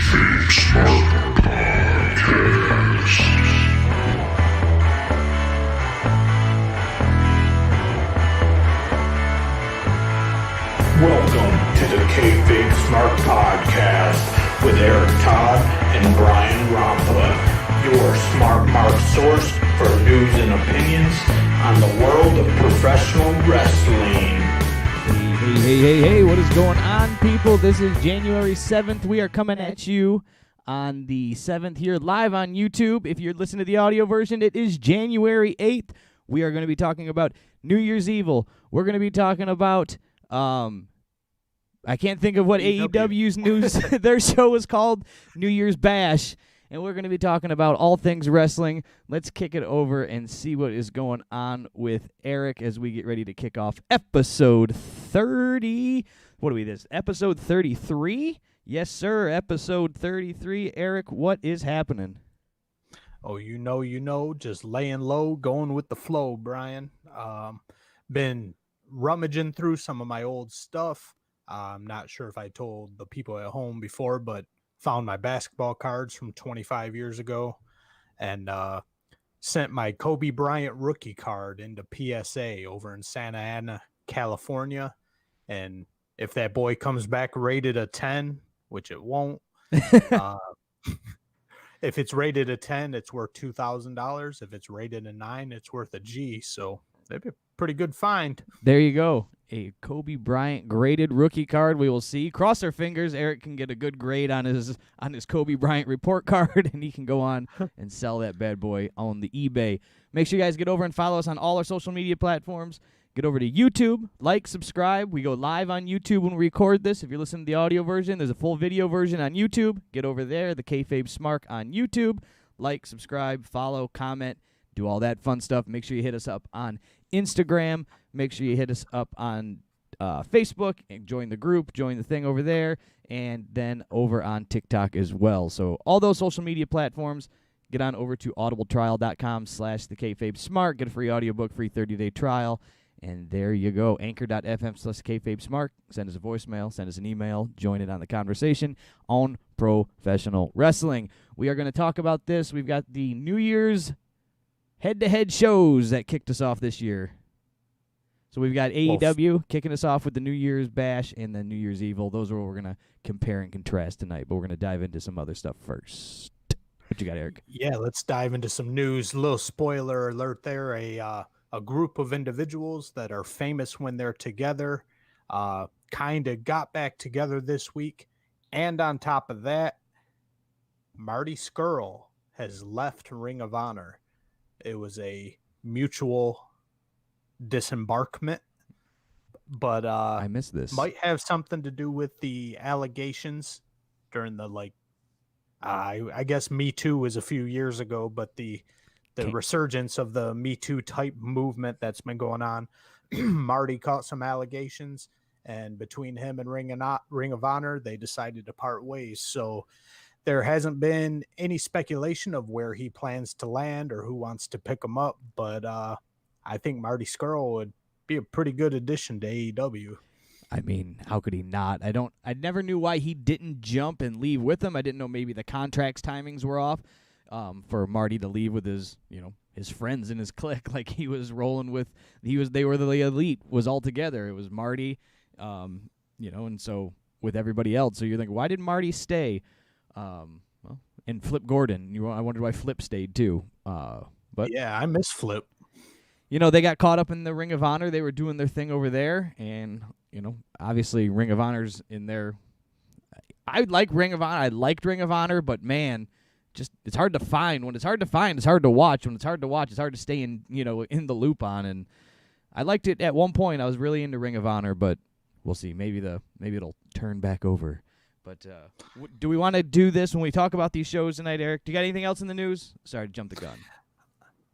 KayFabe Smark Podcast. Welcome to the KayFabe Smark Podcast with Eric Todd and Brian Rampa, your smart mark source for news and opinions on the world of professional wrestling. Hey, what is going on, people? This is January 7th. We are coming at you on the 7th here live on YouTube. If you're listening to the audio version, it is January 8th. We are going to be talking about New Year's Evil. We're going to be talking about, I can't think of what AEW's news, their show is called, New Year's Bash. And we're going to be talking about all things wrestling. Let's kick it over and see what is going on with Eric as we get ready to kick off episode 30. What are we this? Episode 33? Yes, sir. Episode 33. Eric, what is happening? Oh, you know, just laying low, going with the flow, Brian. Been rummaging through some of my old stuff. I'm not sure if I told the people at home before, but found my basketball cards from 25 years ago and sent my Kobe Bryant rookie card into PSA over in Santa Ana, California. And if that boy comes back rated a 10, which it won't, if it's rated a 10, it's worth $2,000. If it's rated a 9, it's worth a G. So that'd be a pretty good find. There you go. A Kobe Bryant graded rookie card. We will see. Cross our fingers. Eric can get a good grade on his Kobe Bryant report card, and he can go on and sell that bad boy on the eBay. Make sure you guys get over and follow us on all our social media platforms. Get over to YouTube, like, subscribe. We go live on YouTube when we record this. If you're listening to the audio version, there's a full video version on YouTube. Get over there, the KayFabe Smark on YouTube. Like, subscribe, follow, comment, do all that fun stuff. Make sure you hit us up on Instagram. Make sure you hit us up on Facebook and join the group, join the thing over there, and then over on TikTok as well. So all those social media platforms, get on over to audibletrial.com/thekayfabesmark. Get a free audiobook, free 30-day trial, and there you go. Anchor.fm/KayFabeSmark. Send us a voicemail, send us an email, join in on the conversation on professional wrestling. We are going to talk about this. We've got the New Year's head-to-head shows that kicked us off this year. So we've got AEW kicking us off with the New Year's Bash and the New Year's Evil. Those are what we're going to compare and contrast tonight, but we're going to dive into some other stuff first. What you got, Eric? Yeah, let's dive into some news. A little spoiler alert there. A group of individuals that are famous when they're together kind of got back together this week. And on top of that, Marty Scurll has left Ring of Honor. It was a mutual disembarkment, but I missed this. Might have something to do with the allegations during the I guess Me Too was a few years ago, but the resurgence of the Me Too type movement that's been going on. Marty caught some allegations, and between him and Ring of Honor, they decided to part ways. So there hasn't been any speculation of where he plans to land or who wants to pick him up, but I think Marty Scurll would be a pretty good addition to AEW. I mean, how could he not? I never knew why he didn't jump and leave with them. I didn't know maybe the contract's timings were off for Marty to leave with his friends in his clique. Like he was rolling with, they were the elite, was all together. It was Marty, and so with everybody else. So you're thinking, why did Marty stay? And Flip Gordon. I wondered why Flip stayed too. But yeah, I miss Flip. They got caught up in the Ring of Honor. They were doing their thing over there, and obviously Ring of Honor's in there. I like Ring of Honor. I liked Ring of Honor, but man, just it's hard to find. When it's hard to find, it's hard to watch. When it's hard to watch, it's hard to stay in in the loop on. And I liked it at one point. I was really into Ring of Honor, but we'll see. Maybe it'll turn back over. But do we want to do this when we talk about these shows tonight, Eric? Do you got anything else in the news? Sorry to jump the gun.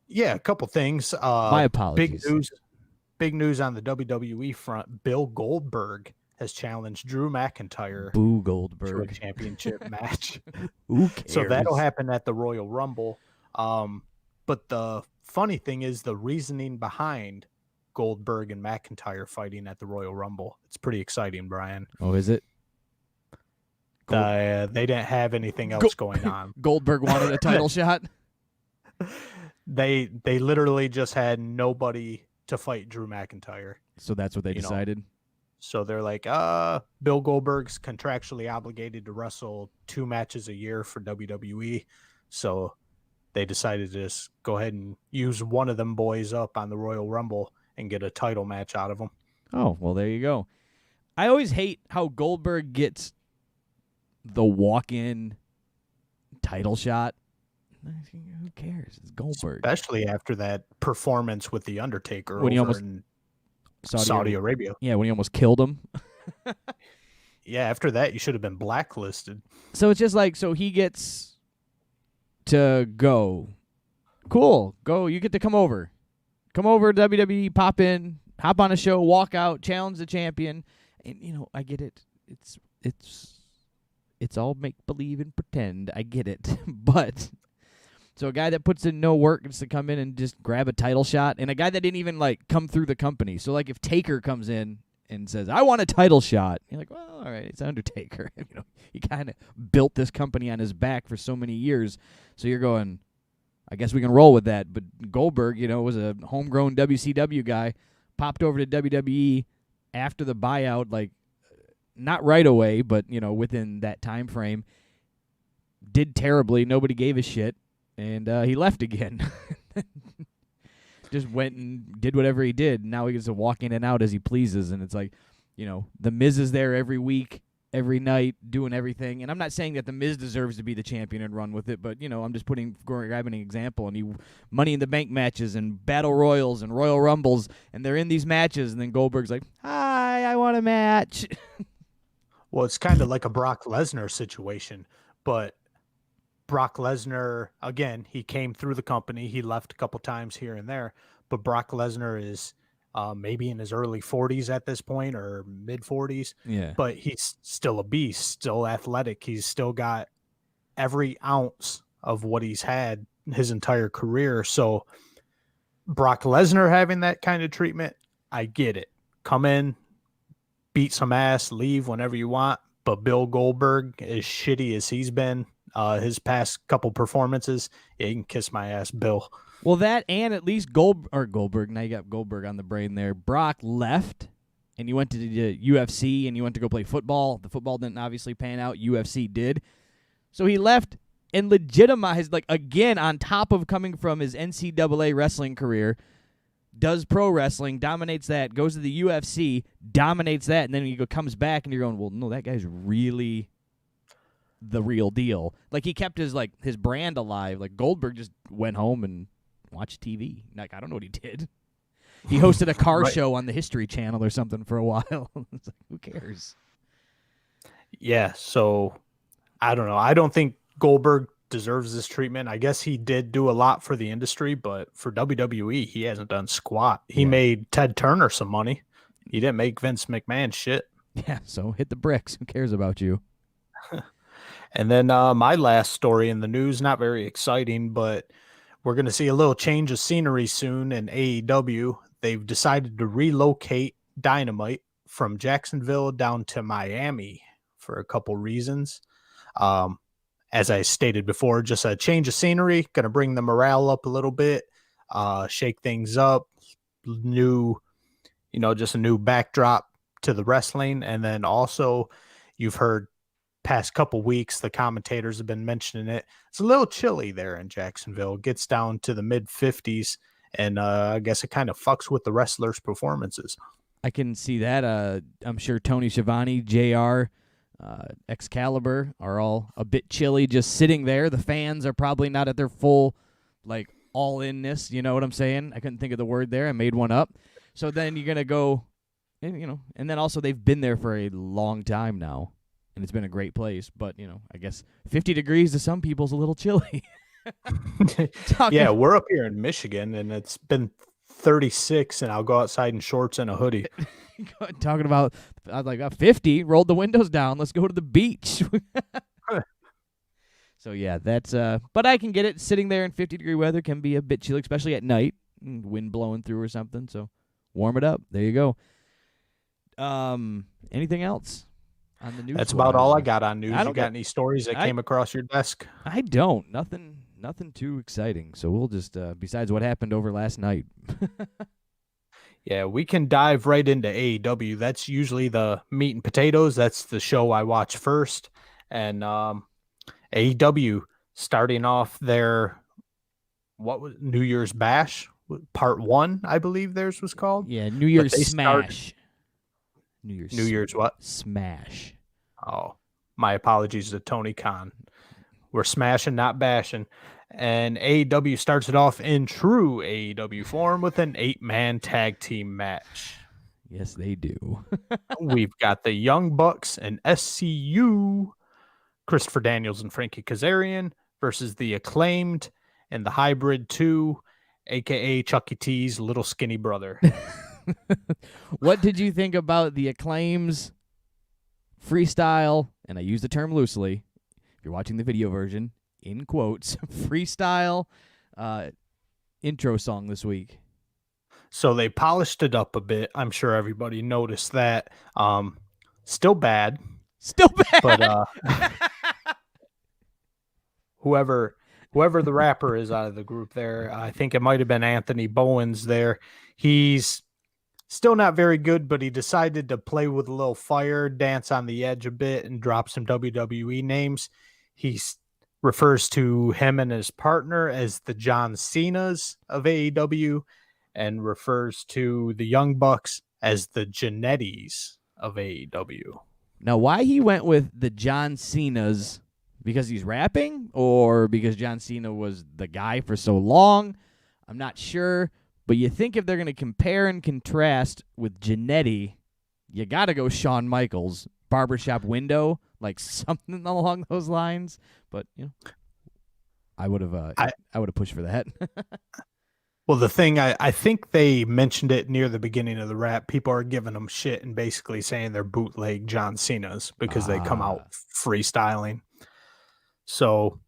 Yeah, a couple things. My apologies. Big news on the WWE front. Bill Goldberg has challenged Drew McIntyre Boo to Goldberg. a championship match. Who cares? So that'll happen at the Royal Rumble. But the funny thing is the reasoning behind Goldberg and McIntyre fighting at the Royal Rumble. It's pretty exciting, Brian. Oh, is it? They didn't have anything else going on. Goldberg wanted a title shot. They literally just had nobody to fight Drew McIntyre. So that's what they decided. So they're like, Bill Goldberg's contractually obligated to wrestle 2 matches a year for WWE. So they decided to just go ahead and use one of them boys up on the Royal Rumble and get a title match out of them. Oh, well, there you go. I always hate how Goldberg gets the walk-in title shot. Who cares? It's Goldberg. Especially after that performance with The Undertaker when he over almost in Saudi Arabia. Yeah, when he almost killed him. Yeah, after that, you should have been blacklisted. So it's just like, so he gets to go. Cool. Go. You get to come over. Come over to WWE, pop in, hop on a show, walk out, challenge the champion. And, I get it. It's all make-believe and pretend. I get it. But... So a guy that puts in no work just to come in and just grab a title shot, and a guy that didn't even come through the company. So if Taker comes in and says, "I want a title shot," you're like, "Well, all right, it's Undertaker." He kind of built this company on his back for so many years. So you're going, I guess we can roll with that. But Goldberg, was a homegrown WCW guy, popped over to WWE after the buyout, not right away, but within that time frame. Did terribly. Nobody gave a shit. And he left again. Just went and did whatever he did. Now he gets to walk in and out as he pleases. And it's The Miz is there every week, every night, doing everything. And I'm not saying that The Miz deserves to be the champion and run with it, but, I'm just grabbing an example. And he Money in the Bank matches and Battle Royals and Royal Rumbles, and they're in these matches. And then Goldberg's like, "Hi, I want a match." Well, it's kind of like a Brock Lesnar situation, but Brock Lesnar, again, he came through the company. He left a couple times here and there, but Brock Lesnar is maybe in his early 40s at this point or mid 40s. Yeah. But he's still a beast, still athletic. He's still got every ounce of what he's had his entire career. So Brock Lesnar having that kind of treatment, I get it. Come in, beat some ass, leave whenever you want. But Bill Goldberg, as shitty as he's been, his past couple performances, yeah, you can kiss my ass, Bill. Well, that and at least Goldberg. Now you got Goldberg on the brain there. Brock left, and you went to the UFC, and you went to go play football. The football didn't obviously pan out. UFC did. So he left and legitimized, again, on top of coming from his NCAA wrestling career, does pro wrestling, dominates that, goes to the UFC, dominates that, and then he comes back, and you're going, well, no, that guy's really the real deal. He kept his brand alive. Goldberg just went home and watched TV. I don't know what he did. He hosted a car show on the History Channel or something for a while. It's who cares? Yeah, so I don't know. I don't think Goldberg deserves this treatment. I guess he did do a lot for the industry, but for WWE, he hasn't done squat. He made Ted Turner some money. He didn't make Vince McMahon shit. Yeah, so hit the bricks. Who cares about you? And then my last story in the news, not very exciting, but we're going to see a little change of scenery soon in AEW. They've decided to relocate Dynamite from Jacksonville down to Miami for a couple reasons. As I stated before, just a change of scenery, going to bring the morale up a little bit, shake things up, just a new backdrop to the wrestling. And then also you've heard past couple weeks, the commentators have been mentioning it. It's a little chilly there in Jacksonville. It gets down to the mid 50s, and I guess it kind of fucks with the wrestlers' performances. I can see that. I'm sure Tony Schiavone, JR, Excalibur are all a bit chilly just sitting there. The fans are probably not at their full, all-inness. You know what I'm saying? I couldn't think of the word there. I made one up. So then you're going to go, and then also they've been there for a long time now. And it's been a great place, but, I guess 50 degrees to some people is a little chilly. Yeah, we're up here in Michigan, and it's been 36, and I'll go outside in shorts and a hoodie. Talking about, I was 50, rolled the windows down, let's go to the beach. So, yeah, that's, but I can get it. Sitting there in 50-degree weather can be a bit chilly, especially at night, wind blowing through or something, so warm it up. There you go. Anything else? on the news. That's about all I got on news. I don't You got any stories that came across your desk? I don't. Nothing too exciting. So we'll just besides what happened over last night. Yeah, we can dive right into AEW. That's usually the meat and potatoes. That's the show I watch first. And AEW starting off their New Year's Bash Part 1, I believe theirs was called. Yeah, New Year's Smash. New Year's what? Smash. Oh, my apologies to Tony Khan. We're smashing, not bashing. And AEW starts it off in true AEW form with an 8-man tag team match. Yes, they do. We've got the Young Bucks and SCU, Christopher Daniels and Frankie Kazarian, versus the Acclaimed and the Hybrid 2, a.k.a. Chucky T's little skinny brother. What did you think about the Acclaim's freestyle, and I use the term loosely, if you're watching the video version, in quotes, freestyle intro song this week? So they polished it up a bit. I'm sure everybody noticed that. Still bad. Still bad. But whoever the rapper is out of the group there, I think it might have been Anthony Bowens there. He's still not very good, but he decided to play with a little fire, dance on the edge a bit, and drop some WWE names. He refers to him and his partner as the John Cenas of AEW, and refers to the Young Bucks as the Genettis of AEW. Now, why he went with the John Cenas? Because he's rapping, or because John Cena was the guy for so long? I'm not sure. But you think if they're going to compare and contrast with Genetti, you got to go Shawn Michaels, Barbershop Window, like something along those lines. But you know, I would have pushed for that. Well, the thing, I think they mentioned it near the beginning of the rap. People are giving them shit and basically saying they're bootleg John Cena's because they come out freestyling. So,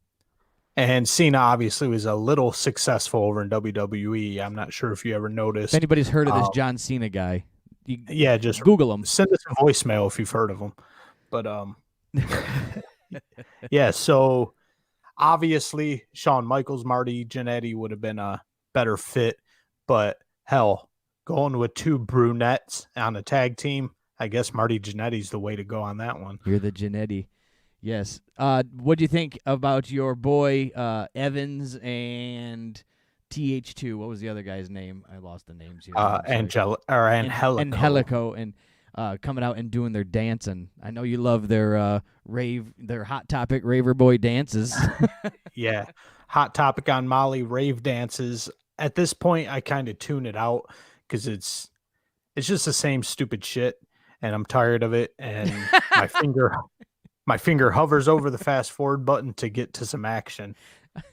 and Cena obviously was a little successful over in WWE. I'm not sure if you ever noticed. If anybody's heard of this John Cena guy, just Google him. Send us a voicemail if you've heard of him. But yeah, so obviously Shawn Michaels, Marty Jannetty would have been a better fit, but hell, going with two brunettes on a tag team, I guess Marty Jannetty's the way to go on that one. You're the Jannetty. Yes. What do you think about your boy Evans and TH2? What was the other guy's name? I lost the names here. Angelico. Angelico, and coming out and doing their dancing. I know you love their their Hot Topic Raver Boy dances. Yeah. Hot Topic on Molly rave dances. At this point, I kind of tune it out because it's just the same stupid shit, and I'm tired of it. And my finger hovers over the fast forward button to get to some action.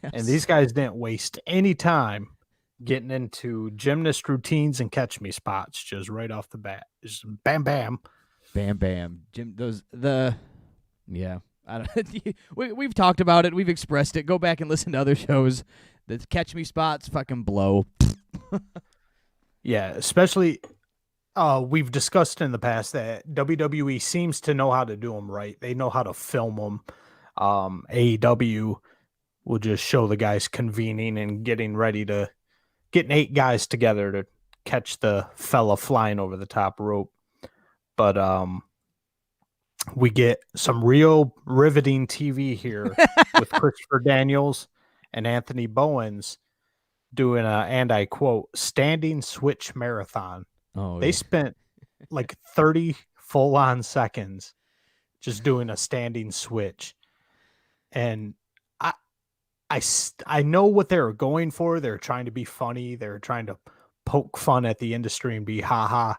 And these guys didn't waste any time getting into gymnast routines and catch me spots just right off the bat. Just bam, bam. Bam, bam. Yeah. I don't, we've talked about it. We've expressed it. Go back and listen to other shows. The catch me spots fucking blow. Yeah, especially we've discussed in the past that WWE seems to know how to do them right. They know how to film them. AEW will just show the guys convening and getting 8 guys together to catch the fella flying over the top rope. But we get some real riveting TV here with Christopher Daniels and Anthony Bowens doing and I quote, standing switch marathon. Oh, they spent like 30 full-on seconds just doing a standing switch. And I know what they were going for. They're trying to be funny. They're trying to poke fun at the industry and be ha-ha.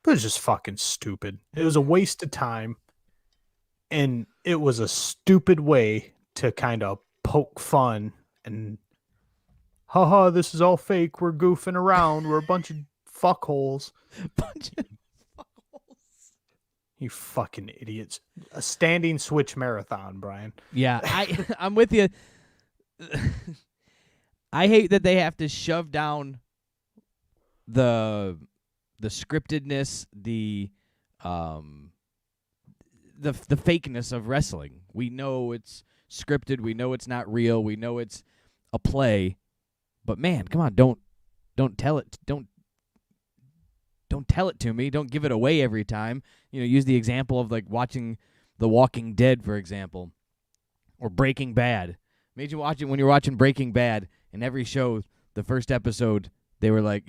But it's just fucking stupid. It was a waste of time. And it was a stupid way to kind of poke fun and haha, this is all fake. We're goofing around. We're a bunch of fuckholes. You fucking idiots. A standing switch marathon, Brian. Yeah, I'm with you. I hate that they have to shove down the scriptedness, the fakeness of wrestling. We know it's scripted. We know it's not real. We know it's a play. But man, come on, don't tell it. Don't tell it to me. Don't give it away every time. Use the example of like watching The Walking Dead, for example, or Breaking Bad. Imagine when you're watching Breaking Bad, and every show, the first episode, they were like,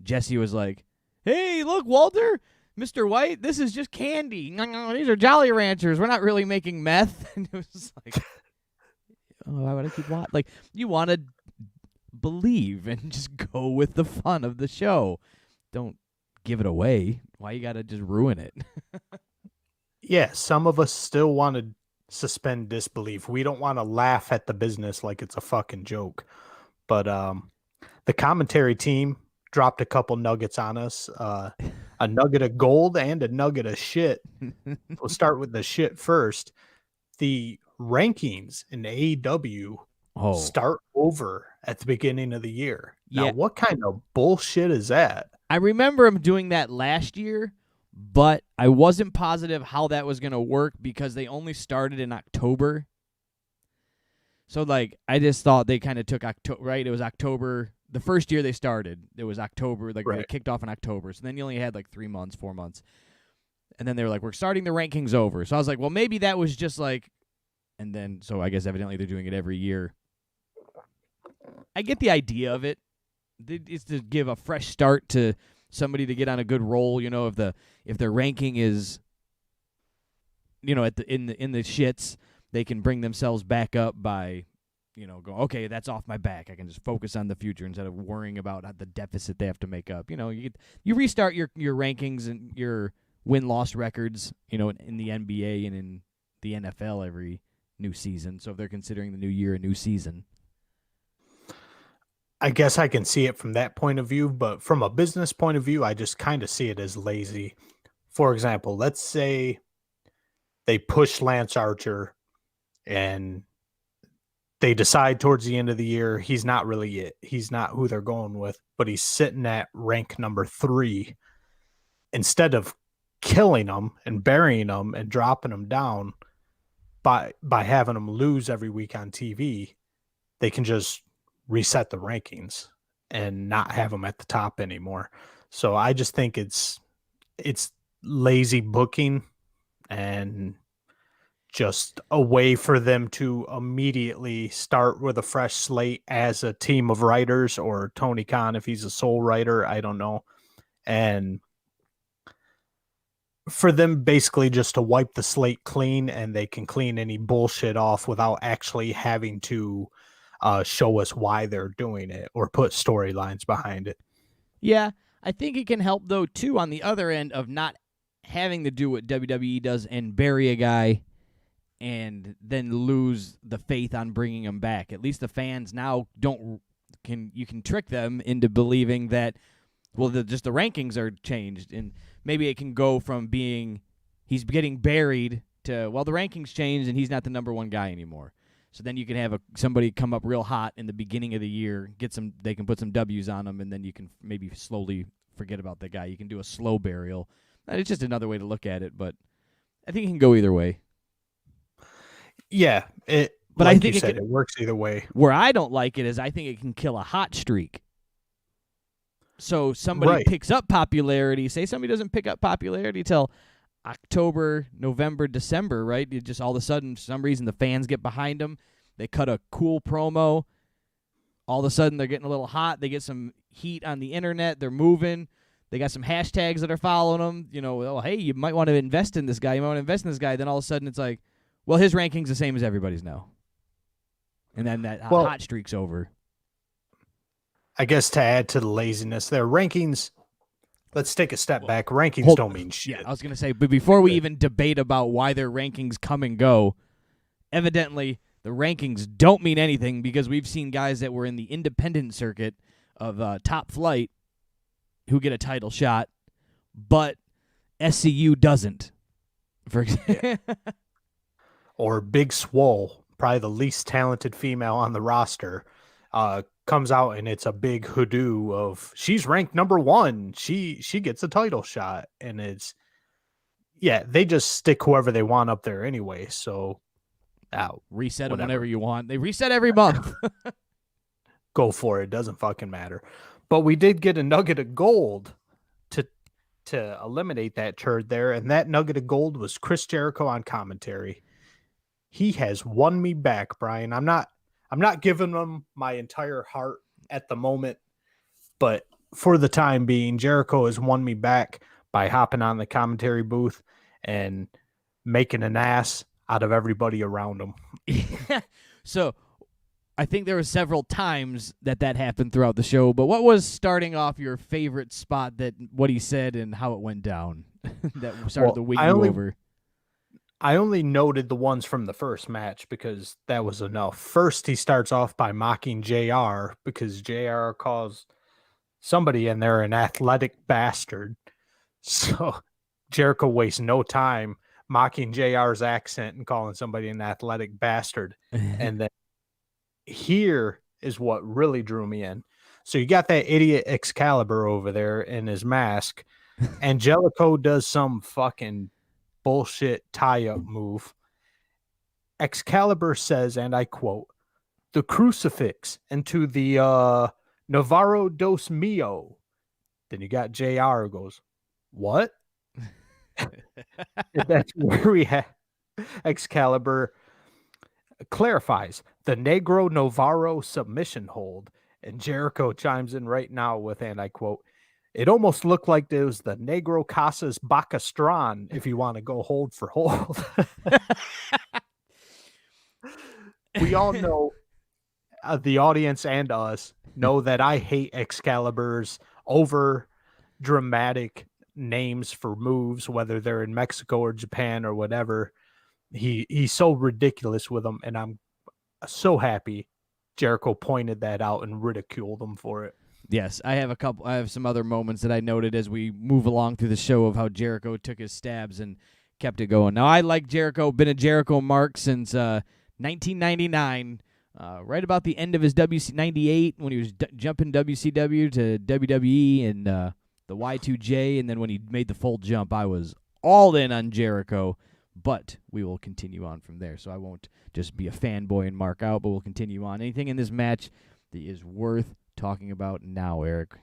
Jesse was like, "Hey, look, Walter, Mr. White, this is just candy. These are Jolly Ranchers. We're not really making meth." And it was like, oh, why would I keep watching? Like, you want to believe and just go with the fun of the show. Don't give it away. Why you got to just ruin it? Yeah, some of us still want to suspend disbelief. We don't want to laugh at the business like it's a fucking joke. But the commentary team dropped a couple nuggets on us. A nugget of gold and a nugget of shit. We'll start with the shit first. The rankings in AEW start over at the beginning of the year. Now, Yeah. what kind of bullshit is that? I remember him doing that last year, but I wasn't positive how that was going to work because they only started in October. So, like, I just thought they kind of took October, right? It was October. The first year they started, it was October. Like, They kicked off in October. So then you only had, like, 3 months, 4 months. And then they were like, we're starting the rankings over. So I was like, well, maybe that was just like, and then, so I guess evidently they're doing it every year. I get the idea of it. It's to give a fresh start to somebody to get on a good roll. If their ranking is, in the shits, they can bring themselves back up by, go, okay, that's off my back. I can just focus on the future instead of worrying about the deficit they have to make up. You restart your rankings and your win-loss records, in the NBA and in the NFL every new season. So if they're considering the new year a new season. I guess I can see it from that point of view, but from a business point of view, I just kind of see it as lazy. For example, let's say they push Lance Archer and they decide towards the end of the year he's not really it. He's not who they're going with, but he's sitting at rank number 3. Instead of killing him and burying him and dropping him down by having him lose every week on TV, they can just reset the rankings and not have them at the top anymore. So I just think it's lazy booking and just a way for them to immediately start with a fresh slate as a team of writers, or Tony Khan if he's a sole writer, I don't know. And for them basically just to wipe the slate clean, and they can clean any bullshit off without actually having to show us why they're doing it or put storylines behind it. Yeah, I think it can help, though, too, on the other end of not having to do what WWE does and bury a guy and then lose the faith on bringing him back. At least the fans now you can trick them into believing that, well, just the rankings are changed, and maybe it can go from being he's getting buried to, well, the rankings changed and he's not the number one guy anymore. So then you can have somebody come up real hot in the beginning of the year, they can put some W's on them, and then you can maybe slowly forget about the guy. You can do a slow burial. It's just another way to look at it, but I think it can go either way. Yeah, but like I think it works either way. Where I don't like it is I think it can kill a hot streak. So somebody picks up popularity. Say somebody doesn't pick up popularity till October, November, December, right? You just all of a sudden, for some reason, the fans get behind them. They cut a cool promo. All of a sudden, they're getting a little hot. They get some heat on the internet. They're moving. They got some hashtags that are following them. Oh, hey, you might want to invest in this guy. You might want to invest in this guy. Then all of a sudden, it's like, well, his ranking's the same as everybody's now. And then that hot streak's over. I guess to add to the laziness, their rankings, let's take a step back. Rankings don't mean shit. Yeah, I was going to say, but before we even debate about why their rankings come and go, evidently the rankings don't mean anything because we've seen guys that were in the independent circuit of Top Flight who get a title shot, but SCU doesn't, for example. Or Big Swole, probably the least talented female on the roster, comes out and it's a big hoodoo of she's ranked number 1. She gets a title shot, and it's Yeah, they just stick whoever they want up there anyway. So, Reset them whatever. whenever you want. They reset every month. Go for it. Doesn't fucking matter. But we did get a nugget of gold to eliminate that turd there, and that nugget of gold was Chris Jericho on commentary. He has won me back, Brian. I'm not giving him my entire heart at the moment, but for the time being, Jericho has won me back by hopping on the commentary booth and making an ass out of everybody around him. So I think there were several times that happened throughout the show, but what was starting off your favorite spot, that what he said and how it went down that started to win you over? I only noted the ones from the first match because that was enough. First, he starts off by mocking JR because JR calls somebody in there an athletic bastard. So Jericho wastes no time mocking JR's accent and calling somebody an athletic bastard. And then here is what really drew me in. So you got that idiot Excalibur over there in his mask. Angelico does some fucking bullshit tie-up move. Excalibur says, and I quote, "The crucifix into the Navarro dos Mio." Then you got JR who goes, "What?" That's where we have Excalibur clarifies the Negro Navarro submission hold, and Jericho chimes in right now with, and I quote, "It almost looked like there was the Negro Casas Bacastran if you want to go hold for hold." We all know, the audience and us know that I hate Excalibur's over dramatic names for moves, whether they're in Mexico or Japan or whatever. He's so ridiculous with them, and I'm so happy Jericho pointed that out and ridiculed him for it. Yes, I have some other moments that I noted as we move along through the show of how Jericho took his stabs and kept it going. Now, I like Jericho, been a Jericho mark since 1999, right about the end of his WC 98 when he was jumping WCW to WWE and the Y2J, and then when he made the full jump, I was all in on Jericho. But we will continue on from there, so I won't just be a fanboy and mark out, but we'll continue on. Anything in this match that is worth talking about now, Eric?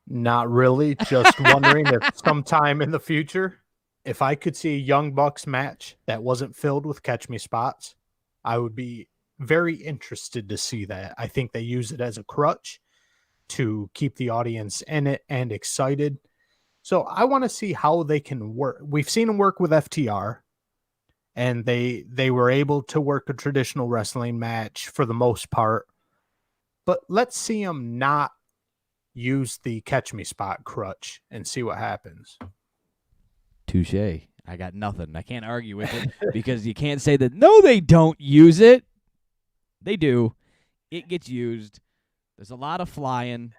Not really. Just wondering if sometime in the future, if I could see a Young Bucks match that wasn't filled with catch me spots, I would be very interested to see that. I think they use it as a crutch to keep the audience in it and excited. So I want to see how they can work. We've seen them work with FTR, and they were able to work a traditional wrestling match for the most part. But let's see them not use the catch me spot crutch and see what happens. Touche. I got nothing. I can't argue with it because you can't say that, no, they don't use it. They do. It gets used. There's a lot of flying.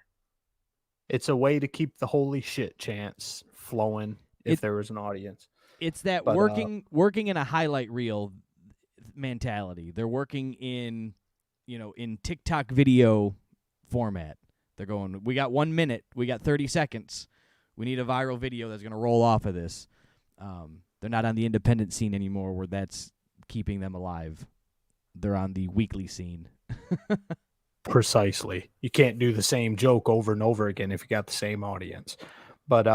It's a way to keep the holy shit chants flowing if there was an audience. It's that working in a highlight reel mentality. They're working in TikTok video format. They're going, we got 1 minute, we got 30 seconds. We need a viral video that's going to roll off of this. They're not on the independent scene anymore where that's keeping them alive. They're on the weekly scene. Precisely. You can't do the same joke over and over again if you got the same audience. But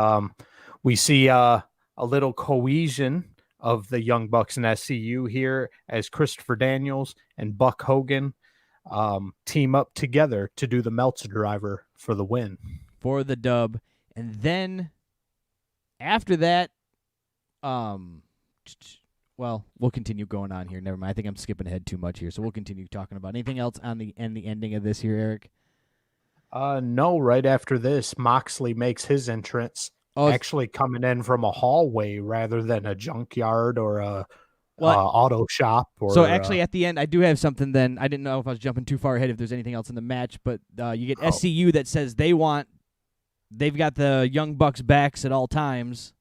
we see a little cohesion of the Young Bucks and SCU here as Christopher Daniels and Buck Hogan team up together to do the Meltzer Driver for the win. For the dub. And then after that, well, we'll continue going on here. Never mind. I think I'm skipping ahead too much here, so we'll continue talking about anything else on the ending of this here, Eric. No, right after this, Moxley makes his entrance, actually coming in from a hallway rather than a junkyard or a auto shop. So actually, at the end, I do have something. Then I didn't know if I was jumping too far ahead. If there's anything else in the match, but you get SCU that says they've got the Young Bucks backs at all times,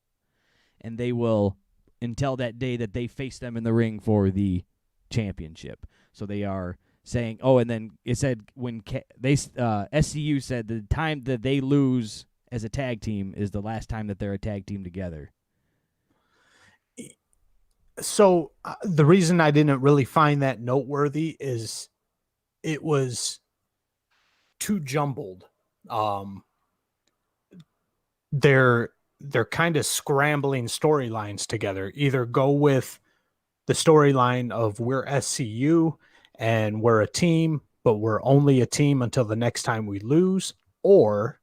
and they will until that day that they face them in the ring for the championship. So they are saying, and then it said when SCU said the time that they lose as a tag team is the last time that they're a tag team together. So the reason I didn't really find that noteworthy is it was too jumbled. Um, they're kind of scrambling storylines together. Either go with the storyline of we're SCU and we're a team, but we're only a team until the next time we lose, or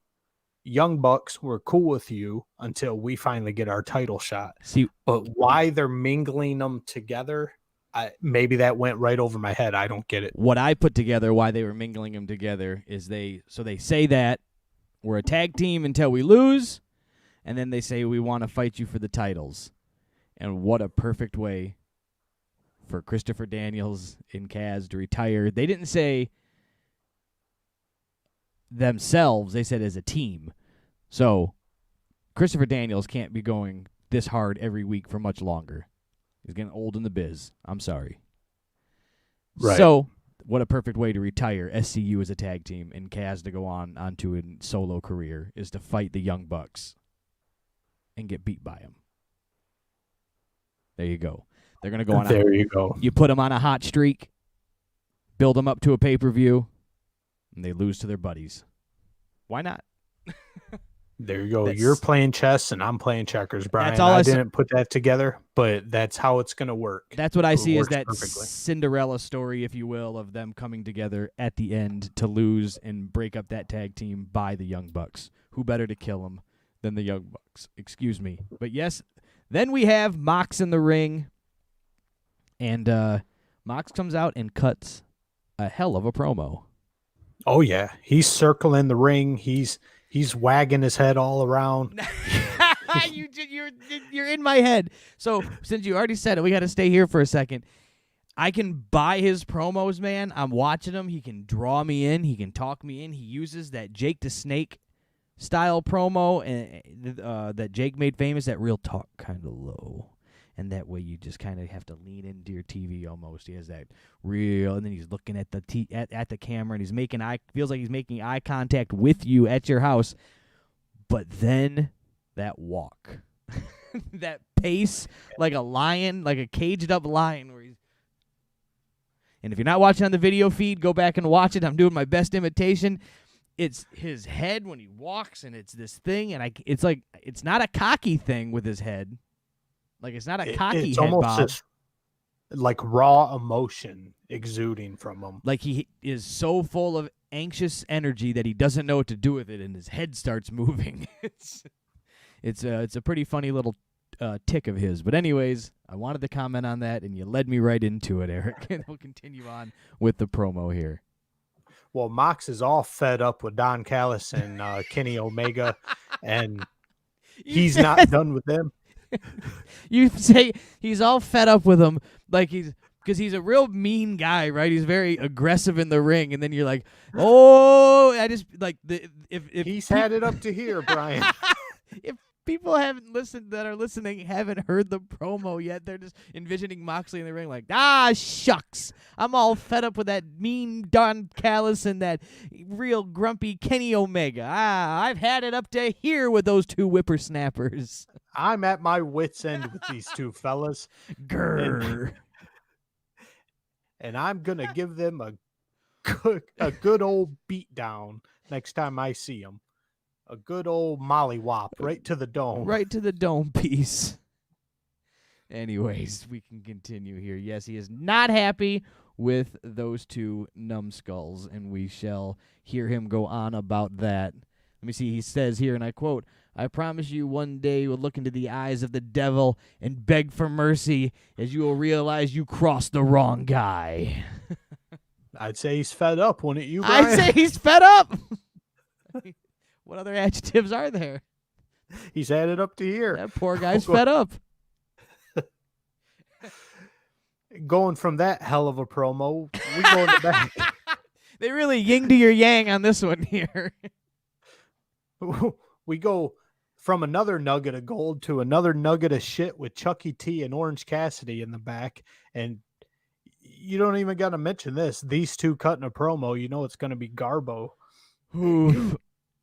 Young Bucks, we're cool with you until we finally get our title shot. See, but why they're mingling them together, maybe that went right over my head. I don't get it. what I put together, why they were mingling them together, is they say that we're a tag team until we lose, and then they say we want to fight you for the titles. And what a perfect way for Christopher Daniels and Kaz to retire. They didn't say themselves, they said as a team. So Christopher Daniels can't be going this hard every week for much longer. He's getting old in the biz. I'm sorry. Right. So what a perfect way to retire SCU as a tag team and Kaz to go onto a solo career is to fight the Young Bucks and get beat by them. There you go. They're going to go on. There you go. You put them on a hot streak, build them up to a pay-per-view, and they lose to their buddies. Why not? There you go. You're playing chess and I'm playing checkers, Brian. That's all I didn't put that together, but that's how it's going to work. That's what I see as that perfectly. Cinderella story, if you will, of them coming together at the end to lose and break up that tag team by the Young Bucks. Who better to kill them than the Young Bucks? Excuse me. But yes, then we have Mox in the ring, and Mox comes out and cuts a hell of a promo. Oh, yeah. He's circling the ring. He's wagging his head all around. You're in my head. So since you already said it, we got to stay here for a second. I can buy his promos, man. I'm watching him. He can draw me in. He can talk me in. He uses that Jake the Snake style promo that Jake made famous, that real talk kind of low. And that way you just kind of have to lean into your TV almost. He has that real, and then he's looking at the at the camera, and feels like he's making eye contact with you at your house. But then that walk, that pace, like a lion, like a caged up lion. And if you're not watching on the video feed, go back and watch it. I'm doing my best imitation. It's his head when he walks, and it's this thing, and it's like it's not a cocky thing with his head. Like, it's not a cocky it's head almost bob. just like raw emotion exuding from him. Like, he is so full of anxious energy that he doesn't know what to do with it, and his head starts moving. It's a pretty funny little tick of his. But anyways, I wanted to comment on that, and you led me right into it, Eric. And we'll continue on with the promo here. Well, Mox is all fed up with Don Callis and Kenny Omega, and he's not done with them. You say he's all fed up with him, like because he's a real mean guy, right? He's very aggressive in the ring, and then you're like, oh, I just like if he's had it up to here, Brian. If people haven't haven't heard the promo yet, they're just envisioning Moxley in the ring, like, shucks, I'm all fed up with that mean Don Callis and that real grumpy Kenny Omega. I've had it up to here with those two whippersnappers. I'm at my wit's end with these two fellas. Grr. And I'm going to give them a good old beat down next time I see them. A good old mollywop right to the dome. Right to the dome piece. Anyways, we can continue here. Yes, he is not happy with those two numbskulls, and we shall hear him go on about that. Let me see. He says here, and I quote, "I promise you one day you will look into the eyes of the devil and beg for mercy as you will realize you crossed the wrong guy." I'd say he's fed up, wouldn't you, Brian? I'd say he's fed up. What other adjectives are there? He's had it up to here. That poor guy's fed up. Going from that hell of a promo, we go in the back. They really yin to your yang on this one here. We go from another nugget of gold to another nugget of shit with Chucky T and Orange Cassidy in the back. And you don't even got to mention this. These two cutting a promo, you know it's going to be Garbo.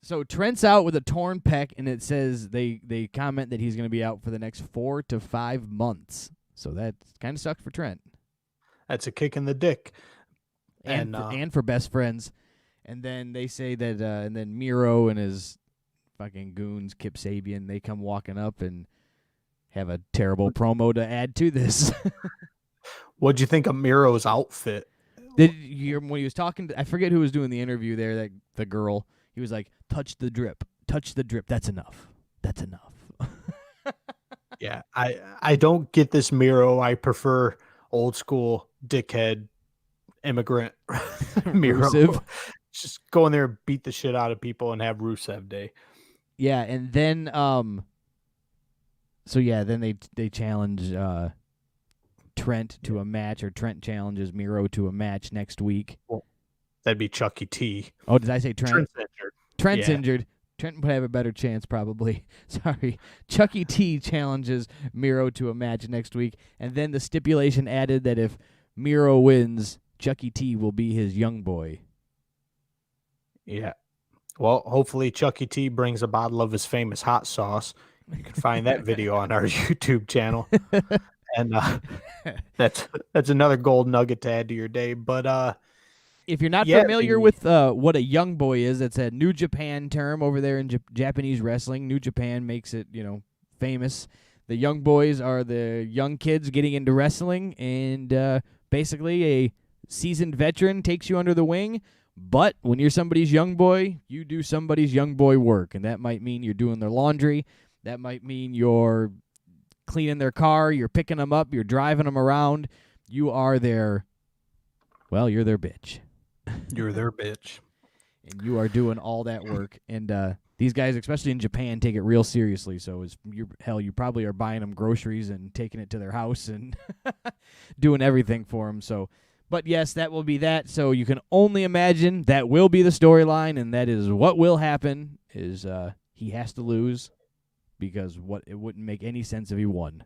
So Trent's out with a torn pec, and it says they comment that he's going to be out for the next 4 to 5 months. So that kind of sucked for Trent That's a kick in the dick. and for best friends. And then they say that, and then Miro and his fucking goons, Kip Sabian, they come walking up and have a terrible promo to add to this. What'd you think of Miro's outfit? When he was talking to, I forget who was doing the interview there, that the girl, he was like, touch the drip, that's enough. Yeah, I don't get this Miro. I prefer old school dickhead immigrant Miro. Rusev. Just go in there and beat the shit out of people and have Rusev Day. Yeah, and then then they challenge Trent to a match, or Trent challenges Miro to a match next week. Well, that'd be Chucky T. Oh, did I say Trent? Trent's injured. Trent's Yeah. injured. Trent would have a better chance, probably. Sorry. Chucky T challenges Miro to a match next week, and then the stipulation added that if Miro wins, Chucky T will be his young boy. Yeah. Well, hopefully Chucky T brings a bottle of his famous hot sauce. You can find that video on our YouTube channel. And that's another gold nugget to add to your day. But if you're not familiar with what a young boy is, it's a New Japan term over there in Japanese wrestling. New Japan makes it, famous. The young boys are the young kids getting into wrestling, and basically a seasoned veteran takes you under the wing. But when you're somebody's young boy, you do somebody's young boy work, and that might mean you're doing their laundry. That might mean you're cleaning their car, you're picking them up, you're driving them around. You are you're their bitch. You're their bitch. And you are doing all that work. And these guys, especially in Japan, take it real seriously. So you probably are buying them groceries and taking it to their house and doing everything for them. So, but yes, that will be that. So you can only imagine that will be the storyline, and that is what will happen is he has to lose, because it wouldn't make any sense if he won.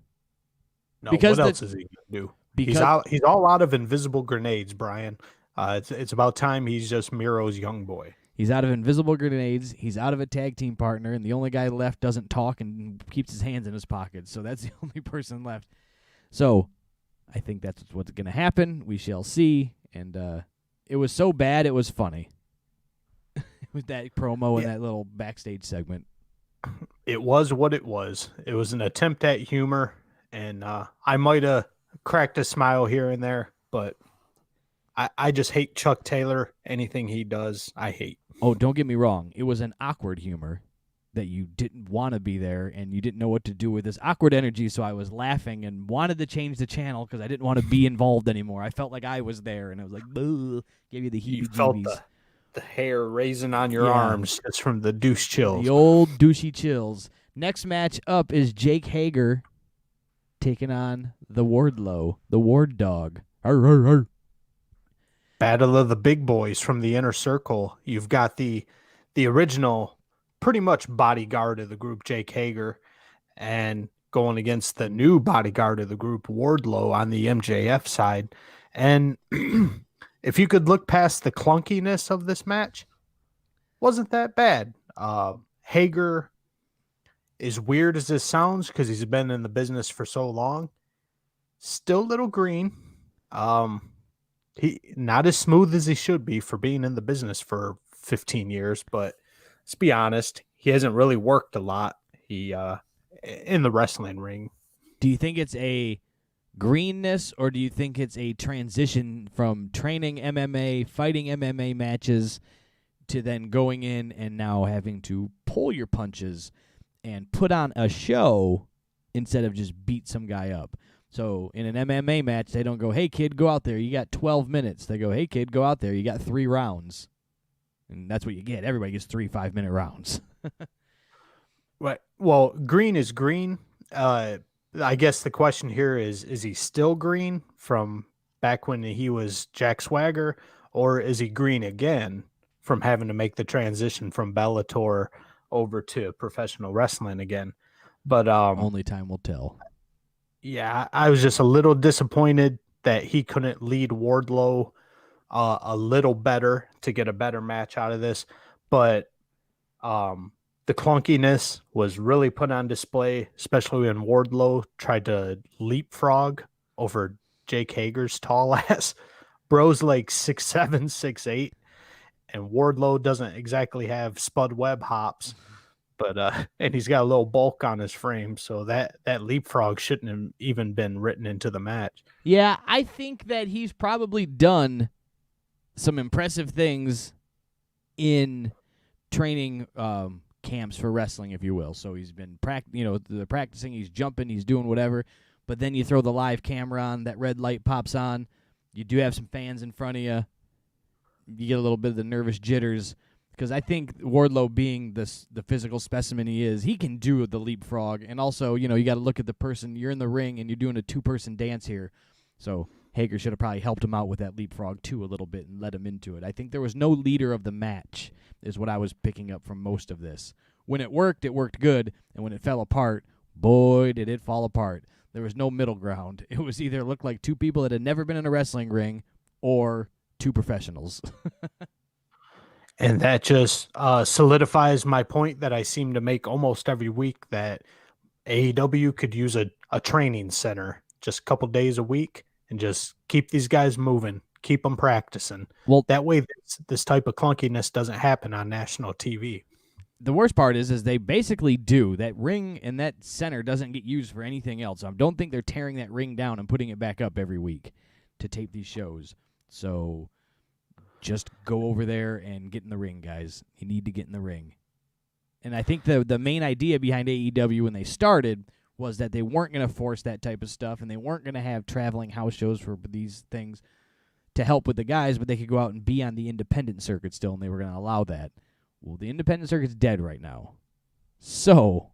No, what else is he gonna do? He's all out of invisible grenades, Brian. It's about time he's just Miro's young boy. He's out of invisible grenades. He's out of a tag team partner, and the only guy left doesn't talk and keeps his hands in his pockets. So that's the only person left. So I think that's what's going to happen. We shall see. And it was so bad, it was funny. With that promo and that little backstage segment. It was what it was. It was an attempt at humor, and I might have cracked a smile here and there, but I just hate Chuck Taylor. Anything he does, I hate. Oh, don't get me wrong. It was an awkward humor that you didn't want to be there, and you didn't know what to do with this awkward energy, so I was laughing and wanted to change the channel because I didn't want to be involved anymore. I felt like I was there, and I was like, boo, gave you the heebie-jeebies. You felt the hair raising on your arms just from the douche chills. The old douchey chills. Next match up is Jake Hager taking on the Wardlow, the Ward Dog. Arr, arr, arr. Battle of the big boys from the inner circle. You've got the original, pretty much bodyguard of the group, Jake Hager, and going against the new bodyguard of the group, Wardlow, on the MJF side. And if you could look past the clunkiness of this match, wasn't that bad. Hager, as weird as this sounds, because he's been in the business for so long, still a little green. He not as smooth as he should be for being in the business for 15 years, but let's be honest, he hasn't really worked a lot. He in the wrestling ring. Do you think it's a greenness, or do you think it's a transition from training MMA, fighting MMA matches, to then going in and now having to pull your punches and put on a show instead of just beat some guy up? So in an MMA match, they don't go, hey, kid, go out there. You got 12 minutes. They go, hey, kid, go out there. You got 3 rounds. And that's what you get. Everybody gets 3 5-minute rounds. Right. Well, green is green. I guess the question here is he still green from back when he was Jack Swagger, or is he green again from having to make the transition from Bellator over to professional wrestling again? But only time will tell. Yeah, I was just a little disappointed that he couldn't lead Wardlow a little better to get a better match out of this. But the clunkiness was really put on display, especially when Wardlow tried to leapfrog over Jake Hager's tall ass. Bro's like 6'7", 6'8", and Wardlow doesn't exactly have Spud Webb hops, but and he's got a little bulk on his frame, so that leapfrog shouldn't have even been written into the match. Yeah, I think that he's probably done some impressive things in training camps for wrestling, if you will. So he's been practicing, he's jumping, he's doing whatever. But then you throw the live camera on, that red light pops on. You do have some fans in front of you. You get a little bit of the nervous jitters because I think Wardlow, being the physical specimen he is, he can do the leapfrog. And also, you got to look at the person. You're in the ring and you're doing a 2-person dance here. So Hager should have probably helped him out with that leapfrog too a little bit and let him into it. I think there was no leader of the match is what I was picking up from most of this. When it worked good. And when it fell apart, boy, did it fall apart. There was no middle ground. It was either looked like two people that had never been in a wrestling ring or two professionals. And that just solidifies my point that I seem to make almost every week, that AEW could use a training center just a couple days a week and just keep these guys moving, keep them practicing. Well, that way this type of clunkiness doesn't happen on national TV. The worst part is they basically do. That ring and that center doesn't get used for anything else. I don't think they're tearing that ring down and putting it back up every week to tape these shows. So just go over there and get in the ring, guys. You need to get in the ring. And I think the main idea behind AEW when they started was that they weren't going to force that type of stuff, and they weren't going to have traveling house shows for these things to help with the guys, but they could go out and be on the independent circuit still, and they were going to allow that. Well, the independent circuit's dead right now. So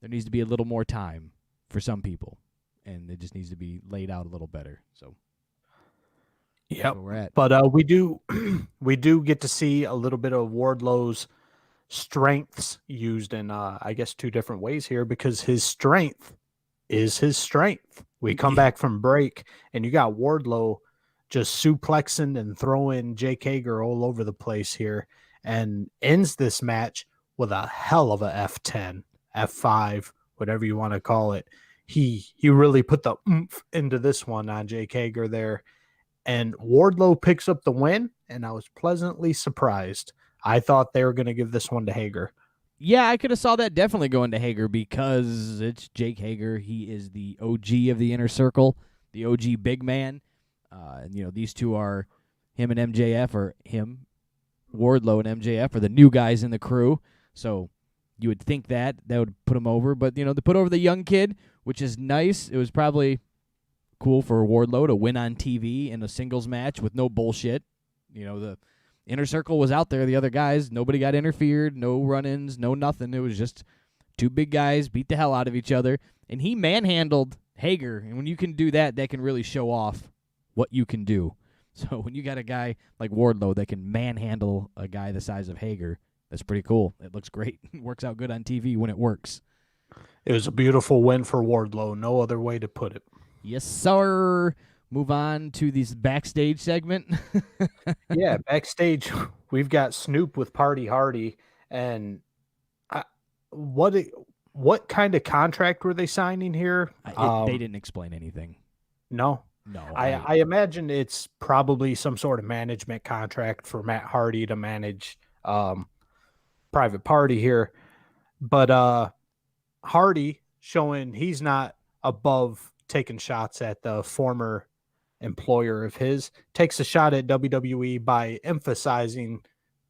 there needs to be a little more time for some people, and it just needs to be laid out a little better. So yep. That's where we're at. But we do get to see a little bit of Wardlow's strengths used in I guess 2 different ways here, because his strength is his strength. We come back from break and you got Wardlow just suplexing and throwing Jake Hager all over the place here, and ends this match with a hell of a F10, F5, whatever you want to call it. He really put the oomph into this one on Jake Hager there, and Wardlow picks up the win, and I was pleasantly surprised. I thought they were going to give this one to Hager. Yeah, I could have saw that definitely going to Hager because it's Jake Hager. He is the OG of the Inner Circle, the OG big man. And these two are him and MJF, or him, Wardlow and MJF are the new guys in the crew. So you would think that would put him over. But, they put over the young kid, which is nice. It was probably cool for Wardlow to win on TV in a singles match with no bullshit. The Inner Circle was out there, the other guys. Nobody got interfered, no run-ins, no nothing. It was just 2 big guys beat the hell out of each other. And he manhandled Hager. And when you can do that, that can really show off what you can do. So when you got a guy like Wardlow that can manhandle a guy the size of Hager, that's pretty cool. It looks great. It works out good on TV when it works. It was a beautiful win for Wardlow. No other way to put it. Yes, sir. Move on to this backstage segment. Yeah, backstage, we've got Snoop with Party Hardy. And what kind of contract were they signing here? They didn't explain anything. No. No. I imagine it's probably some sort of management contract for Matt Hardy to manage Private Party here. But Hardy showing he's not above taking shots at the former employer of his, takes a shot at WWE by emphasizing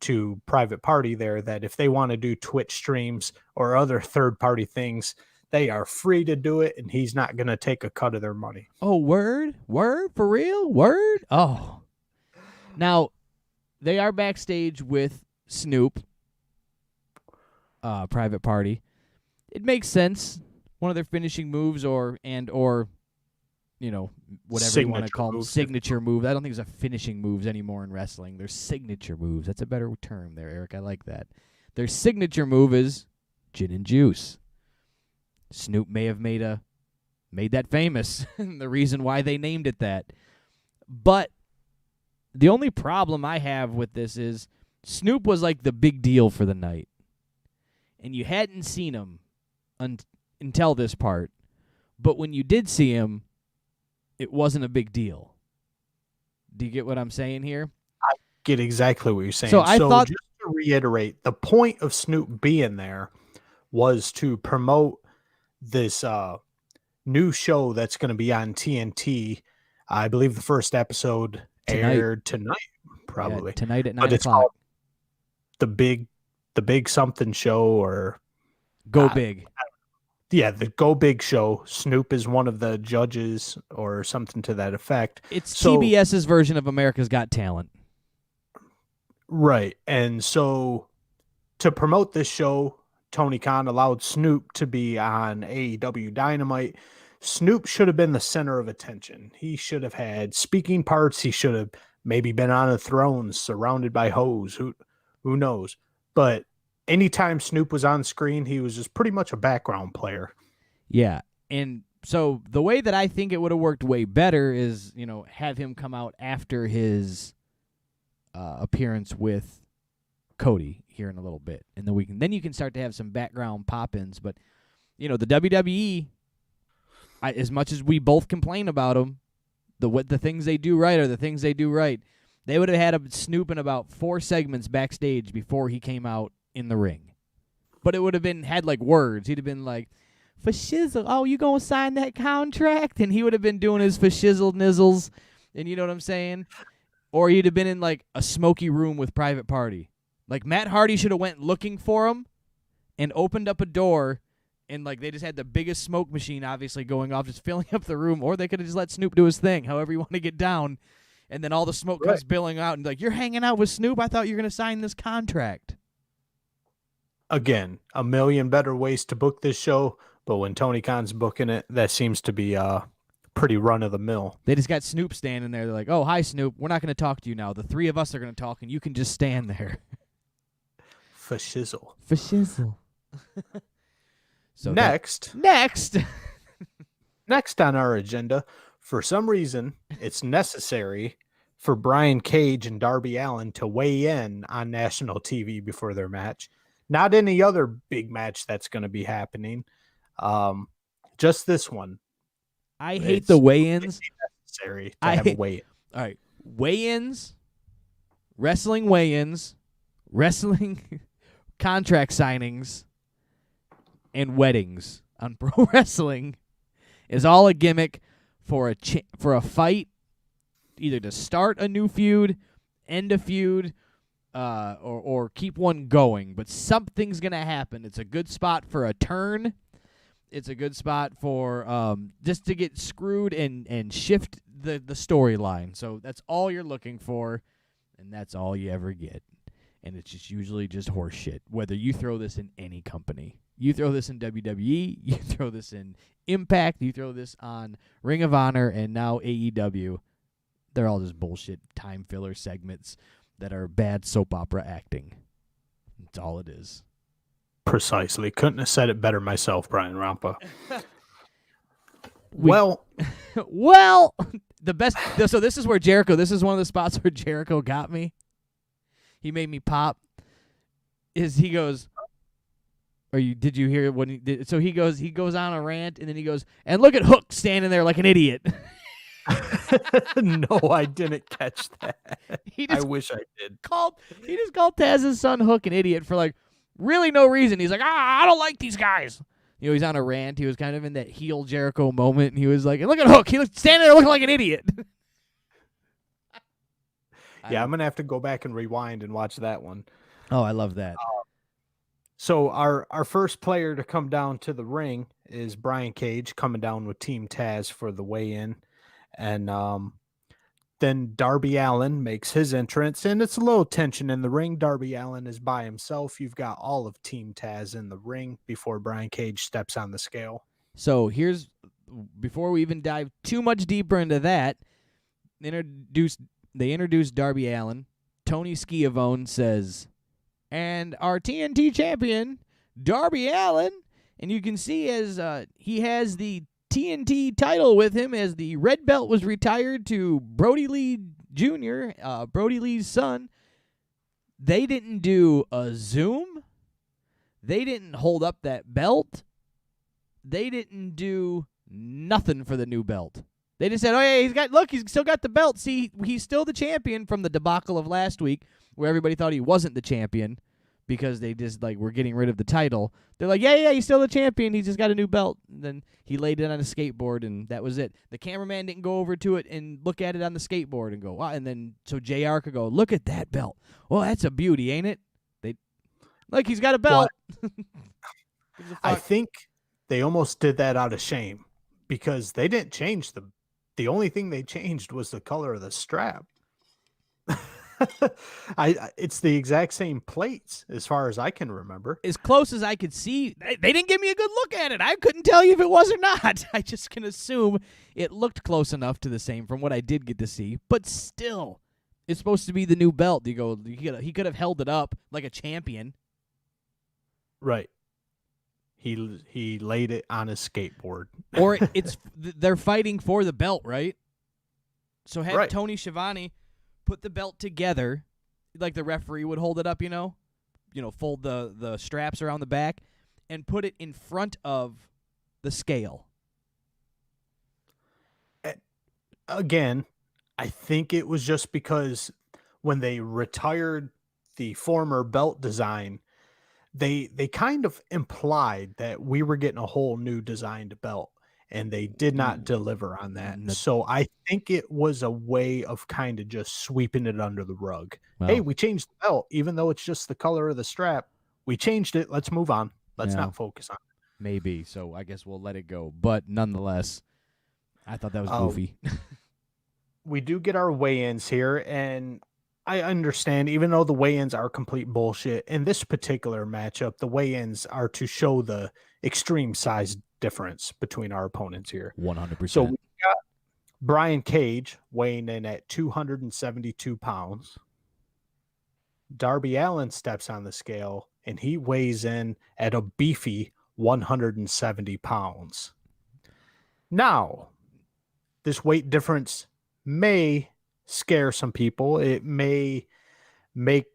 to Private Party there that if they want to do Twitch streams or other third-party things, they are free to do it, and he's not going to take a cut of their money. Oh, word? Word? For real? Word? Oh. Now, they are backstage with Snoop, Private Party. It makes sense. One of their finishing moves or whatever signature you want to call them, signature moves. I don't think there's a finishing moves anymore in wrestling. There's signature moves. That's a better term there, Eric. I like that. Their signature move is gin and juice. Snoop may have made that famous, the reason why they named it that. But the only problem I have with this is Snoop was like the big deal for the night. and you hadn't seen him until this part, but when you did see him, it wasn't a big deal. Do you get what I'm saying here? I get exactly what you're saying. So I thought, just to reiterate, the point of Snoop being there was to promote this new show that's going to be on TNT. I believe the first episode aired tonight, probably. Yeah, tonight at 9 but it's o'clock. called the big something show, or Go Big. Yeah, the Go Big show. Snoop is one of the judges or something to that effect. It's TBS's version of America's Got Talent. Right. And so to promote this show, Tony Khan allowed Snoop to be on AEW Dynamite. Snoop should have been the center of attention. He should have had speaking parts. He should have maybe been on a throne surrounded by hoes. Who knows? But anytime Snoop was on screen, he was just pretty much a background player. Yeah. And so the way that I think it would have worked way better is, have him come out after his appearance with Cody here in a little bit. And then you can start to have some background pop-ins. But, the WWE, as much as we both complain about them, the things they do right are the things they do right. They would have had him Snoop in about 4 segments backstage before he came out in the ring. But it would have had like words. He'd have been like, for shizzle, oh, you gonna sign that contract? And he would have been doing his for shizzle nizzles, and you know what I'm saying? Or he'd have been in like a smoky room with Private Party. Like Matt Hardy should have went looking for him and opened up a door, and like they just had the biggest smoke machine obviously going off, just filling up the room. Or they could have just let Snoop do his thing, however you want to get down. And then all the smoke comes billowing out, and like, you're hanging out with Snoop? I thought you were going to sign this contract. Again, a million better ways to book this show, but when Tony Khan's booking it, that seems to be pretty run-of-the-mill. They just got Snoop standing there. They're like, oh, hi, Snoop. We're not going to talk to you now. The 3 of us are going to talk, and you can just stand there. For shizzle. For shizzle. So Next on our agenda, for some reason, it's necessary for Brian Cage and Darby Allin to weigh in on national TV before their match. Not any other big match that's going to be happening. Just this one. I hate the weigh-ins. Necessary to have a weigh-in. All right. Weigh-ins, wrestling contract signings, and weddings on pro wrestling is all a gimmick for a fight, either to start a new feud, end a feud, or keep one going. But something's going to happen. It's a good spot for a turn. It's a good spot for just to get screwed and shift the storyline. So that's all you're looking for, and that's all you ever get. And it's just usually just horse shit, whether you throw this in any company. You throw this in WWE, you throw this in Impact, you throw this on Ring of Honor, and now AEW. They're all just bullshit time filler segments that are bad soap opera acting. That's all it is. Precisely. Couldn't have said it better myself, Brian Rampa. Well, the best. So this is where Jericho. This is one of the spots where Jericho got me. He made me pop. He goes, did you hear when he did? So he goes on a rant, and then he goes, and look at Hook standing there like an idiot. No, I didn't catch that. I wish I did. He just called Taz's son Hook an idiot for like really no reason. He's like, I don't like these guys. He's on a rant. He was kind of in that heel Jericho moment, and he was like, and look at Hook. He was standing there looking like an idiot. Yeah, I'm going to have to go back and rewind and watch that one. Oh, I love that. So our first player to come down to the ring is Brian Cage, coming down with Team Taz for the weigh-in. And then Darby Allin makes his entrance, and it's a little tension in the ring. Darby Allin is by himself. You've got all of Team Taz in the ring before Brian Cage steps on the scale. So before we even dive too much deeper into that, they introduced Darby Allin. Tony Schiavone says, and our TNT champion, Darby Allin, and you can see as he has the TNT title with him as the red belt was retired to Brody Lee Jr., Brody Lee's son. They didn't do a Zoom. They didn't hold up that belt. They didn't do nothing for the new belt. They just said, "Oh yeah, he's still got the belt. See, he's still the champion from the debacle of last week, where everybody thought he wasn't the champion because they just like were getting rid of the title. They're like, yeah, he's still the champion. He just got a new belt." And then he laid it on a skateboard, and that was it. The cameraman didn't go over to it and look at it on the skateboard and go, wow. And then so JR could go, "Look at that belt. Well, that's a beauty, ain't it?" They like he's got a belt. I think they almost did that out of shame because they didn't change the only thing they changed was the color of the strap. It's the exact same plates as far as I can remember. As close as I could see, they didn't give me a good look at it. I couldn't tell you if it was or not. I just can assume it looked close enough to the same from what I did get to see. But still, it's supposed to be the new belt. You go, he could have held it up like a champion. Right. He laid it on his skateboard. Or they're fighting for the belt, right? So have Right. Tony Schiavone put the belt together, like the referee would hold it up, fold the straps around the back, and put it in front of the scale. Again, I think it was just because when they retired the former belt design, they kind of implied that we were getting a whole new designed belt, and they did not deliver on that. So I think it was a way of kind of just sweeping it under the rug. Well, hey, we changed the belt, even though it's just the color of the strap. We changed it. Let's move on. Let's not focus on it. Maybe. So I guess we'll let it go. But nonetheless, I thought that was goofy. We do get our weigh-ins here, and I understand, even though the weigh-ins are complete bullshit, in this particular matchup, the weigh-ins are to show the extreme size difference between our opponents here. 100%. So we got Brian Cage weighing in at 272 pounds. Darby Allin steps on the scale, and he weighs in at a beefy 170 pounds. Now, this weight difference may scare some people. It may make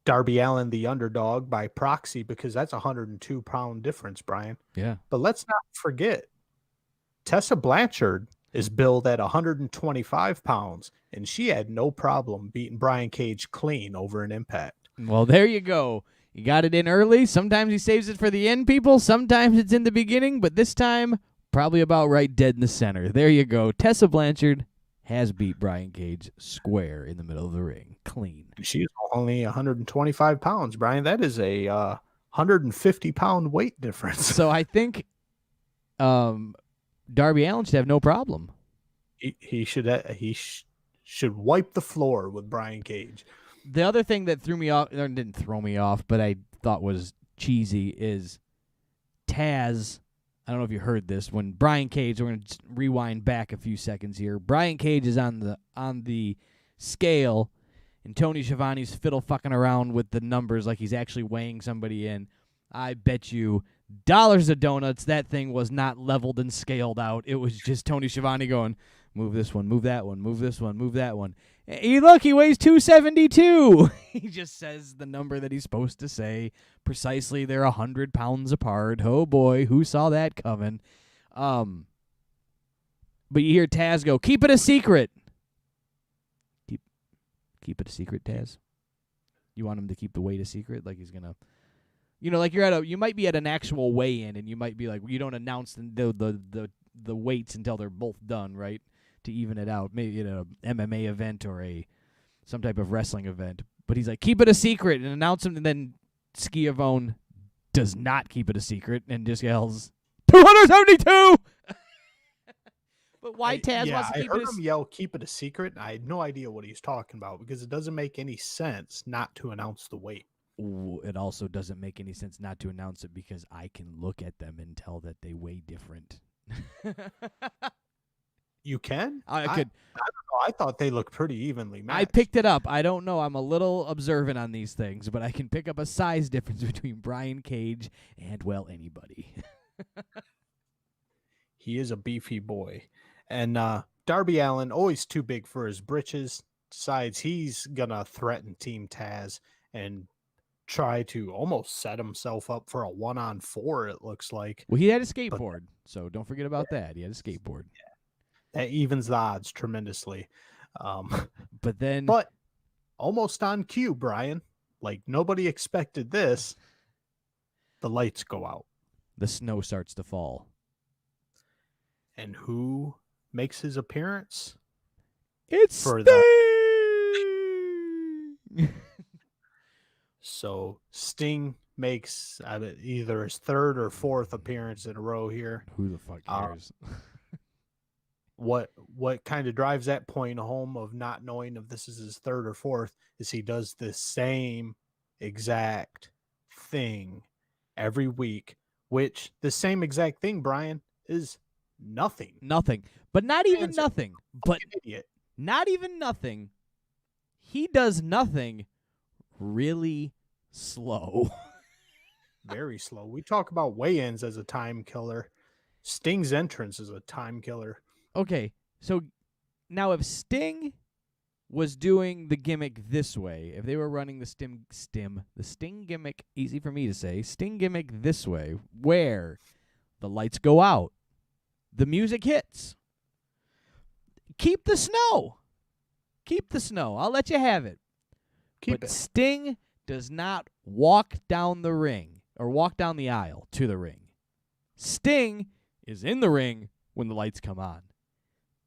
Darby Allin the underdog by proxy because that's a 102-pound difference, Brian. Yeah. But let's not forget, Tessa Blanchard is billed at 125 pounds, and she had no problem beating Brian Cage clean over an Impact. Well, there you go. You got it in early. Sometimes he saves it for the end, people. Sometimes it's in the beginning, but this time, probably about right dead in the center. There you go. Tessa Blanchard has beat Brian Cage square in the middle of the ring. Clean. She's only 125 pounds, Brian. That is a 150-pound weight difference. So I think Darby Allin should have no problem. He should wipe the floor with Brian Cage. The other thing that threw me off, or didn't throw me off, but I thought was cheesy is Taz. I don't know if you heard this. When Brian Cage, we're going to rewind back a few seconds here. Brian Cage is on the scale, and Tony Schiavone's fiddle fucking around with the numbers like he's actually weighing somebody in. I bet you dollars of donuts that thing was not leveled and scaled out. It was just Tony Schiavone going, move this one, move that one, move this one, move that one. Hey, look, he weighs 272. He just says the number that he's supposed to say. Precisely, they're 100 pounds apart. Oh, boy, who saw that coming? But you hear Taz go, keep it a secret. Keep it a secret, Taz? You want him to keep the weight a secret? Like he's going to... like you might be at an actual weigh-in, and you might be like, you don't announce the weights until they're both done, right? To even it out, maybe at an MMA event or some type of wrestling event. But he's like, keep it a secret and announce him, and then Schiavone does not keep it a secret and just yells, 272! But why Taz wants to keep it a secret? I heard him yell, keep it a secret. I had no idea what he's talking about because it doesn't make any sense not to announce the weight. Ooh, it also doesn't make any sense not to announce it because I can look at them and tell that they weigh different. You can? I could. I don't know. I thought they looked pretty evenly matched. I picked it up. I don't know. I'm a little observant on these things, but I can pick up a size difference between Brian Cage and, well, anybody. He is a beefy boy. And Darby Allin, always too big for his britches, decides he's going to threaten Team Taz and try to almost set himself up for a 1-on-4, it looks like. Well, he had a But skateboard, so don't forget about that. He had a skateboard. that evens the odds tremendously. But then, But almost on cue, Brian. Like nobody expected this. The lights go out. the snow starts to fall. And who makes his appearance? It's For Sting! So Sting makes either his third or fourth appearance in a row here. Who the fuck cares? What kind of drives that point home of not knowing if this is his third or fourth is he does the same exact thing every week, which the same exact thing, Brian, is nothing. Nothing. But not even Fans are nothing. But Fucking idiot. not even nothing. He does nothing really slow. Very slow. We talk about weigh-ins as a time killer. Sting's entrance is a time killer. Okay, so now if Sting was doing the gimmick this way, if they were running the Sting gimmick, easy for me to say, Sting gimmick this way, where the lights go out, the music hits, keep the snow. Keep the snow. I'll let you have it. Keep But it. Sting does not walk down the ring or walk down the aisle to the ring. Sting is in the ring when the lights come on.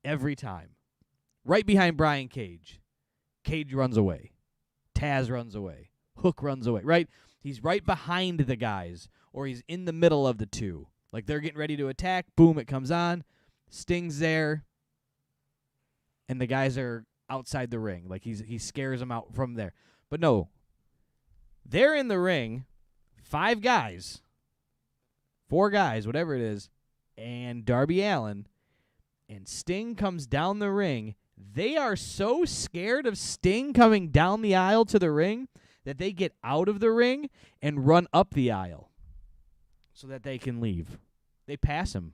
Every time. Right behind Brian Cage. Cage runs away. Taz runs away. Hook runs away. Right? He's right behind the guys, or he's in the middle of the two. Like they're getting ready to attack. Boom, it comes on. Sting's there. And the guys are outside the ring. Like he scares them out from there. But no. They're in the ring. 5 guys. 4 guys, whatever it is. And Darby Allin. And Sting comes down the ring. They are so scared of Sting coming down the aisle to the ring that they get out of the ring and run up the aisle so that they can leave. They pass him.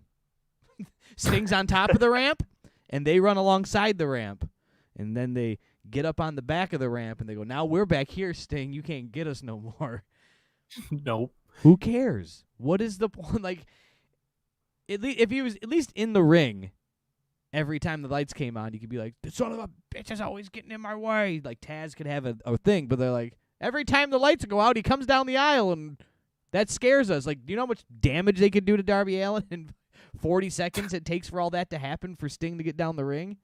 Sting's on top of the ramp, and they run alongside the ramp. And then they get up on the back of the ramp, and they go, now we're back here, Sting. You can't get us no more. Nope. Who cares? What is the point? Like, if he was at least in the ring, every time the lights came on, you could be like, the son of a bitch is always getting in my way. Like, Taz could have a thing, but they're like, every time the lights go out, he comes down the aisle, and that scares us. Like, do you know how much damage they could do to Darby Allin in 40 seconds it takes for all that to happen for Sting to get down the ring?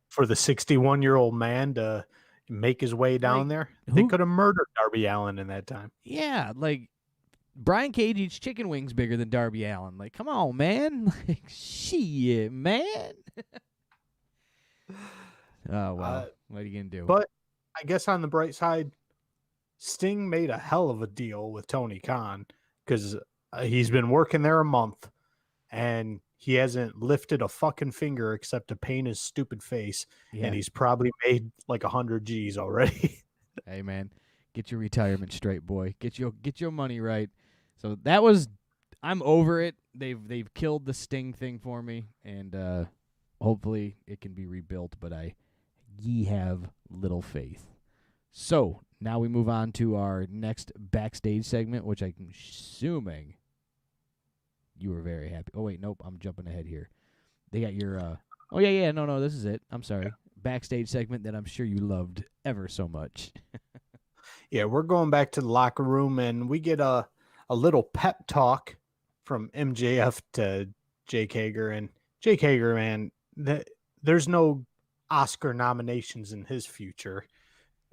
For the 61-year-old man to make his way down there, they could have murdered Darby Allin in that time. Yeah, like, Brian Cage eats chicken wings bigger than Darby Allin. Like, come on, man. Like, shit, man. Oh, well. What are you going to do? But I guess on the bright side, Sting made a hell of a deal with Tony Khan because he's been working there a month and he hasn't lifted a fucking finger except to paint his stupid face. Yeah. And he's probably made like 100 G's already. Hey, man, get your retirement straight, boy. Get your money right. So that was, I'm over it. They've killed the Sting thing for me, and hopefully it can be rebuilt. But ye have little faith. So now we move on to our next backstage segment, which I'm assuming you were very happy. Oh wait, nope, I'm jumping ahead here. They got your. Oh yeah, no, this is it. I'm sorry. Backstage segment that I'm sure you loved ever so much. Yeah, we're going back to the locker room and we get a little pep talk from MJF to Jake Hager. And Jake Hager, man, there's no Oscar nominations in his future.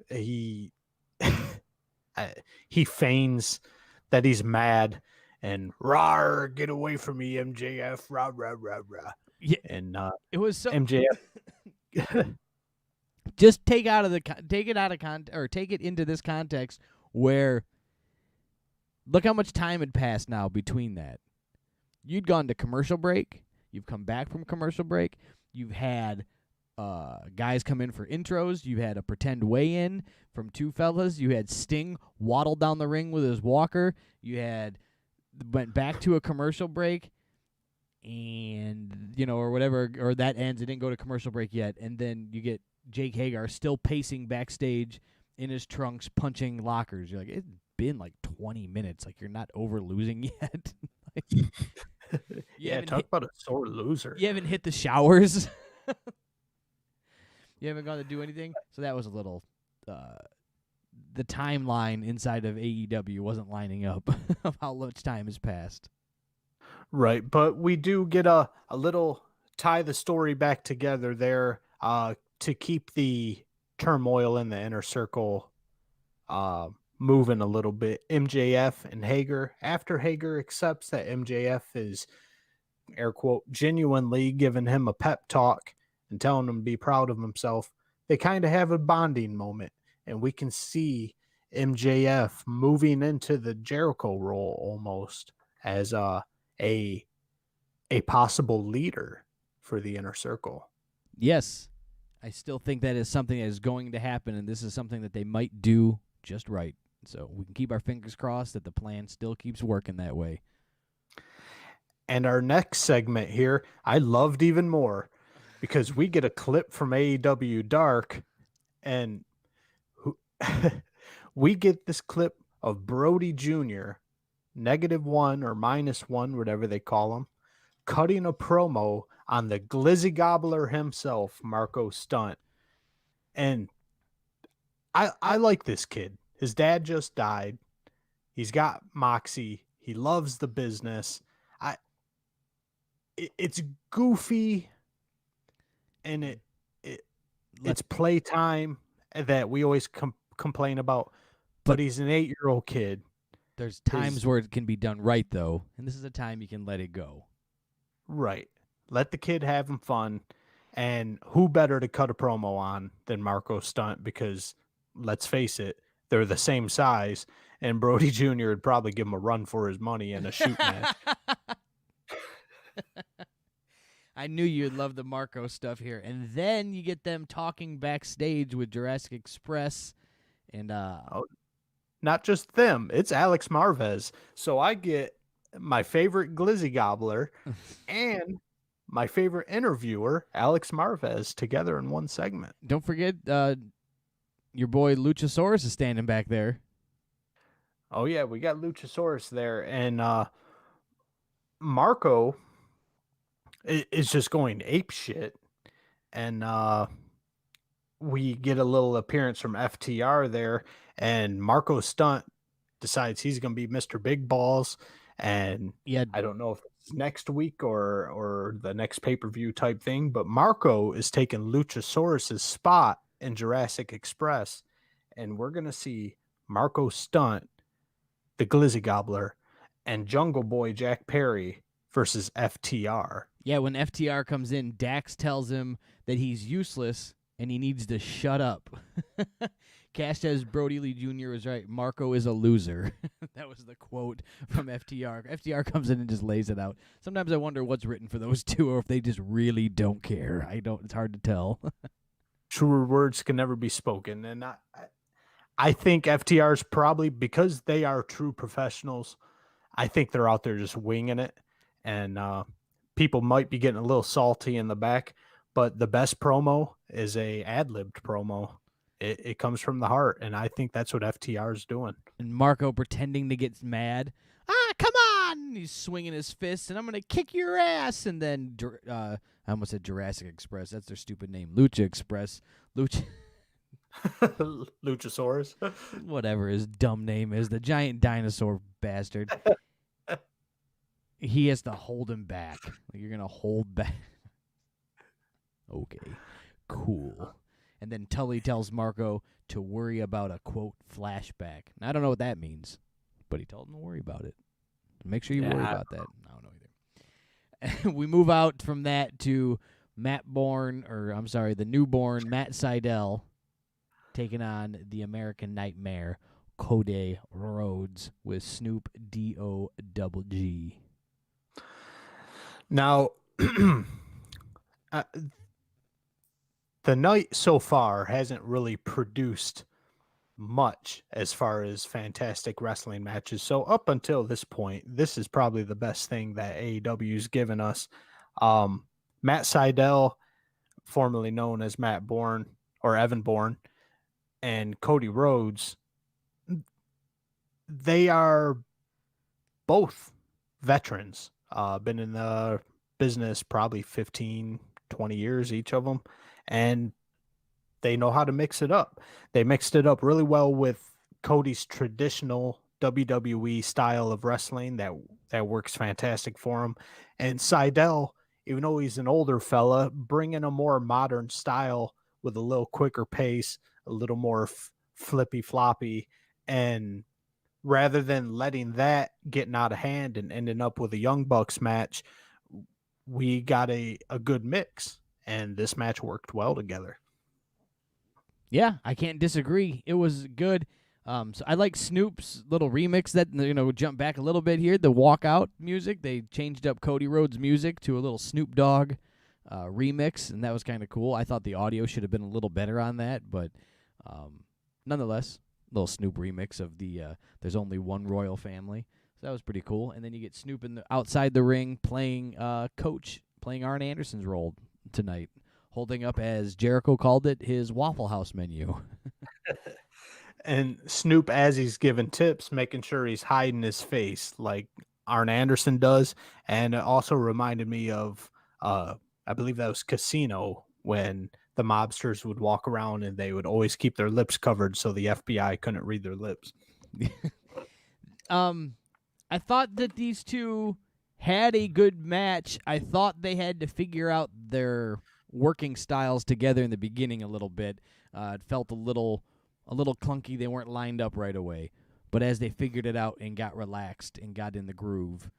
He feigns that he's mad and rawr, get away from me, MJF, rah, rah, rah, rah. Yeah, and it was so MJF. Just take it into this context where look how much time had passed now between that. You'd gone to commercial break. You've come back from commercial break. You've had guys come in for intros. You had a pretend weigh-in from 2 fellas. You had Sting waddle down the ring with his walker. You went back to a commercial break. And, or whatever, or that ends. It didn't go to commercial break yet. And then you get Jake Hagar still pacing backstage in his trunks, punching lockers. You're like, been like 20 minutes. Like, you're not over losing yet. Like, Yeah, talk about a sore loser. You haven't hit the showers. You haven't gone to do anything. So that was a little. The timeline inside of AEW wasn't lining up of how much time has passed. Right, but we do get a little tie the story back together there to keep the turmoil in the inner circle moving a little bit. MJF and Hager, after Hager accepts that MJF is, air quote, genuinely giving him a pep talk and telling him to be proud of himself, they kind of have a bonding moment, and we can see MJF moving into the Jericho role almost as a possible leader for the inner circle. Yes, I still think that is something that is going to happen, and this is something that they might do just right. So we can keep our fingers crossed that the plan still keeps working that way. And our next segment here, I loved even more because we get a clip from AEW Dark, and we get this clip of Brody Jr., -1 or -1, whatever they call him, cutting a promo on the Glizzy Gobbler himself, Marco Stunt. And I like this kid. His dad just died. He's got moxie. He loves the business. It's goofy, and it's playtime that we always complain about. But he's an 8-year-old kid. There's times where it can be done right, though, and this is a time you can let it go. Right. Let the kid have him fun. And who better to cut a promo on than Marco Stunt? Because let's face it, they're the same size, and Brody Jr. would probably give him a run for his money in a shoot match. I knew you'd love the Marco stuff here. And then you get them talking backstage with Jurassic Express. And not just them, it's Alex Marvez. So I get my favorite Glizzy Gobbler and my favorite interviewer, Alex Marvez, together in one segment. Don't forget your boy Luchasaurus is standing back there. Oh, yeah, we got Luchasaurus there. And Marco is just going ape shit. And we get a little appearance from FTR there. And Marco Stunt decides he's going to be Mr. Big Balls. And I don't know if it's next week or the next pay-per-view type thing, but Marco is taking Luchasaurus's spot in Jurassic Express. And we're going to see Marco Stunt, the Glizzy Gobbler, and Jungle Boy Jack Perry versus FTR. Yeah, when FTR comes in, Dax tells him that he's useless and he needs to shut up. Cash says Brody Lee Jr. was right. Marco is a loser. That was the quote from FTR. FTR comes in and just lays it out. Sometimes I wonder what's written for those two, or if they just really don't care. It's hard to tell. Truer words can never be spoken. And I think FTR's probably, because they are true professionals, I think they're out there just winging it. And people might be getting a little salty in the back, but the best promo is a ad-libbed promo. It comes from the heart, and I think that's what FTR is doing. And Marco pretending to get mad. Come on! He's swinging his fists, and I'm going to kick your ass. And then, I almost said Jurassic Express. That's their stupid name. Lucha Express. Luchasaurus. Whatever his dumb name is. The giant dinosaur bastard. He has to hold him back. Like, you're going to hold back. Okay. Cool. And then Tully tells Marco to worry about a, quote, flashback. And I don't know what that means, but he told him to worry about it. Make sure you worry about that. I don't know either. We move out from that to the newborn Matt Sydal taking on the American Nightmare, Cody Rhodes, with Snoop D-O-double-G. Now, the night so far hasn't really produced much as far as fantastic wrestling matches. So up until this point, this is probably the best thing that AEW's given us. Matt Sydal, formerly known as Matt Bourne or Evan Bourne, and Cody Rhodes, they are both veterans. Been in the business probably 15, 20 years, each of them. And they know how to mix it up. They mixed it up really well with Cody's traditional WWE style of wrestling that works fantastic for him. And Seidel, even though he's an older fella, bringing a more modern style with a little quicker pace, a little more flippy floppy, and rather than letting that getting out of hand and ending up with a Young Bucks match, we got a good mix, and this match worked well together. Yeah, I can't disagree. It was good. So I like Snoop's little remix that, jump back a little bit here. The walkout music, they changed up Cody Rhodes' music to a little Snoop Dogg remix, and that was kind of cool. I thought the audio should have been a little better on that, but nonetheless, little Snoop remix of the There's Only One Royal Family. So that was pretty cool. And then you get Snoop outside the ring playing coach, playing Arn Anderson's role tonight, holding up, as Jericho called it, his Waffle House menu. And Snoop, as he's giving tips, making sure he's hiding his face like Arn Anderson does. And it also reminded me of, I believe that was Casino, when the mobsters would walk around and they would always keep their lips covered so the FBI couldn't read their lips. I thought that these two had a good match. I thought they had to figure out their working styles together in the beginning a little bit. It felt a little clunky. They weren't lined up right away. But as they figured it out and got relaxed and got in the groove,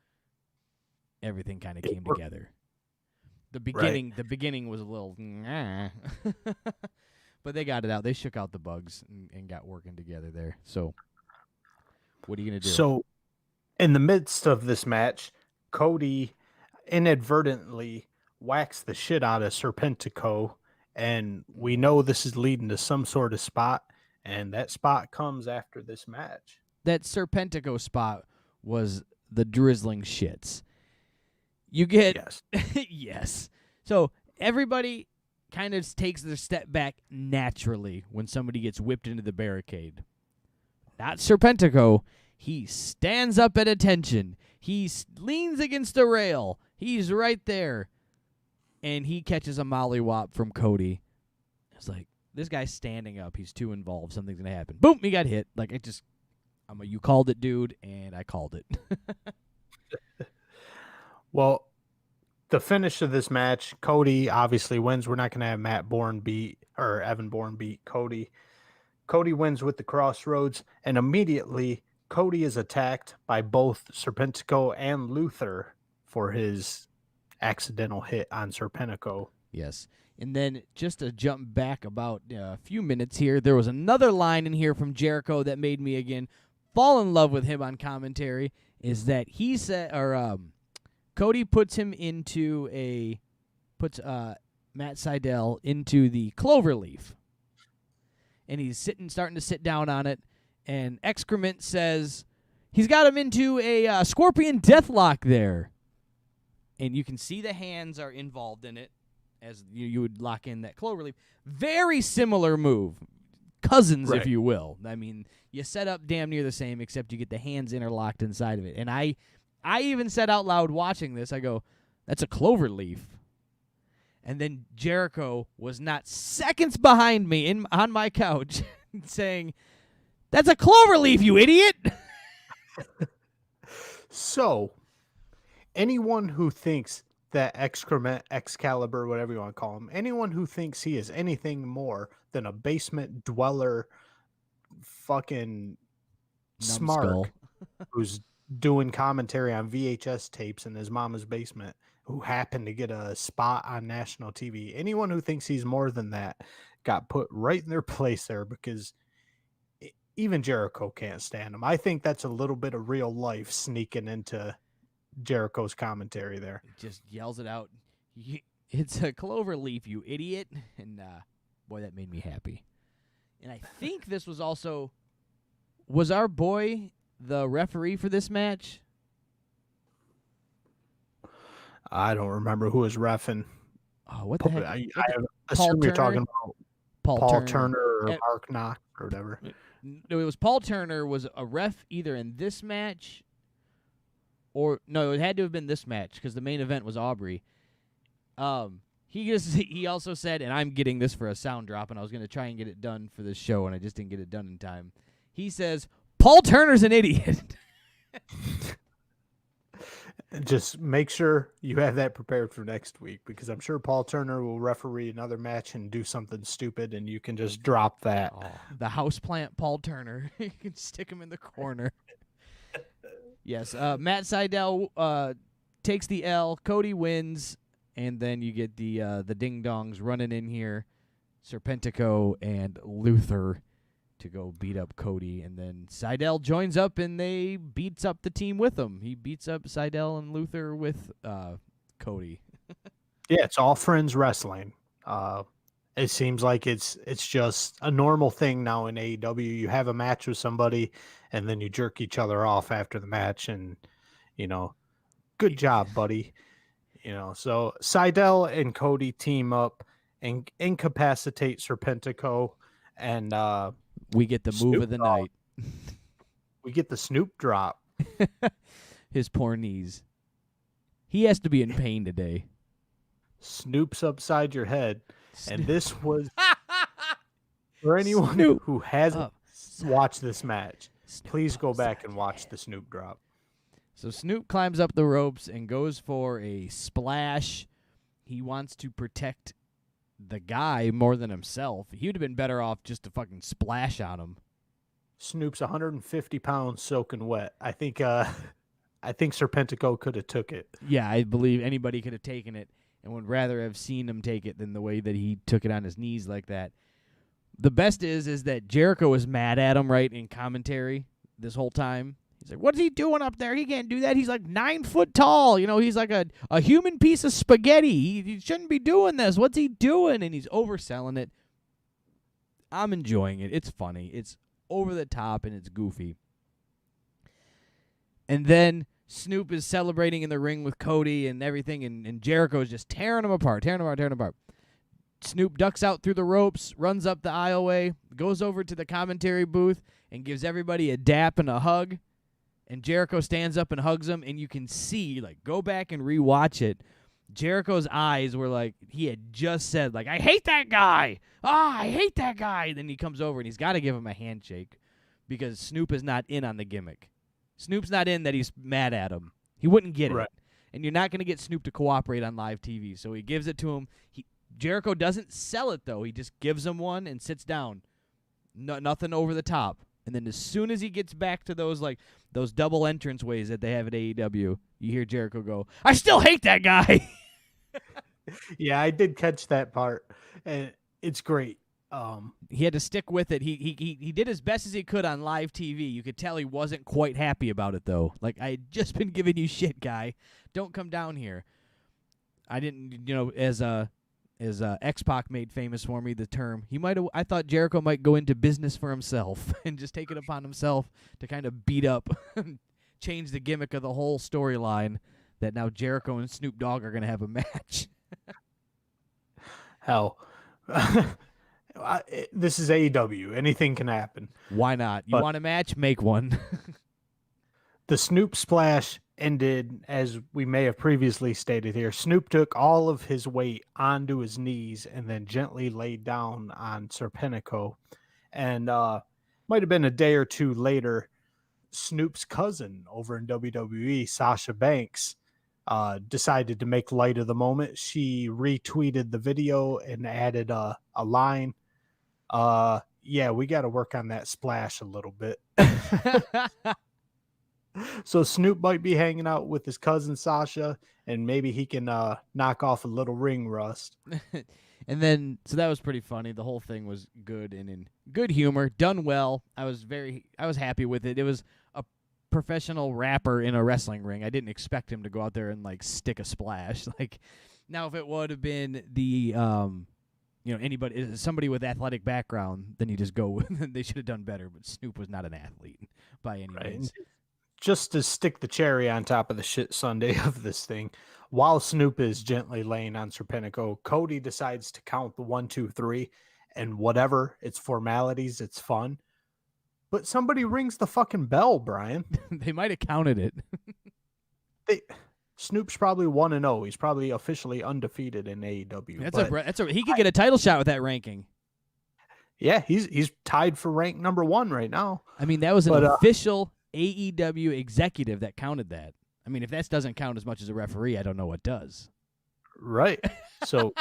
everything kind of came together. The beginning was a little, but they got it out. They shook out the bugs and got working together there. So, what are you gonna do? So, in the midst of this match, Cody inadvertently whacks the shit out of Serpentico, and we know this is leading to some sort of spot, and that spot comes after this match. That Serpentico spot was the drizzling shits. You get Yes. yes. So everybody kind of takes their step back naturally when somebody gets whipped into the barricade. Not Serpentico. He stands up at attention. He leans against the rail. He's right there. And he catches a mollywop from Cody. It's like, this guy's standing up. He's too involved. Something's going to happen. Boom, he got hit. Like, you called it, dude, and I called it. Well, the finish of this match, Cody obviously wins. We're not going to have Evan Bourne beat Cody. Cody wins with the Crossroads, and immediately Cody is attacked by both Serpentico and Luther for his accidental hit on Serpentico. Yes. And then just to jump back about a few minutes here, there was another line in here from Jericho that made me again fall in love with him on commentary, is that he said, Cody puts Matt Seidel into the cloverleaf. And he's starting to sit down on it. And Excrement says he's got him into a scorpion deathlock there. And you can see the hands are involved in it as you would lock in that cloverleaf. Very similar move. Cousins, right, if you will. I mean, you set up damn near the same, except you get the hands interlocked inside of it. And I even said out loud watching this, I go, that's a cloverleaf. And then Jericho was not seconds behind me on my couch saying, that's a cloverleaf, you idiot. So, anyone who thinks that Excrement, Excalibur, whatever you want to call him, anyone who thinks he is anything more than a basement dweller fucking Smark who's doing commentary on VHS tapes in his mama's basement, who happened to get a spot on national TV. Anyone who thinks he's more than that got put right in their place there, because even Jericho can't stand him. I think that's a little bit of real life sneaking into Jericho's commentary there. He just yells it out. It's a cloverleaf, you idiot. And boy, that made me happy. And I think this was also, was our boy the referee for this match? I don't remember who was reffing. Oh, what the heck? I assume you're talking about Paul Turner or eh, Mark Knox or whatever. No, it was Paul Turner was a ref either in this match or no, it had to have been this match because the main event was Aubrey. He also said, and I'm getting this for a sound drop, and I was going to try and get it done for this show, and I just didn't get it done in time. He says, Paul Turner's an idiot. Just make sure you have that prepared for next week, because I'm sure Paul Turner will referee another match and do something stupid, and you can just drop that. Oh, the houseplant Paul Turner. You can stick him in the corner. Yes, Matt Sydal takes the L. Cody wins, and then you get the ding-dongs running in here, Serpentico and Luther, to go beat up Cody, and then Sydal joins up and they beats up the team with him. He beats up Sydal and Luther with Cody. Yeah, it's all friends wrestling. It seems like it's just a normal thing now in AEW. You have a match with somebody and then you jerk each other off after the match, and good job, buddy. So Sydal and Cody team up and incapacitate Serpentico, and we get the move of the night. We get the Snoop drop. His poor knees. He has to be in pain today. Snoop's upside your head. And this was, for anyone Snoop who hasn't watched this match, please go back and watch the Snoop drop. So Snoop climbs up the ropes and goes for a splash. He wants to protect the guy more than himself. He would have been better off just to fucking splash on him. Snoop's 150 pounds soaking wet. I think Serpentico could have took it. Yeah, I believe anybody could have taken it and would rather have seen him take it than the way that he took it on his knees like that. The best is that Jericho was mad at him, right, in commentary this whole time. He's like, what's he doing up there? He can't do that. He's like 9 foot tall. He's like a human piece of spaghetti. He shouldn't be doing this. What's he doing? And he's overselling it. I'm enjoying it. It's funny. It's over the top and it's goofy. And then Snoop is celebrating in the ring with Cody and everything, and Jericho is just tearing him apart. Snoop ducks out through the ropes, runs up the aisleway, goes over to the commentary booth, and gives everybody a dap and a hug. And Jericho stands up and hugs him, and you can see, go back and rewatch it. Jericho's eyes were like he had just said, I hate that guy. I hate that guy. Then he comes over, and he's got to give him a handshake because Snoop is not in on the gimmick. Snoop's not in that he's mad at him. He wouldn't get it. And you're not going to get Snoop to cooperate on live TV. So he gives it to him. Jericho doesn't sell it, though. He just gives him one and sits down. Nothing over the top. And then as soon as he gets back to those double entrance ways that they have at AEW, you hear Jericho go, I still hate that guy. Yeah, I did catch that part. And it's great. He had to stick with it. He did as best as he could on live TV. You could tell he wasn't quite happy about it, though. I had just been giving you shit, guy. Don't come down here. I didn't, as X-Pac made famous for me, the term, I thought Jericho might go into business for himself and just take it upon himself to kind of beat up, change the gimmick of the whole storyline that now Jericho and Snoop Dogg are going to have a match. Hell. This is AEW. Anything can happen. Why not? You want a match? Make one. The Snoop splash ended, as we may have previously stated here. Snoop took all of his weight onto his knees and then gently laid down on Serpentico. And might have been a day or two later, Snoop's cousin over in WWE, Sasha Banks, decided to make light of the moment. She retweeted the video and added a line. Yeah, we got to work on that splash a little bit. So Snoop might be hanging out with his cousin Sasha, and maybe he can knock off a little ring rust. And then, so that was pretty funny. The whole thing was good and in good humor, done well. I was happy with it. It was a professional rapper in a wrestling ring. I didn't expect him to go out there and stick a splash. Now if it would have been the somebody with athletic background, then you just go with they should have done better. But Snoop was not an athlete by any means. Just to stick the cherry on top of the shit Sunday of this thing, while Snoop is gently laying on Serpentico, Cody decides to count the 1, 2, 3, and whatever. It's formalities. It's fun. But somebody rings the fucking bell, Brian. They might have counted it. Snoop's probably 1-0. He's probably officially undefeated in AEW. He could get a title shot with that ranking. Yeah, he's tied for rank number 1 right now. I mean, that was an official AEW executive that counted that. I mean, if that doesn't count as much as a referee, I don't know what does. Right. So,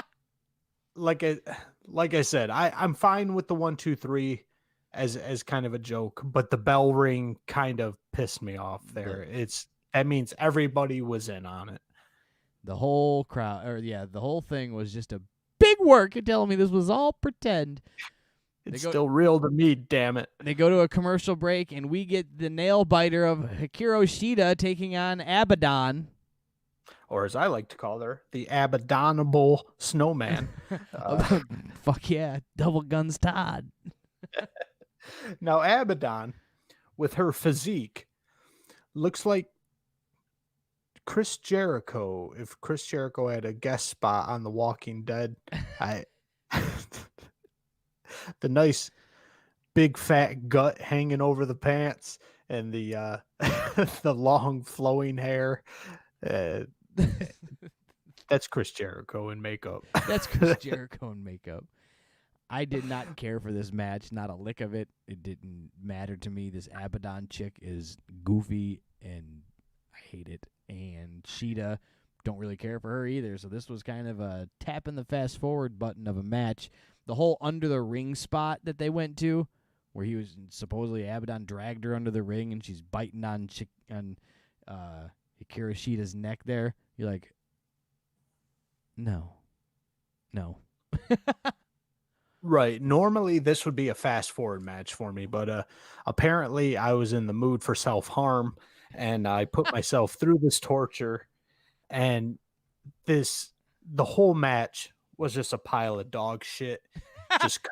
like I said, I'm fine with the 1, 2, 3 as kind of a joke, but the bell ring kind of pissed me off there. That means everybody was in on it. The whole crowd, the whole thing was just a big work. You're telling me this was all pretend. It's still real to me, damn it. They go to a commercial break, and we get the nail biter of Hikaru Shida taking on Abaddon. Or as I like to call her, the Abaddonable Snowman. Fuck yeah, Double Guns Todd. Now, Abaddon, with her physique, looks like Chris Jericho. If Chris Jericho had a guest spot on The Walking Dead, the nice big fat gut hanging over the pants and the the long flowing hair. That's Chris Jericho in makeup. That's Chris Jericho in makeup. I did not care for this match, not a lick of it. It didn't matter to me. This Abaddon chick is goofy, and I hate it. And Shida, don't really care for her either. So this was kind of a tap in the fast forward button of a match. The whole under the ring spot that they went to, where he was supposedly Abaddon dragged her under the ring, and she's biting on Hikaru Shida's neck there. You're like, no. Right. Normally, this would be a fast forward match for me, but apparently I was in the mood for self-harm, and I put myself through this torture, and the whole match was just a pile of dog shit. Just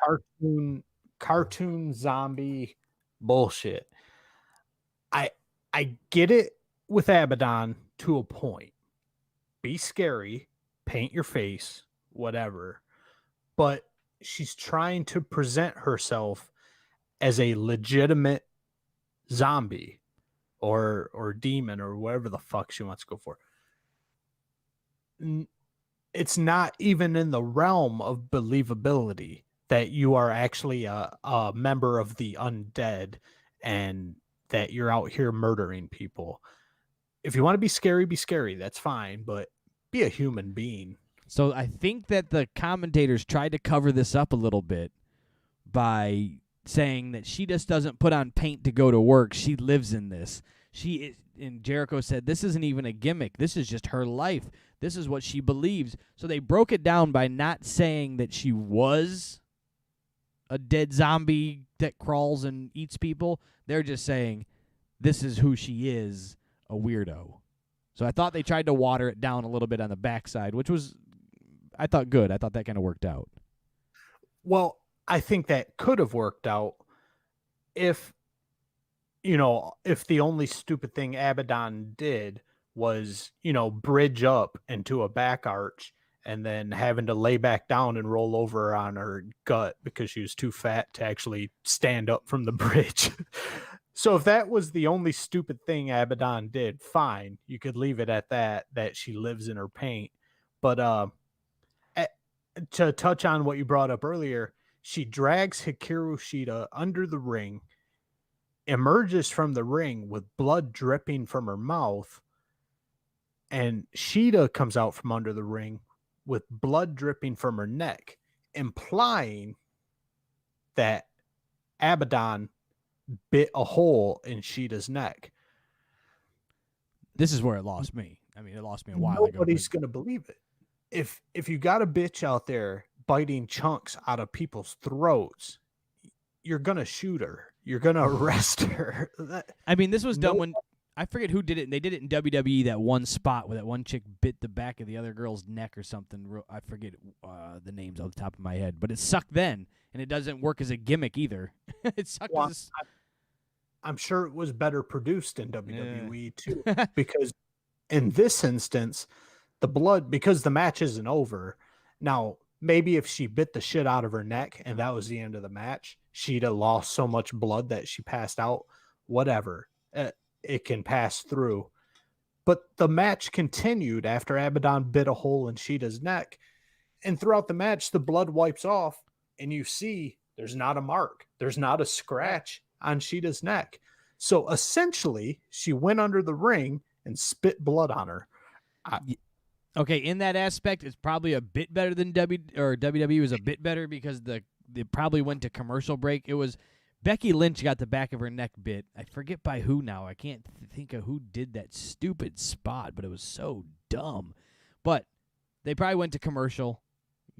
cartoon zombie bullshit. I get it with Abaddon to a point. Be scary, paint your face, whatever. But she's trying to present herself as a legitimate zombie or demon or whatever the fuck she wants to go for. It's not even in the realm of believability that you are actually a member of the undead and that you're out here murdering people. If you want to be scary, that's fine, but be a human being. So I think that the commentators tried to cover this up a little bit by saying that she just doesn't put on paint to go to work. She lives in this. And Jericho said, this isn't even a gimmick. This is just her life. This is what she believes. So they broke it down by not saying that she was a dead zombie that crawls and eats people. They're just saying this is who she is, a weirdo. So I thought they tried to water it down a little bit on the backside, which was, I thought, good. I thought that kind of worked out. Well, I think that could have worked out if the only stupid thing Abaddon did was, bridge up into a back arch and then having to lay back down and roll over on her gut because she was too fat to actually stand up from the bridge. So if that was the only stupid thing Abaddon did, fine. You could leave it at that she lives in her paint. But to touch on what you brought up earlier, she drags Hikaru Shida under the ring, emerges from the ring with blood dripping from her mouth, and Shida comes out from under the ring with blood dripping from her neck, implying that Abaddon bit a hole in Shida's neck. This is where it lost me. I mean, it lost me a while ago. Nobody's going to believe it. If you got a bitch out there biting chunks out of people's throats, you're going to shoot her. You're going to arrest her. I mean, this was done when, I forget who did it, and they did it in WWE, that one spot where that one chick bit the back of the other girl's neck or something. I forget the names off the top of my head, but it sucked then, and it doesn't work as a gimmick either. It sucked. Well, I'm sure it was better produced in WWE too, because in this instance, the blood, because the match isn't over. Now, maybe if she bit the shit out of her neck and that was the end of the match, she'd have lost so much blood that she passed out. Whatever. It can pass through. But the match continued after Abaddon bit a hole in Sheeta's neck. And throughout the match, the blood wipes off, and you see there's not a mark. There's not a scratch on Sheeta's neck. So essentially, she went under the ring and spit blood on her. Okay, in that aspect, it's probably a bit better than WWE was a bit better because they probably went to commercial break. It was Becky Lynch got the back of her neck bit. I forget by who now. I can't think of who did that stupid spot, but it was so dumb. But they probably went to commercial,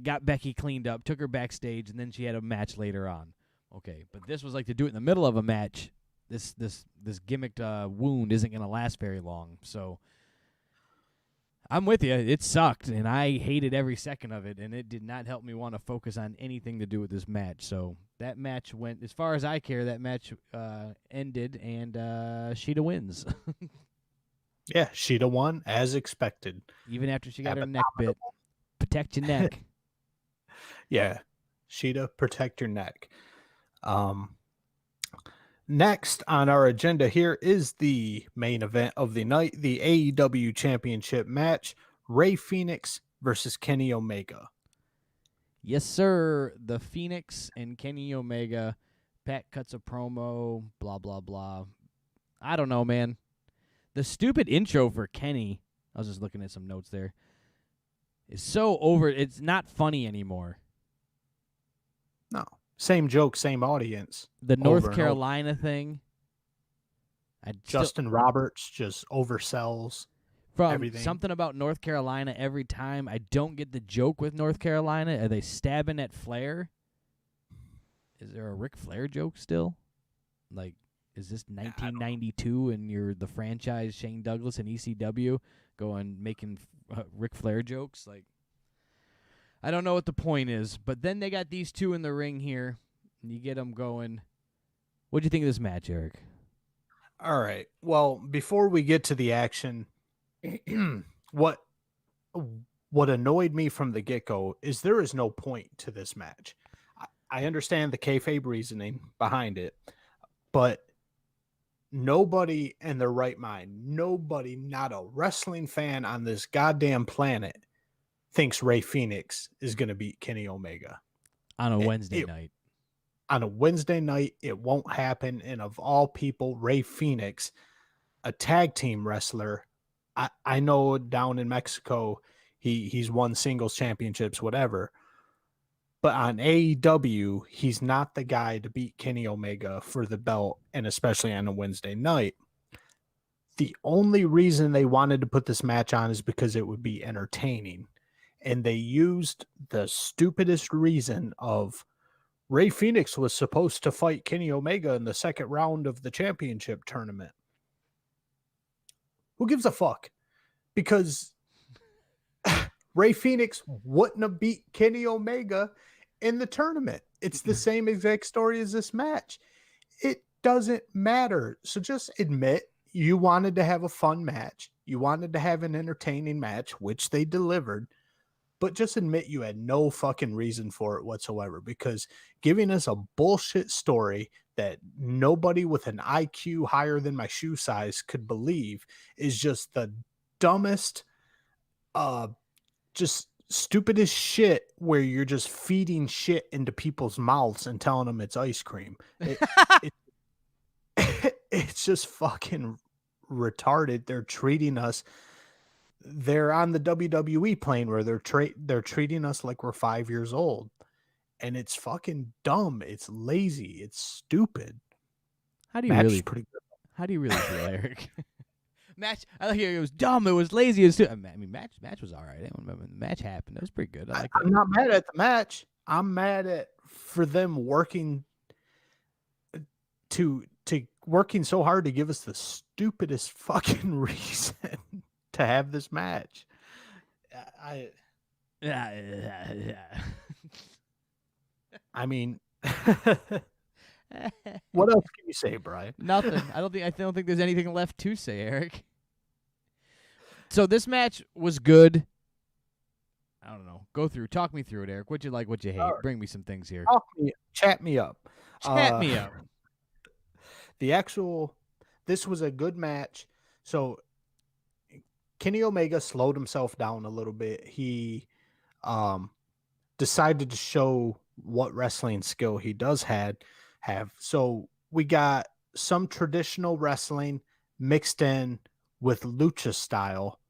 got Becky cleaned up, took her backstage, and then she had a match later on. Okay, but this was like to do it in the middle of a match. This gimmicked wound isn't going to last very long, so I'm with you. It sucked, and I hated every second of it, and it did not help me want to focus on anything to do with this match. So that match went, as far as I care, that match ended, and Sheeta wins. Yeah, Sheeta won as expected. Even after she got her neck bit. Protect your neck. Yeah, Sheeta, protect your neck. Next on our agenda here is the main event of the night, the AEW Championship match, Rey Fenix versus Kenny Omega. Yes, sir. The Phoenix and Kenny Omega. Pat cuts a promo, blah, blah, blah. I don't know, man. The stupid intro for Kenny, I was just looking at some notes there, is so over. It's not funny anymore. No. Same joke, same audience. The North Carolina thing. Justin Roberts just oversells from everything. Something about North Carolina every time. I don't get the joke with North Carolina. Are they stabbing at Flair? Is there a Ric Flair joke still? Like, is this 1992 and you're the franchise Shane Douglas and ECW going making Ric Flair jokes? Like, I don't know what the point is, but then they got these two in the ring here, and you get them going. What'd you think of this match, Eric? All right. Well, before we get to the action, what annoyed me from the get-go is there is no point to this match. I understand the kayfabe reasoning behind it, but nobody in their right mind, nobody, not a wrestling fan on this goddamn planet, thinks Rey Fenix is going to beat Kenny Omega on a Wednesday night. On a Wednesday night, it won't happen. And of all people, Rey Fenix, a tag team wrestler, I know down in Mexico, he's won singles championships, whatever. But on AEW, he's not the guy to beat Kenny Omega for the belt, and especially on a Wednesday night. The only reason they wanted to put this match on is because it would be entertaining. And they used the stupidest reason of Rey Fenix was supposed to fight Kenny Omega in the second round of the championship tournament. Who gives a fuck? Because Rey Fenix wouldn't have beat Kenny Omega in the tournament. It's the same exact story as this match. It doesn't matter. So just admit you wanted to have a fun match. You wanted to have an entertaining match, which they delivered. But just admit you had no fucking reason for it whatsoever, because giving us a bullshit story that nobody with an IQ higher than my shoe size could believe is just the dumbest, just stupidest shit, where you're just feeding shit into people's mouths and telling them it's ice cream. It's just fucking retarded. They're treating us. They're on the WWE plane where they're treating us like we're 5 years old, and it's fucking dumb. It's lazy. It's stupid. How do you really feel, Eric? Match. I like it was dumb. It was lazy. It was I mean, match was all right. I don't remember the match happened. It was pretty good. I'm not mad at the match. I'm mad at for them working to working so hard to give us the stupidest fucking reason to have this match. I mean, what else can you say, Brian? Nothing. I don't think there's anything left to say, Eric. So this match was good. I don't know. Talk me through it, Eric. What you like, what you hate. Alright. Bring me some things here. Chat me up. Chat me up. This was a good match. So Kenny Omega slowed himself down a little bit. He decided to show what wrestling skill he does have. So we got some traditional wrestling mixed in with lucha style,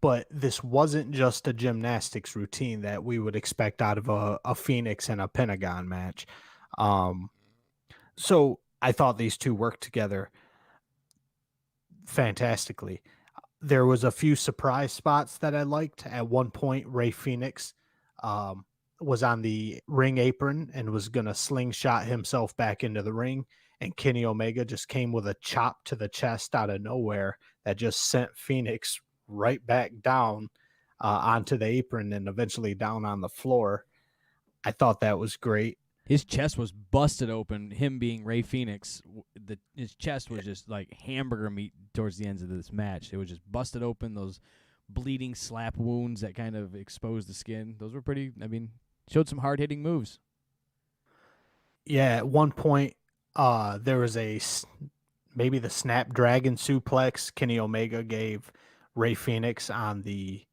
but this wasn't just a gymnastics routine that we would expect out of a Phoenix and a Pentagon match. So I thought these two worked together fantastically. There was a few surprise spots that I liked. At one point, Ray Phoenix was on the ring apron and was going to slingshot himself back into the ring. And Kenny Omega just came with a chop to the chest out of nowhere that just sent Phoenix right back down onto the apron and eventually down on the floor. I thought that was great. His chest was busted open. Him being Ray Phoenix, his chest was just like hamburger meat towards the ends of this match. It was just busted open. Those bleeding slap wounds that kind of exposed the skin. Those were pretty. I mean, showed some hard hitting moves. Yeah, at one point, there was maybe the Snapdragon suplex Kenny Omega gave Ray Phoenix on the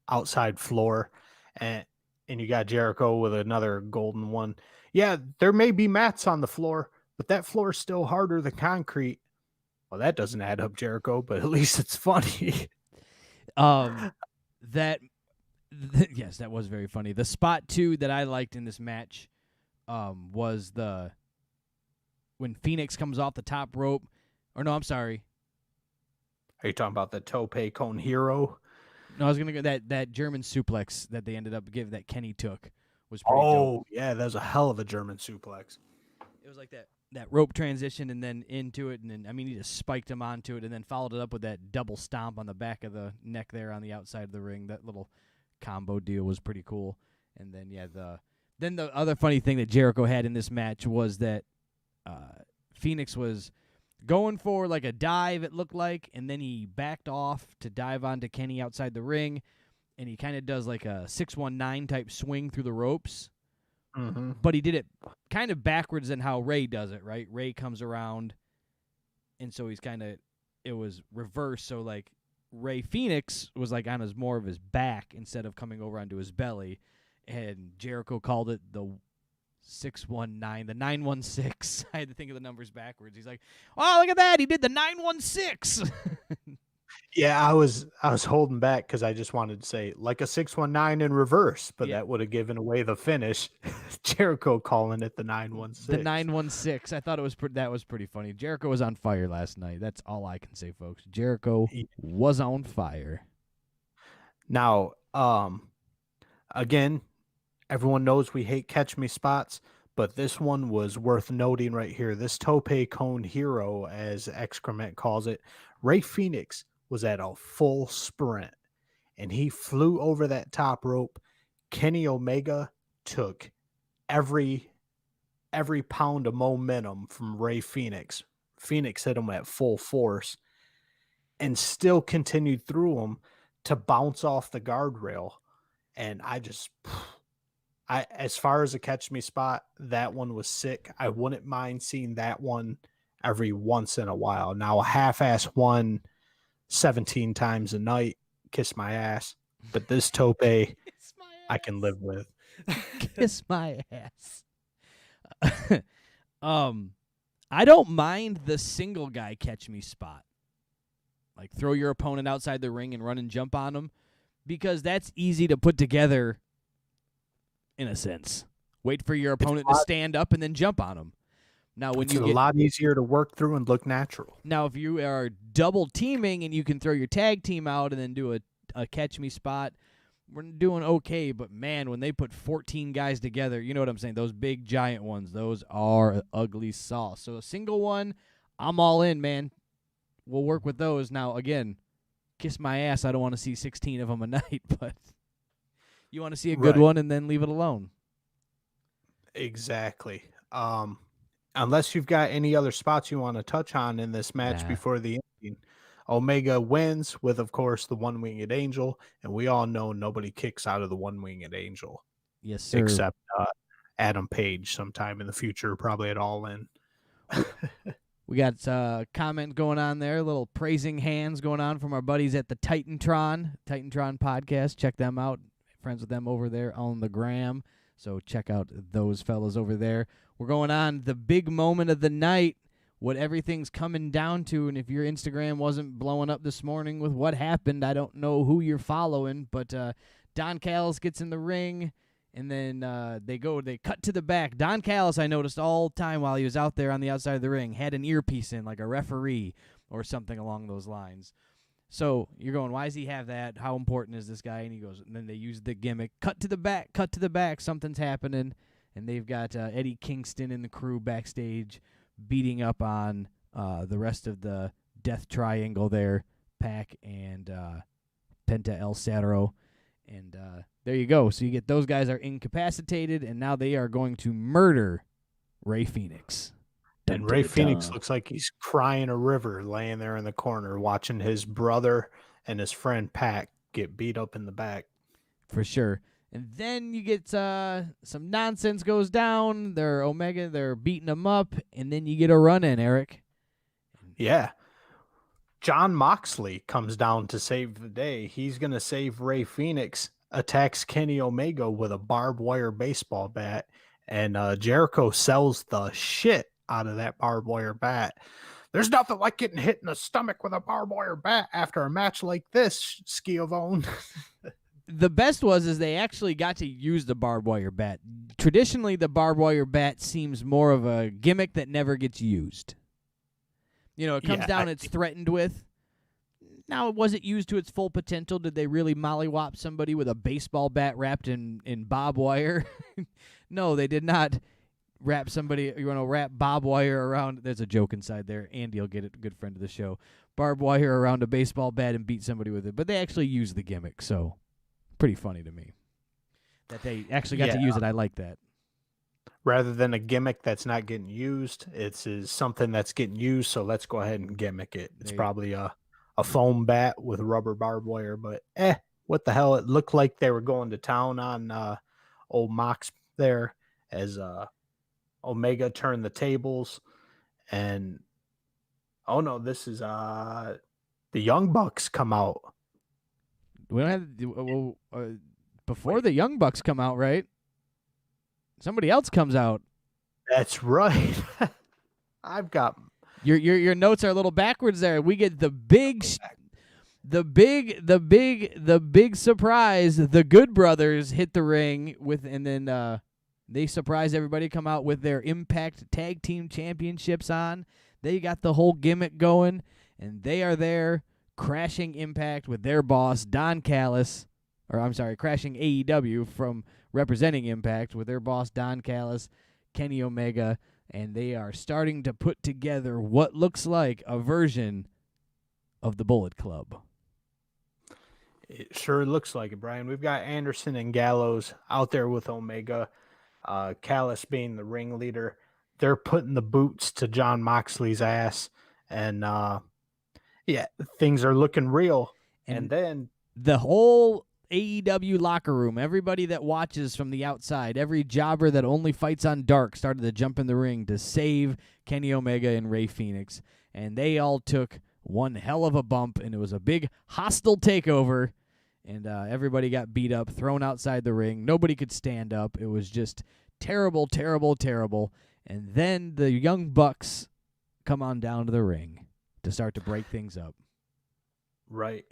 outside floor, and you got Jericho with another golden one. Yeah, there may be mats on the floor, but that floor is still harder than concrete. Well, that doesn't add up, Jericho, but at least it's funny. Yes, that was very funny. The spot too that I liked in this match was when Phoenix comes off the top rope. Or no, I'm sorry. Are you talking about the Tope Con Hero? No, I was gonna go that German suplex that they ended up giving that Kenny took was pretty dope. Oh, yeah, that was a hell of a German suplex. It was like that rope transition and then into it, and then I mean he just spiked him onto it and then followed it up with that double stomp on the back of the neck there on the outside of the ring. That little combo deal was pretty cool. And then the other funny thing that Jericho had in this match was that Phoenix was going for like a dive, it looked like, and then he backed off to dive onto Kenny outside the ring, and he kind of does like a 619 type swing through the ropes. Mm-hmm. But he did it kind of backwards than how Ray does it, right? Ray comes around, and so it was reversed. So like Ray Phoenix was like on more of his back instead of coming over onto his belly, and Jericho called it the 619, the 916. I had to think of the numbers backwards. He's like, "Oh, look at that! He did the 916." Yeah, I was holding back because I just wanted to say like a 619 in reverse, but that would have given away the finish. Jericho calling it the 916. The 916. I thought that was pretty funny. Jericho was on fire last night. That's all I can say, folks. Jericho was on fire. Now, again, everyone knows we hate catch me spots, but this one was worth noting right here. This Tope Con Hero, as Excrement calls it, Ray Phoenix was at a full sprint, and he flew over that top rope. Kenny Omega took every pound of momentum from Ray Phoenix. Phoenix hit him at full force and still continued through him to bounce off the guardrail. And as far as a catch me spot, that one was sick. I wouldn't mind seeing that one every once in a while. Now, a half-ass one 17 times a night, kiss my ass. But this Tope, I can live with. Kiss my ass. I don't mind the single guy catch me spot. Like throw your opponent outside the ring and run and jump on him, because that's easy to put together in a sense. Wait for your opponent to stand up and then jump on him. Now, when it's a lot easier to work through and look natural. Now, if you are double teaming and you can throw your tag team out and then do a catch me spot, we're doing okay. But man, when they put 14 guys together, you know what I'm saying? Those big giant ones, those are ugly sauce. So a single one, I'm all in, man. We'll work with those. Now, again, kiss my ass. I don't want to see 16 of them a night, but you want to see a good one and then leave it alone. Exactly. Unless you've got any other spots you want to touch on in this match before the ending, Omega wins with, of course, the one-winged angel, and we all know nobody kicks out of the one-winged angel Yes, sir. except Adam Page sometime in the future, probably at All In. We got comment going on there, a little praising hands going on from our buddies at the Titantron podcast. Check them out. Friends with them over there on the gram. So check out those fellas over there. We're going on the big moment of the night, what everything's coming down to. And if your Instagram wasn't blowing up this morning with what happened, I don't know who you're following, but Don Callis gets in the ring. And then they cut to the back. Don Callis, I noticed all the time while he was out there on the outside of the ring, had an earpiece in like a referee or something along those lines. So you're going, why does he have that? How important is this guy? And he goes, and then they use the gimmick. Cut to the back, something's happening. And they've got Eddie Kingston and the crew backstage beating up on the rest of the Death Triangle there, Pac and Penta El Cerro. And there you go. So you get those guys are incapacitated, and now they are going to murder Ray Phoenix. And Ray Phoenix looks like he's crying a river laying there in the corner watching his brother and his friend Pac get beat up in the back. For sure. And then you get some nonsense goes down. They're beating him up, and then you get a run-in, Eric. Yeah. Jon Moxley comes down to save the day. He's going to save Ray Phoenix, attacks Kenny Omega with a barbed wire baseball bat, and Jericho sells the shit out of that barbed wire bat. There's nothing like getting hit in the stomach with a barbed wire bat after a match like this, Schiavone. The best is they actually got to use the barbed wire bat. Traditionally, the barbed wire bat seems more of a gimmick that never gets used. You know, it comes down, it's threatened with. Now, was it used to its full potential? Did they really mollywop somebody with a baseball bat wrapped in barbed wire? No, they did not wrap barbed wire around. There's a joke inside there. Andy will get it, good friend of the show. Barbed wire around a baseball bat and beat somebody with it. But they actually used the gimmick, so pretty funny to me. That they actually got to use it. I like that. Rather than a gimmick that's not getting used, it's something that's getting used, so let's go ahead and gimmick it. It's probably a foam bat with rubber barbed wire, but what the hell? It looked like they were going to town on old Mox there as Omega turned the tables, and oh no, this is the Young Bucks come out. We don't have before the Young Bucks come out, right? Somebody else comes out. That's right. I've got your notes are a little backwards there. We get the big surprise. The Good Brothers hit the ring and then they surprise everybody. Come out with their Impact Tag Team Championships on. They got the whole gimmick going, and they are there crashing Impact with their boss Don Callis. Crashing AEW from representing Impact with their boss Don Callis, Kenny Omega, and they are starting to put together what looks like a version of the Bullet Club. It sure looks like it, Brian. We've got Anderson and Gallows out there with Omega, Callis being the ringleader. They're putting the boots to Jon Moxley's ass, and things are looking real. And then the whole AEW locker room, everybody that watches from the outside, every jobber that only fights on dark started to jump in the ring to save Kenny Omega and Ray Phoenix, and they all took one hell of a bump, and it was a big hostile takeover, and everybody got beat up, thrown outside the ring. Nobody could stand up. It was just terrible, terrible, terrible, and then the Young Bucks come on down to the ring to start to break things up. Right.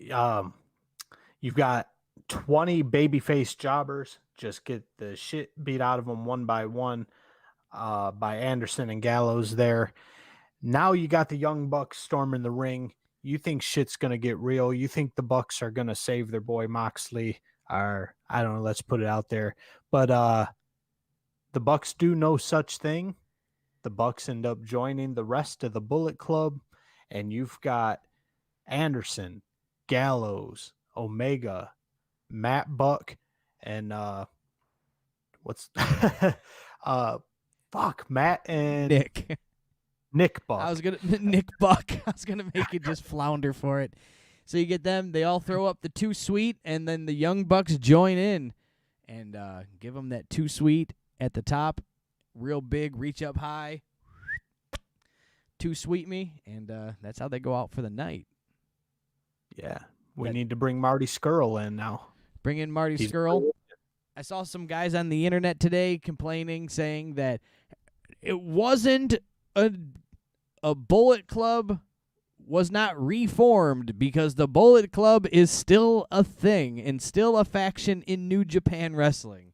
You've got 20 babyface jobbers just get the shit beat out of them one by one by Anderson and Gallows there. Now you got the Young Bucks storming the ring. You think shit's going to get real. You think the Bucks are going to save their boy Moxley, or I don't know, let's put it out there. But the Bucks do no such thing. The Bucks end up joining the rest of the Bullet Club, and you've got Anderson, Gallows, Omega, Matt Buck, and Matt and Nick. Nick Buck. I was gonna Nick Buck. I was gonna make it just flounder for it. So you get them. They all throw up the too sweet, and then the Young Bucks join in and give them that too sweet at the top, real big, reach up high, too sweet me, and that's how they go out for the night. Yeah, we need to bring Marty Skrull in now. Bring in Marty Skrull. I saw some guys on the internet today complaining, saying that it wasn't a Bullet Club was not reformed because the Bullet Club is still a thing and still a faction in New Japan Wrestling.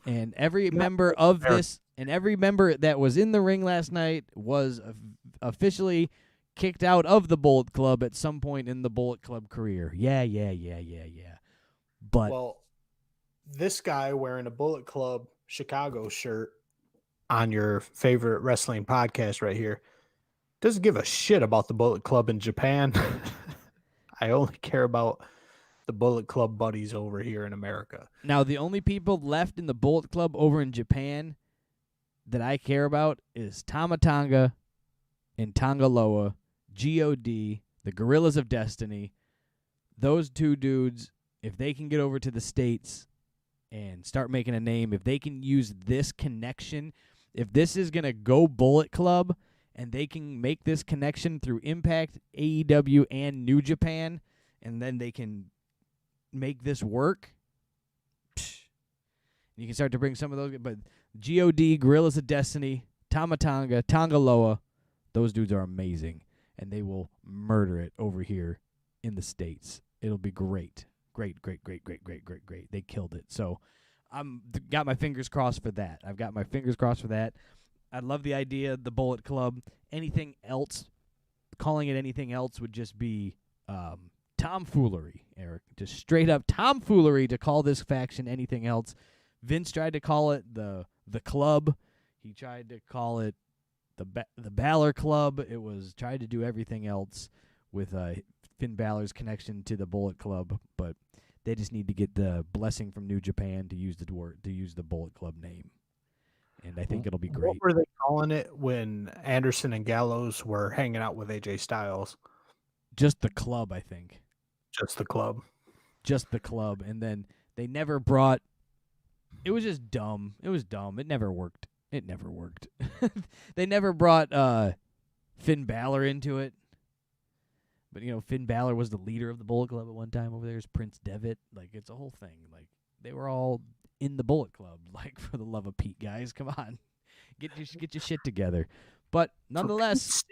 And every member of this and every member that was in the ring last night was officially kicked out of the Bullet Club at some point in the Bullet Club career. Yeah. But well, this guy wearing a Bullet Club Chicago shirt on your favorite wrestling podcast right here doesn't give a shit about the Bullet Club in Japan. I only care about the Bullet Club buddies over here in America. Now, the only people left in the Bullet Club over in Japan that I care about is Tama Tonga and Tonga Loa, G.O.D., the Gorillas of Destiny. Those two dudes, if they can get over to the States and start making a name, if they can use this connection, if this is going to go Bullet Club and they can make this connection through Impact, AEW, and New Japan, and then they can make this work, you can start to bring some of those. But G.O.D., Gorillas of Destiny, Tama Tonga, Tonga Loa, those dudes are amazing, and they will murder it over here in the States. It'll be great. Great. They killed it. So I'm got my fingers crossed for that. I've got my fingers crossed for that. I love the idea of the Bullet Club. Anything else, calling it anything else would just be tomfoolery, Eric. Just straight up tomfoolery to call this faction anything else. Vince tried to call it the Club. He tried to call it the Balor Club. It was tried to do everything else with Finn Balor's connection to the Bullet Club, but they just need to get the blessing from New Japan to use the Bullet Club name, and I think it'll be great. What were they calling it when Anderson and Gallows were hanging out with AJ Styles? Just the Club, I think. Just the Club. Just the Club, and then they never brought. It was just dumb. It was dumb. It never worked. They never brought Finn Balor into it. But, Finn Balor was the leader of the Bullet Club at one time over there. Is Prince Devitt. Like, it's a whole thing. Like, they were all in the Bullet Club. Like, for the love of Pete, guys. Come on. Get your shit together. But, nonetheless,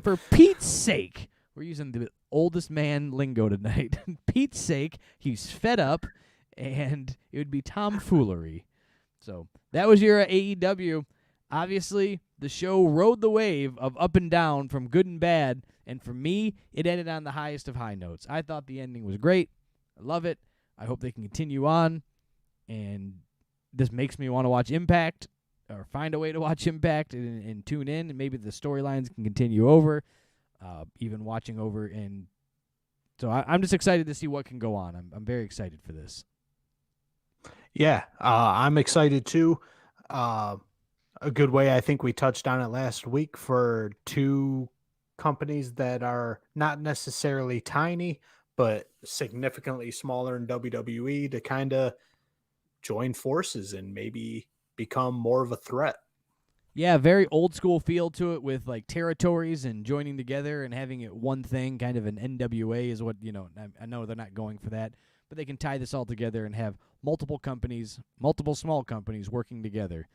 for Pete's sake, we're using the oldest man lingo tonight. Pete's sake, he's fed up, and it would be tomfoolery. So, that was your AEW. Obviously, the show rode the wave of up and down from good and bad, and for me, it ended on the highest of high notes. I thought the ending was great. I love it. I hope they can continue on, and this makes me want to watch Impact or find a way to watch Impact and tune in, and maybe the storylines can continue over, even watching over. And so I'm just excited to see what can go on. I'm very excited for this. Yeah, I'm excited too. A good way, I think we touched on it last week, for two companies that are not necessarily tiny, but significantly smaller in WWE to kind of join forces and maybe become more of a threat. Yeah, very old school feel to it with like territories and joining together and having it one thing, kind of an NWA is what, I know they're not going for that, but they can tie this all together and have multiple companies, multiple small companies working together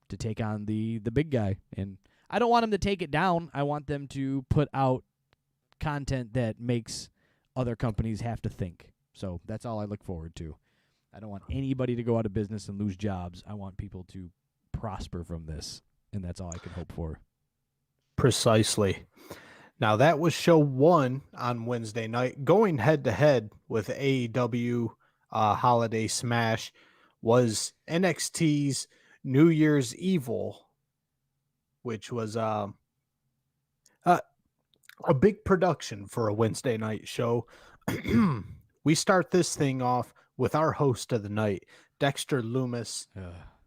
to take on the big guy. And I don't want them to take it down. I want them to put out content that makes other companies have to think. So that's all I look forward to. I don't want anybody to go out of business and lose jobs. I want people to prosper from this, and that's all I can hope for. Precisely. Now, that was show 1 on Wednesday night. Going head-to-head with AEW Holiday Smash was NXT's New Year's Evil, which was a big production for a Wednesday night show. We start this thing off with our host of the night, Dexter Loomis,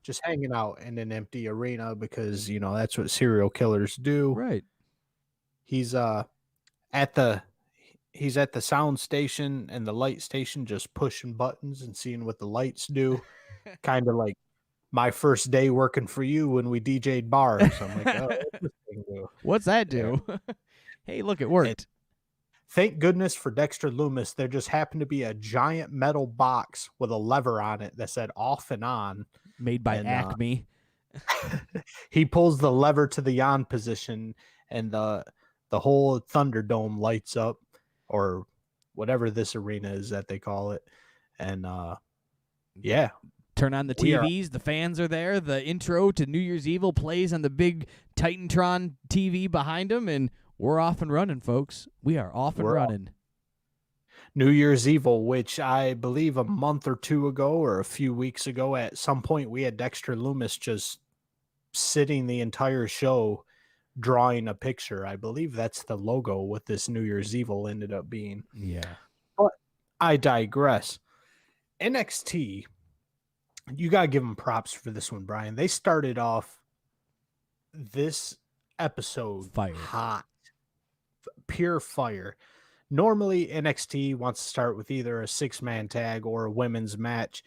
just hanging out in an empty arena because, that's what serial killers do. Right. He's at the he's at the sound station and the light station just pushing buttons and seeing what the lights do. Kind of like my first day working for you when we DJ'd bars. I'm like, oh, what's this thing do? What's that Yeah. do? Hey, look, it worked. Thank goodness for Dexter Loomis, there just happened to be a giant metal box with a lever on it that said off and on. Made by and, Acme. He pulls the lever to the on position, and the whole Thunderdome lights up, or whatever this arena is that they call it. And yeah, Turn on the We are- TVs. The fans are there. The intro to New Year's Evil plays on the big Titantron TV behind them, and we're off and running, folks. We are off and We're off. running. New Year's Evil, which I believe a month or two ago or a few weeks ago, at some point we had Dexter Loomis just sitting the entire show drawing a picture. I believe that's the logo what this New Year's Evil ended up being. Yeah. But I digress. NXT, you got to give them props for this one, Brian. They started off this episode Fire. hot, pure fire. Normally, NXT wants to start with either a 6-man tag or a women's match,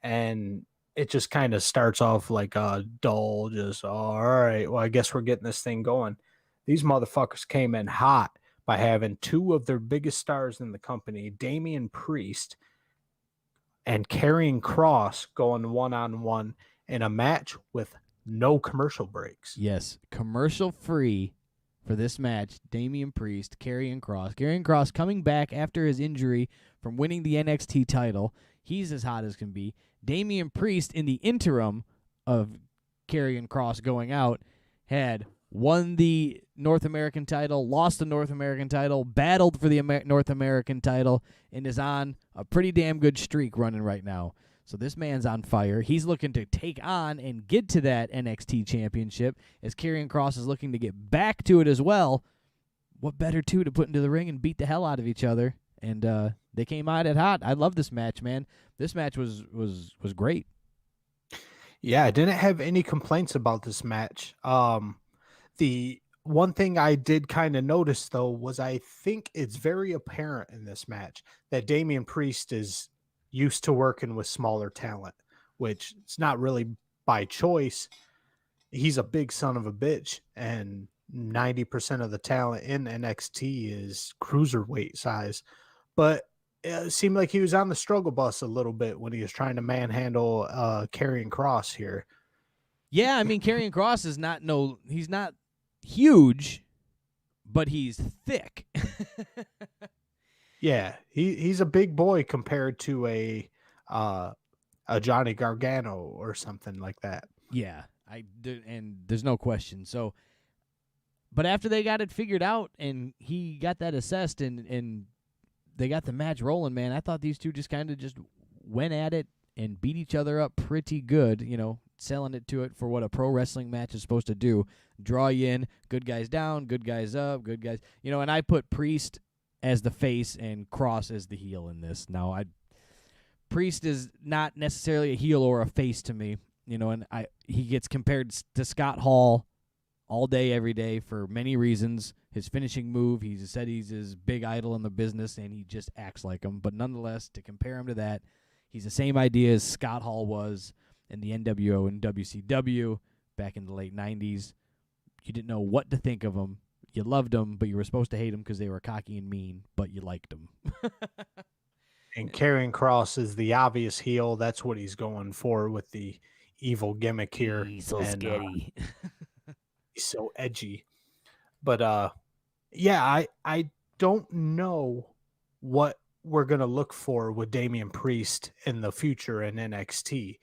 and it just kind of starts off like a dull, just, all right, well, I guess we're getting this thing going. These motherfuckers came in hot by having two of their biggest stars in the company, Damian Priest and Karrion Kross, going one-on-one in a match with no commercial breaks. Yes. Commercial free for this match. Damian Priest, Karrion Kross. Karrion Kross coming back after his injury from winning the NXT title. He's as hot as can be. Damian Priest, in the interim of Karrion Kross going out, had won the North American title, lost the North American title, battled for the North American title, and is on a pretty damn good streak running right now. So this man's on fire. He's looking to take on and get to that NXT championship, as Karrion Kross is looking to get back to it as well. What better two to put into the ring and beat the hell out of each other? And they came out at hot. I love this match, man. This match was great. Yeah, I didn't have any complaints about this match. The one thing I did kind of notice, though, was I think it's very apparent in this match that Damian Priest is used to working with smaller talent, which it's not really by choice. He's a big son of a bitch, and 90% of the talent in NXT is cruiserweight size. But it seemed like he was on the struggle bus a little bit when he was trying to manhandle Karrion Kross here. Yeah, I mean, Karrion Kross is he's not huge, but he's thick. Yeah, he's a big boy compared to a Johnny Gargano or something like that. Yeah, and there's no question. So, but after they got it figured out and he got that assessed and they got the match rolling, man, I thought these two just kind of just went at it and beat each other up pretty good, selling it to it for what a pro wrestling match is supposed to do. Draw you in, good guys down, good guys up, good guys, and I put Priest as the face and Kross as the heel in this. Now, Priest is not necessarily a heel or a face to me, and he gets compared to Scott Hall all day, every day for many reasons. His finishing move, he said he's his big idol in the business, and he just acts like him. But nonetheless, to compare him to that, he's the same idea as Scott Hall was in the NWO and WCW back in the late 90s. You didn't know what to think of him. You loved him, but you were supposed to hate him because they were cocky and mean, but you liked him. And Karrion Kross is the obvious heel. That's what he's going for with the evil gimmick here. He's so And, scary. he's so edgy. But yeah, I don't know what we're going to look for with Damian Priest in the future in NXT,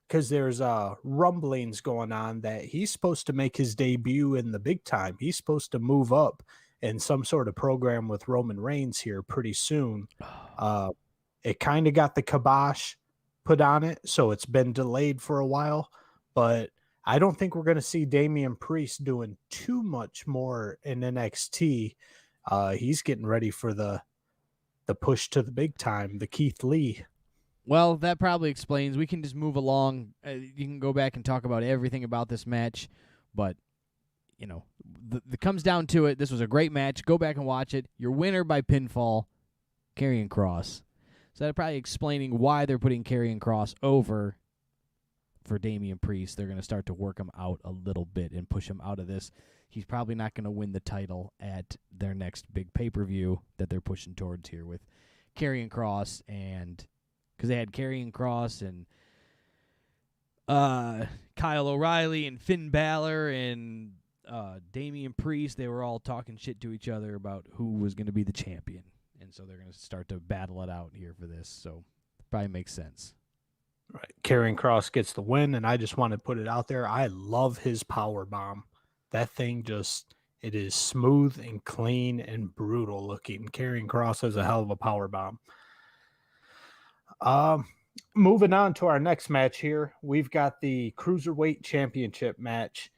because there's rumblings going on that he's supposed to make his debut in the big time. He's supposed to move up in some sort of program with Roman Reigns here pretty soon. It kind of got the kibosh put on it, so it's been delayed for a while, but I don't think we're going to see Damian Priest doing too much more in NXT. He's getting ready for the push to the big time, the Keith Lee. Well, that probably explains. We can just move along. You can go back and talk about everything about this match, but it comes down to it. This was a great match. Go back and watch it. Your winner by pinfall, Karrion Kross. So that's probably explaining why they're putting Karrion Kross over for Damian Priest. They're going to start to work him out a little bit and push him out of this. He's probably not going to win the title at their next big pay-per-view that they're pushing towards here with Karrion Kross, and because they had Karrion Kross and Kyle O'Reilly and Finn Balor and Damian Priest. They were all talking shit to each other about who was going to be the champion, and so they're going to start to battle it out here for this. So probably makes sense. Right. Karrion Kross gets the win, and I just want to put it out there. I love his power bomb. That thing it is smooth and clean and brutal looking. Karrion Kross has a hell of a power bomb. Moving on to our next match here, we've got the Cruiserweight Championship match.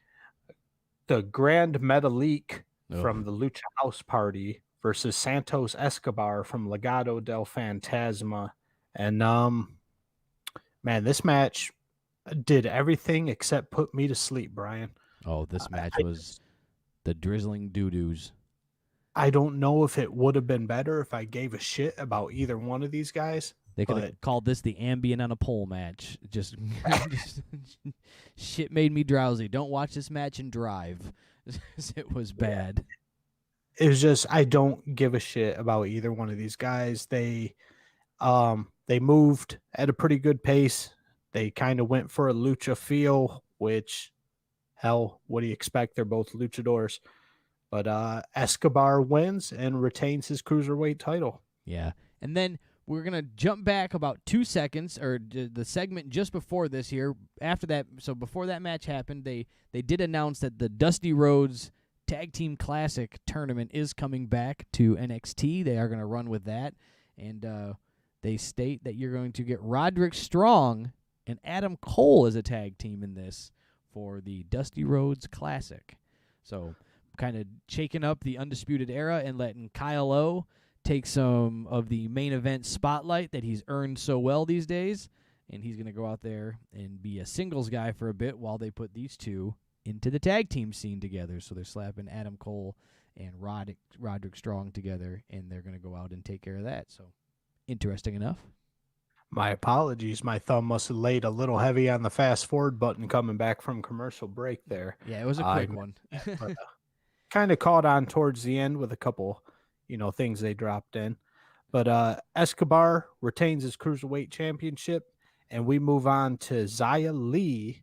The Grand Metalik from the Lucha House Party versus Santos Escobar from Legado del Fantasma. And, man, this match did everything except put me to sleep, Brian. Oh, this match was the drizzling doo-doos. I don't know if it would have been better if I gave a shit about either one of these guys. They could have called this the ambient on a pole match. Just shit made me drowsy. Don't watch this match and drive. It was bad. It was just, I don't give a shit about either one of these guys. They moved at a pretty good pace. They kind of went for a lucha feel, which, hell, what do you expect? They're both luchadors. But Escobar wins and retains his Cruiserweight title. Yeah. And then we're going to jump back about 2 seconds, or the segment just before this here. After that, so before that match happened, they did announce that the Dusty Rhodes Tag Team Classic tournament is coming back to NXT. They are going to run with that. And they state that you're going to get Roderick Strong and Adam Cole as a tag team in this for the Dusty Rhodes Classic. So kind of shaking up the Undisputed Era and letting Kyle O take some of the main event spotlight that he's earned so well these days, and he's going to go out there and be a singles guy for a bit while they put these two into the tag team scene together. So they're slapping Adam Cole and Roderick Strong together, and they're going to go out and take care of that. So interesting enough. My apologies. My thumb must have laid a little heavy on the fast forward button coming back from commercial break there. Yeah, it was a quick one. Kind of caught on towards the end with a couple things they dropped in. But Escobar retains his Cruiserweight Championship, and we move on to Xia Li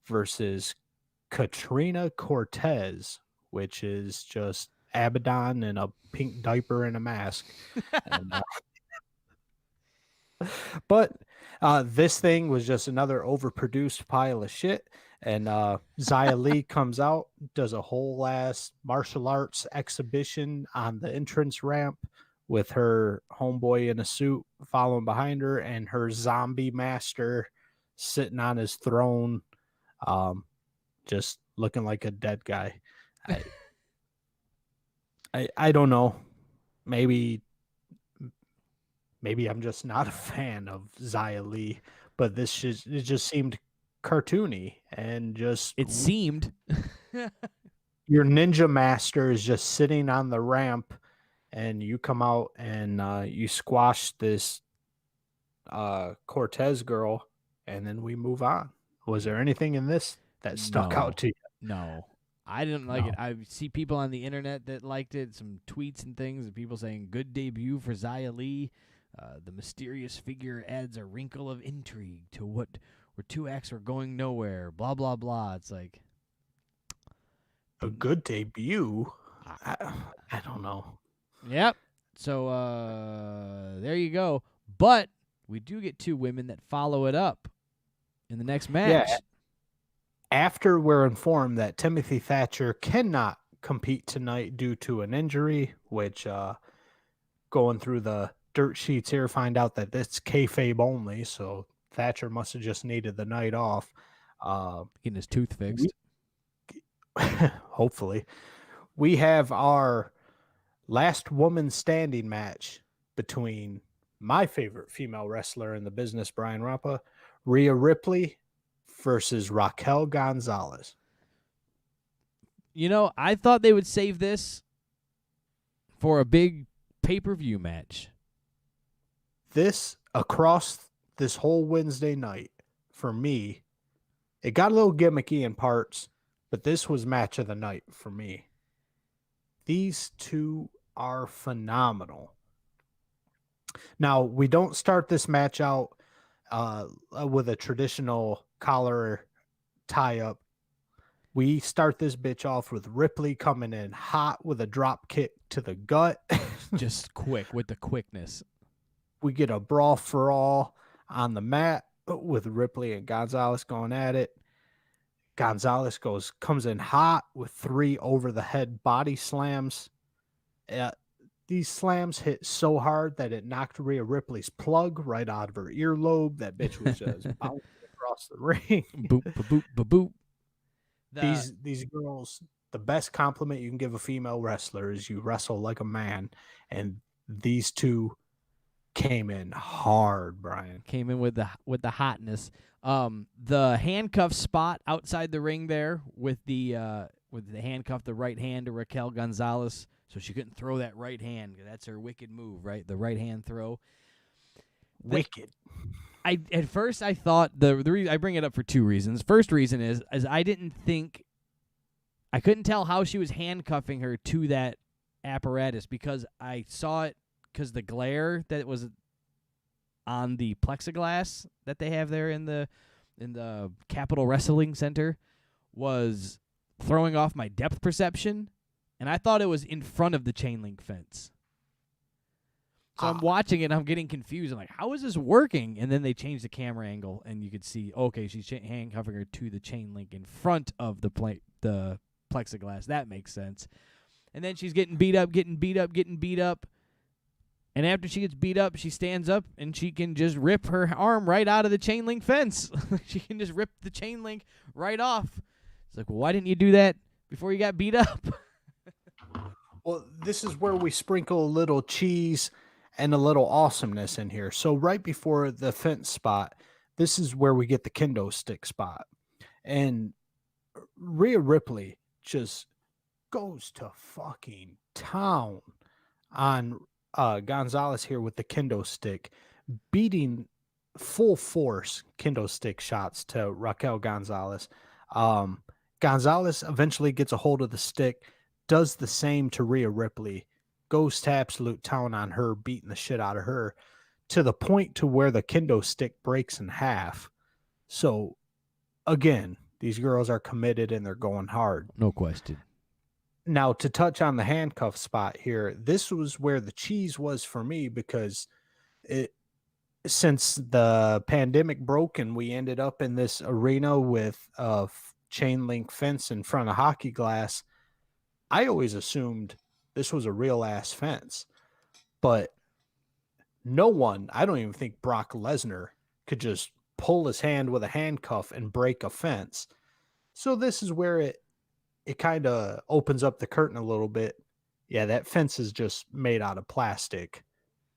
versus Katrina Cortez, which is just Abaddon in a pink diaper and a mask. But this thing was just another overproduced pile of shit. And Xia Li comes out, does a whole ass martial arts exhibition on the entrance ramp with her homeboy in a suit following behind her and her zombie master sitting on his throne, just looking like a dead guy. I don't know. Maybe I'm just not a fan of Xia Li, but it just seemed cartoony and just it seemed your ninja master is just sitting on the ramp and you come out and you squash this Cortez girl and then we move on. Was there anything in this that stuck out to you? No, I didn't like it. I see people on the internet that liked it, some tweets and things, and people saying good debut for Xia Li. The mysterious figure adds a wrinkle of intrigue to what where two acts are going nowhere, blah, blah, blah. It's like a good debut. I don't know. Yep. So there you go. But we do get two women that follow it up in the next match. Yeah. After we're informed that Timothy Thatcher cannot compete tonight due to an injury, which going through the dirt sheets here, find out that it's kayfabe only, so Thatcher must have just needed the night off. Getting his tooth fixed. Hopefully. We have our last woman standing match between my favorite female wrestler in the business, Brian Rampa, Rhea Ripley versus Raquel Gonzalez. You know, I thought they would save this for a big pay-per-view match. This, across this whole Wednesday night, for me, it got a little gimmicky in parts, but this was match of the night for me. These two are phenomenal. Now, we don't start this match out with a traditional collar tie-up. We start this bitch off with Ripley coming in hot with a drop kick to the gut. Just quick, with the quickness. We get a brawl for all on the mat with Ripley and Gonzalez going at it. Gonzalez comes in hot with 3 over-the-head body slams. These slams hit so hard that it knocked Rhea Ripley's plug right out of her earlobe. That bitch was just bouncing across the ring. Boop, boop, boop, boop. These girls, the best compliment you can give a female wrestler is you wrestle like a man, and these two came in hard, Brian. Came in with the hotness. The handcuff spot outside the ring there with the handcuff, the right hand to Raquel Gonzalez, so she couldn't throw that right hand. That's her wicked move, right? The right hand throw. Wicked. At first I thought the reason I bring it up for 2 reasons. First reason is I couldn't tell how she was handcuffing her to that apparatus because I saw it because the glare that was on the plexiglass that they have there in the Capitol Wrestling Center was throwing off my depth perception, and I thought it was in front of the chain link fence. So I'm watching it, and I'm getting confused. I'm like, how is this working? And then they changed the camera angle, and you could see, okay, she's handcuffing her to the chain link in front of the plexiglass. That makes sense. And then she's getting beat up. And after she gets beat up, she stands up, and she can just rip her arm right out of the chain link fence. She can just rip the chain link right off. It's like, well, why didn't you do that before you got beat up? Well, this is where we sprinkle a little cheese and a little awesomeness in here. So right before the fence spot, this is where we get the kendo stick spot. And Rhea Ripley just goes to fucking town on Gonzalez here with the kendo stick, beating full force kendo stick shots to Raquel Gonzalez. Gonzalez eventually gets a hold of the stick, does the same to Rhea Ripley, goes to absolute town on her, beating the shit out of her, to the point to where the kendo stick breaks in half. So, again, these girls are committed and they're going hard. No question. Now, to touch on the handcuff spot here, this was where the cheese was for me because since the pandemic broke and we ended up in this arena with a chain link fence in front of hockey glass, I always assumed this was a real ass fence. But no one, I don't even think Brock Lesnar could just pull his hand with a handcuff and break a fence. So this is where it kind of opens up the curtain a little bit. Yeah, that fence is just made out of plastic.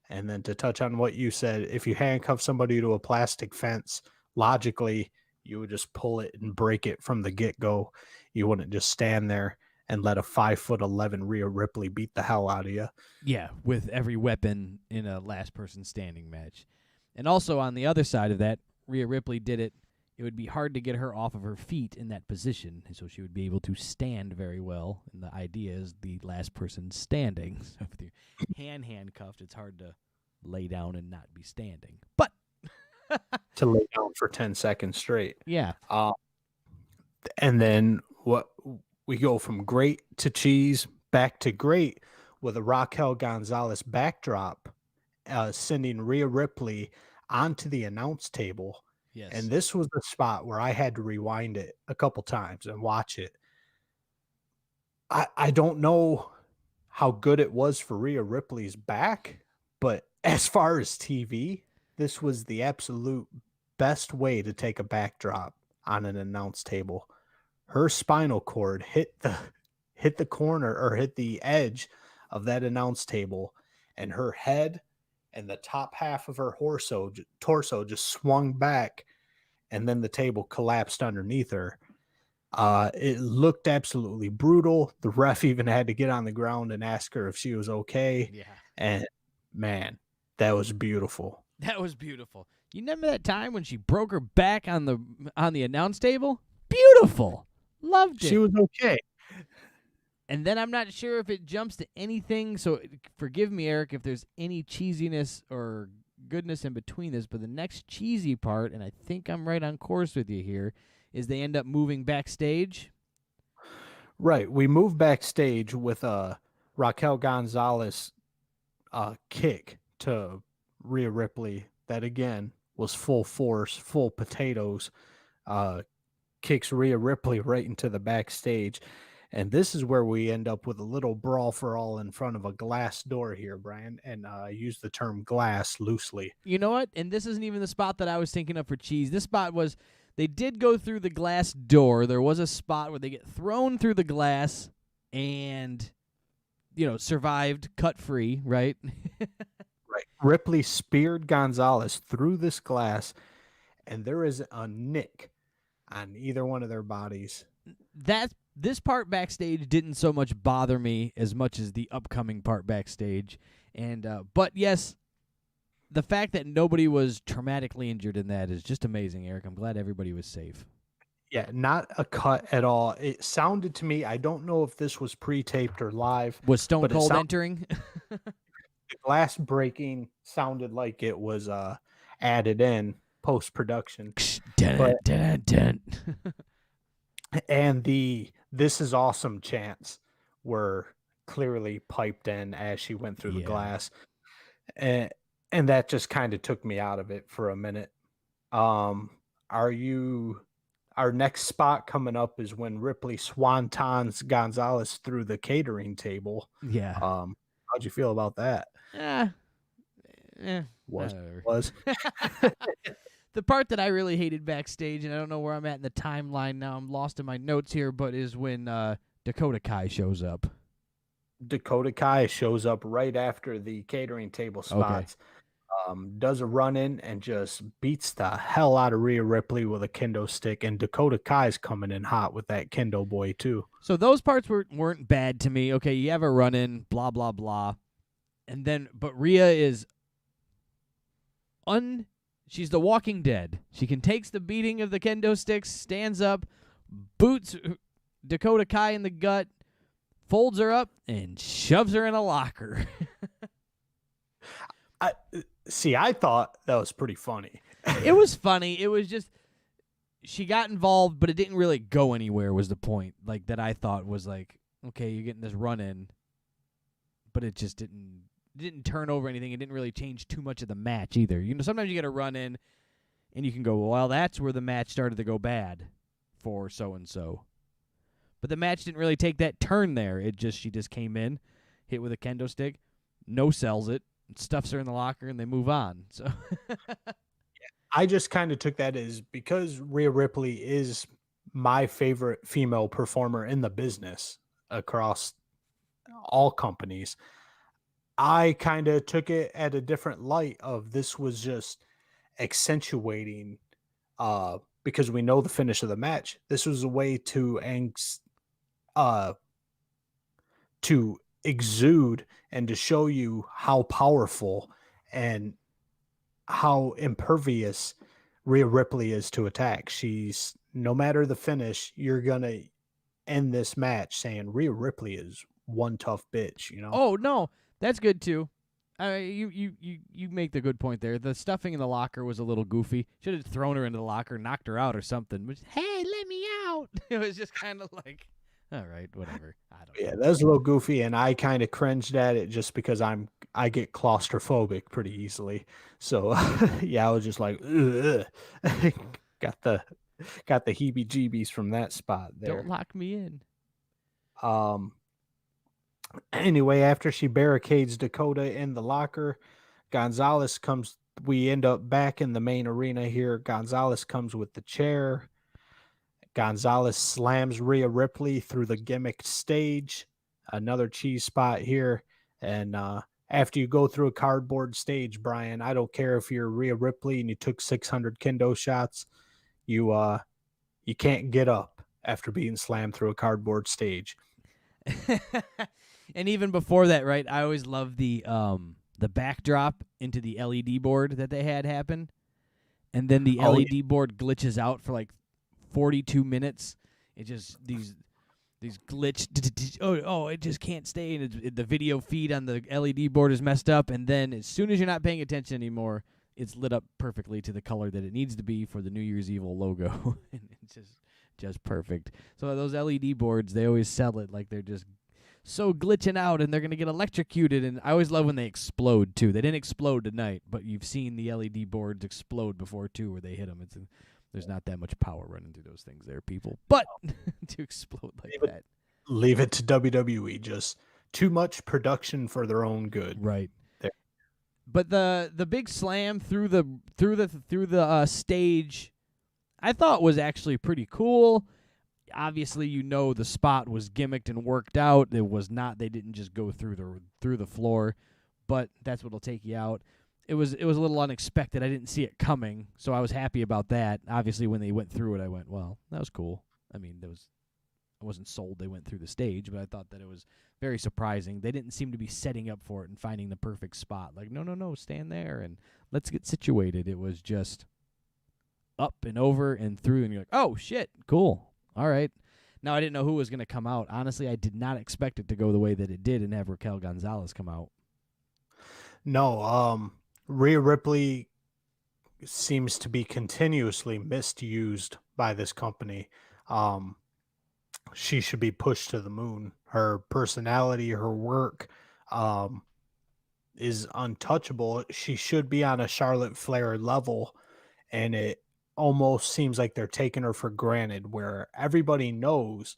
And then to touch on what you said, if you handcuff somebody to a plastic fence, logically, you would just pull it and break it from the get-go. You wouldn't just stand there and let a 5'11" Rhea Ripley beat the hell out of you. Yeah, with every weapon in a last person standing match. And also on the other side of that, Rhea Ripley did it. It would be hard to get her off of her feet in that position, so she would be able to stand very well. And the idea is the last person standing. So if you're handcuffed, it's hard to lay down and not be standing. But to lay down for 10 seconds straight. Yeah. And then what we go from great to cheese, back to great with a Raquel Gonzalez backdrop, sending Rhea Ripley onto the announce table. Yes. And this was the spot where I had to rewind it a couple times and watch it. I don't know how good it was for Rhea Ripley's back, but as far as TV, this was the absolute best way to take a backdrop on an announce table. Her spinal cord hit the corner or hit the edge of that announce table, and her head and the top half of her torso just swung back, and then the table collapsed underneath her. It looked absolutely brutal. The ref even had to get on the ground and ask her if she was okay. Yeah. And man, that was beautiful. That was beautiful. You remember that time when she broke her back on the announce table? Beautiful. Loved it. She was okay. And then I'm not sure if it jumps to anything, so forgive me, Eric, if there's any cheesiness or goodness in between this, but the next cheesy part, and I think I'm right on course with you here, is they end up moving backstage. Right. We moved backstage with Raquel Gonzalez kick to Rhea Ripley that, again, was full force, full potatoes, kicks Rhea Ripley right into the backstage. And this is where we end up with a little brawl for all in front of a glass door here, Brian. And I use the term glass loosely. You know what? And this isn't even the spot that I was thinking of for cheese. This spot was, they did go through the glass door. There was a spot where they get thrown through the glass and, survived, cut free, right? Right. Ripley speared Gonzalez through this glass, and there is a nick on either one of their bodies. This part backstage didn't so much bother me as much as the upcoming part backstage. And but yes, the fact that nobody was traumatically injured in that is just amazing, Eric. I'm glad everybody was safe. Yeah, not a cut at all. It sounded to me, I don't know if this was pre-taped or live. Was Stone Cold entering? The glass breaking sounded like it was added in post-production. And the "This is awesome" chants were clearly piped in as she went through the glass. And that just kind of took me out of it for a minute. Our next spot coming up is when Ripley swantons Gonzalez through the catering table. Yeah. How'd you feel about that? Was. The part that I really hated backstage, and I don't know where I'm at in the timeline now, I'm lost in my notes here, but is when Dakota Kai shows up. Dakota Kai shows up right after the catering table spots. Okay. Does a run-in and just beats the hell out of Rhea Ripley with a kendo stick, and Dakota Kai's coming in hot with that kendo boy too. So those parts weren't bad to me. Okay, you have a run-in, blah, blah, blah. And then, but Rhea is she's the Walking Dead. She takes the beating of the kendo sticks, stands up, boots Dakota Kai in the gut, folds her up, and shoves her in a locker. I thought that was pretty funny. It was funny. It was just, she got involved, but it didn't really go anywhere was the point. Like, that I thought was like, okay, you're getting this run-in, but it just didn't turn over anything. It didn't really change too much of the match either. Sometimes you get a run-in, and you can go, well, that's where the match started to go bad for so-and-so. But the match didn't really take that turn there. She just came in, hit with a kendo stick, no-sells it, stuffs her in the locker, and they move on. So I just kind of took that as, because Rhea Ripley is my favorite female performer in the business across all companies, I kind of took it at a different light of this was just accentuating, because we know the finish of the match. This was a way to exude and to show you how powerful and how impervious Rhea Ripley is to attack. She's, no matter the finish, you're going to end this match saying Rhea Ripley is one tough bitch, Oh, no, that's good too. You make the good point there. The stuffing in the locker was a little goofy. Should have thrown her into the locker, knocked her out or something. But, hey, let me out. It was just kind of like, all right, whatever. I don't know. Yeah, that was a little goofy, and I kind of cringed at it just because I get claustrophobic pretty easily. So yeah, I was just like, ugh. got the heebie-jeebies from that spot there. Don't lock me in. Anyway, after she barricades Dakota in the locker, Gonzalez comes. We end up back in the main arena here. Gonzalez comes with the chair. Gonzalez slams Rhea Ripley through the gimmicked stage. Another cheese spot here. And after you go through a cardboard stage, Brian, I don't care if you're Rhea Ripley and you took 600 kendo shots, you can't get up after being slammed through a cardboard stage. And even before that, right? I always loved the backdrop into the LED board that they had happen, and then the LED board glitches out for like 42 minutes. It just these glitch. It just can't stay. And the video feed on the LED board is messed up. And then as soon as you're not paying attention anymore, it's lit up perfectly to the color that it needs to be for the New Year's Evil logo. And it's just perfect. So those LED boards, they always sell it like they're just so glitching out and they're going to get electrocuted. And I always love when they explode, too. They didn't explode tonight, but you've seen the LED boards explode before, too, where they hit them. There's not that much power running through those things there, people. But to explode like that. Leave it to WWE. Just too much production for their own good. Right. There. But the big slam through the stage, I thought was actually pretty cool. Obviously, the spot was gimmicked and worked out. It was not. They didn't just go through the floor, but that's what'll take you out. It was a little unexpected. I didn't see it coming, so I was happy about that. Obviously, when they went through it, I went, well, that was cool. I mean, I wasn't sold they went through the stage, but I thought that it was very surprising. They didn't seem to be setting up for it and finding the perfect spot. Like, no, stand there and let's get situated. It was just up and over and through, and you're like, oh, shit, cool. All right. Now, I didn't know who was going to come out. Honestly, I did not expect it to go the way that it did and have Raquel Gonzalez come out. No, Rhea Ripley seems to be continuously misused by this company. She should be pushed to the moon. Her personality, her work is untouchable. She should be on a Charlotte Flair level, and it almost seems like they're taking her for granted, where everybody knows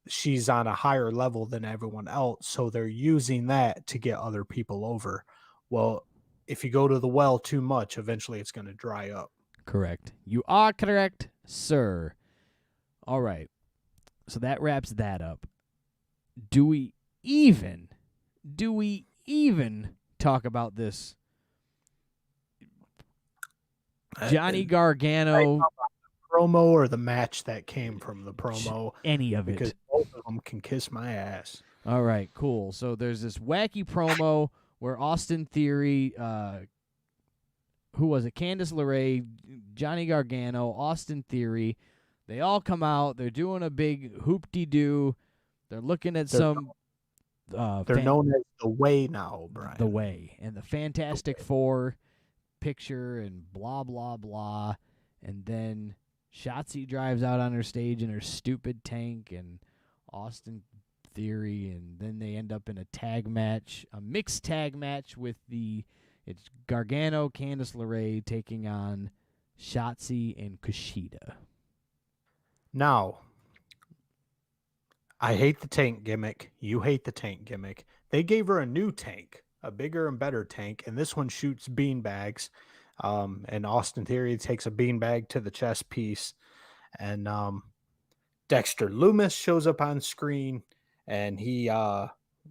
she's on a higher level than everyone else, so they're using that to get other people over. Well, if you go to the well too much, eventually it's going to dry up. Correct. You are correct, sir. All right. So that wraps that up. Do we even talk about this Johnny Gargano promo or the match that came from the promo? Any of because it. both of them can kiss my ass. All right, cool. So there's this wacky promo where Austin Theory, who was it? Candice LeRae, Johnny Gargano, Austin Theory, they all come out. They're doing a big hoop-de-doo. They're looking at they're known as The Way now, Brian. The Way. And the Fantastic Four picture and blah, blah, blah. And then Shotzi drives out on her stage in her stupid tank and Austin Theory, and then they end up in a tag match, a mixed tag match with it's Gargano, Candice LeRae taking on Shotzi and Kushida. Now, I hate the tank gimmick. You hate the tank gimmick. They gave her a new tank, a bigger and better tank, and this one shoots beanbags. And Austin Theory takes a beanbag to the chest piece, and Dexter Lumis shows up on screen, and he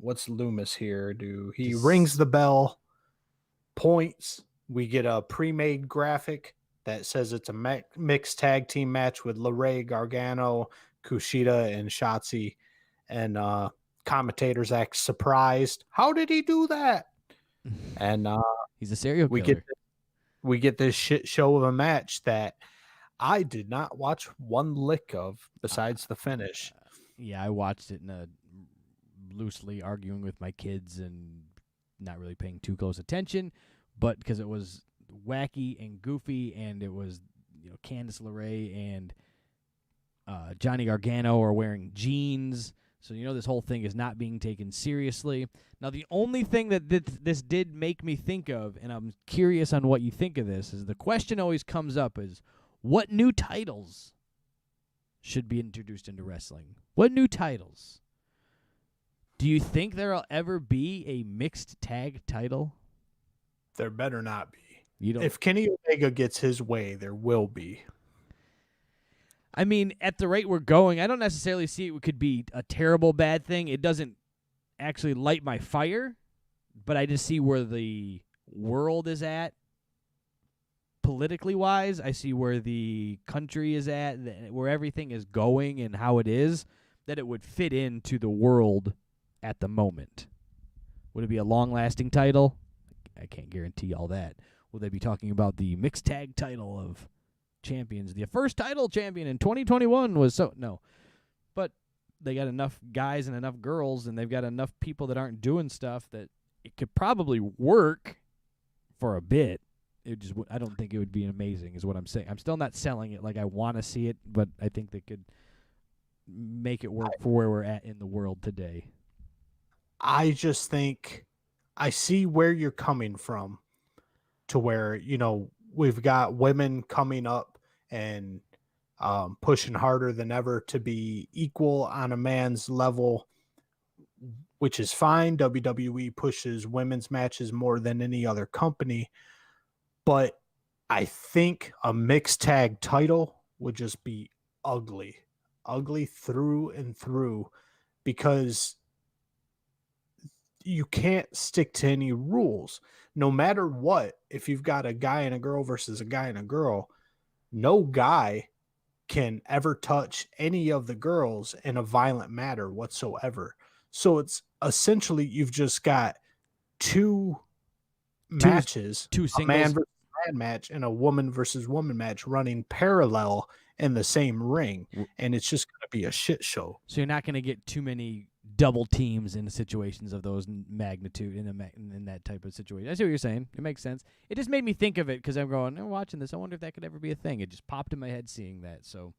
what's Lumis here do? He rings the bell, points. We get a pre-made graphic that says it's a mixed tag team match with LeRae, Gargano, Kushida, and Shotzi, and commentators act surprised. How did he do that? And he's a serial killer. We get this shit show of a match that I did not watch one lick of besides the finish. Yeah, I watched it loosely arguing with my kids and not really paying too close attention, but because it was wacky and goofy, and it was Candice LeRae and Johnny Gargano are wearing jeans, so this whole thing is not being taken seriously. Now, the only thing that this did make me think of, and I'm curious on what you think of this, is the question always comes up is, what new titles should be introduced into wrestling? What new titles? Do you think there'll ever be a mixed tag title? There better not be. You don't. If Kenny Omega gets his way, there will be. I mean, at the rate we're going, I don't necessarily see it could be a terrible bad thing. It doesn't actually light my fire, but I just see where the world is at politically wise. I see where the country is at, where everything is going and how it is, that it would fit into the world at the moment. Would it be a long-lasting title? I can't guarantee all that. Will they be talking about the mixed tag title of champions? The first title champion in 2021 was no. But they got enough guys and enough girls, and they've got enough people that aren't doing stuff that it could probably work for a bit. It just I don't think it would be amazing is what I'm saying. I'm still not selling it like I want to see it, but I think they could make it work for where we're at in the world today. I just think I see where you're coming from, to where, we've got women coming up and pushing harder than ever to be equal on a man's level, which is fine. WWE pushes women's matches more than any other company, but I think a mixed tag title would just be ugly through and through, because you can't stick to any rules. No matter what, if you've got a guy and a girl versus a guy and a girl, no guy can ever touch any of the girls in a violent manner whatsoever. So it's essentially you've just got two matches, two a singles, man versus man match and a woman versus woman match running parallel in the same ring, and it's just going to be a shit show. So you're not going to get too many double teams in situations of those magnitude in that type of situation. I see what you're saying. It makes sense. It just made me think of it because I'm watching this. I wonder if that could ever be a thing. It just popped in my head seeing that. So,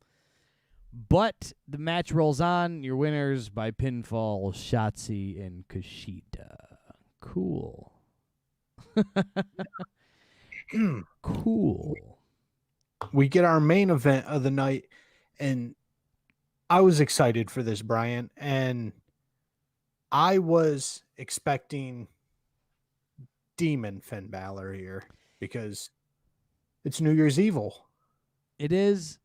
but the match rolls on. Your winners by pinfall, Shotzi and Kushida. Cool. Cool. We get our main event of the night, and I was excited for this, Brian, and I was expecting Demon Finn Balor here because it's New Year's Evil. It is.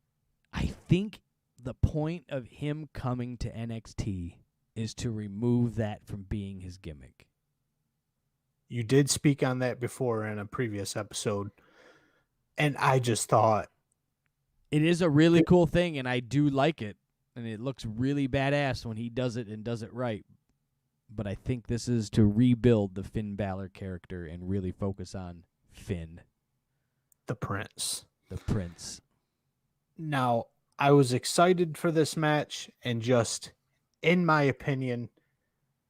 I think the point of him coming to NXT is to remove that from being his gimmick. You did speak on that before in a previous episode, and I just thought it is a really cool thing, and I do like it, and it looks really badass when he does it and does it right. But I think this is to rebuild the Finn Balor character and really focus on Finn. The Prince. The Prince. Now, I was excited for this match, and just, in my opinion,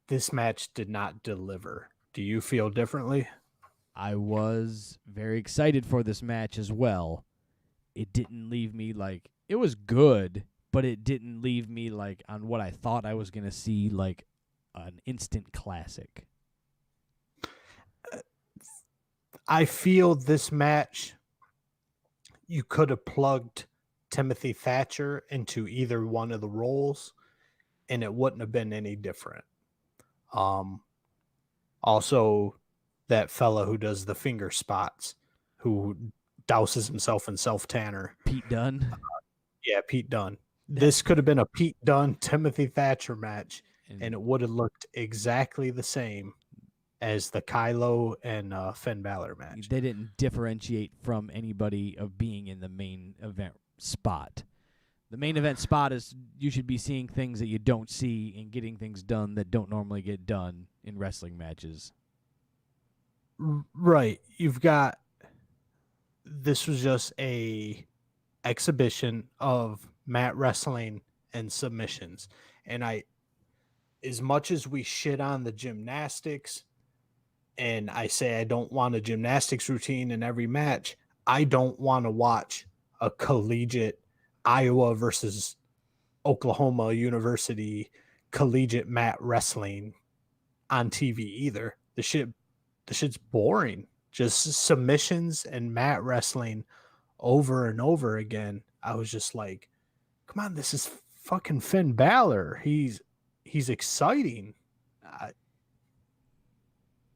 this match did not deliver. Do you feel differently? I was very excited for this match as well. It didn't leave me like... It was good, but it didn't leave me like on what I thought I was going to see, like an instant classic. I feel this match, you could have plugged Timothy Thatcher into either one of the roles, and it wouldn't have been any different. Also, that fella who does the finger spots, who douses himself in self-tanner. Pete Dunne? Yeah, Pete Dunne. This could have been a Pete Dunne, Timothy Thatcher match, and it would have looked exactly the same as the Kylo and Finn Balor match. They didn't differentiate from anybody of being in the main event spot. The main event spot is you should be seeing things that you don't see and getting things done that don't normally get done in wrestling matches. Right. You've got... This was just a exhibition of mat wrestling and submissions. And as much as we shit on the gymnastics, and I say I don't want a gymnastics routine in every match, I don't want to watch a collegiate Iowa versus Oklahoma University collegiate mat wrestling on TV either. The shit's boring. Just submissions and mat wrestling over and over again. I was just like, come on, this is fucking Finn Balor. He's exciting.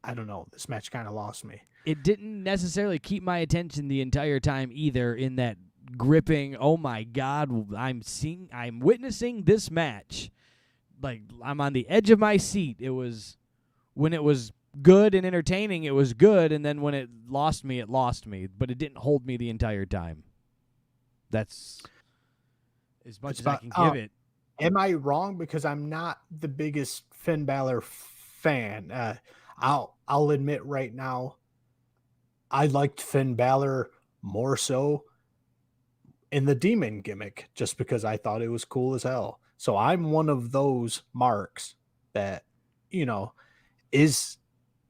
I don't know. This match kind of lost me. It didn't necessarily keep my attention the entire time either, in that gripping, oh my God, I'm witnessing this match. Like, I'm on the edge of my seat. It was when it was good and entertaining. It was good, and then when it lost me, but it didn't hold me the entire time. That's as much as I can give it. Am I wrong? Because I'm not the biggest Finn Balor fan. I'll admit right now, I liked Finn Balor more so in the demon gimmick, just because I thought it was cool as hell. So I'm one of those marks that, you know, is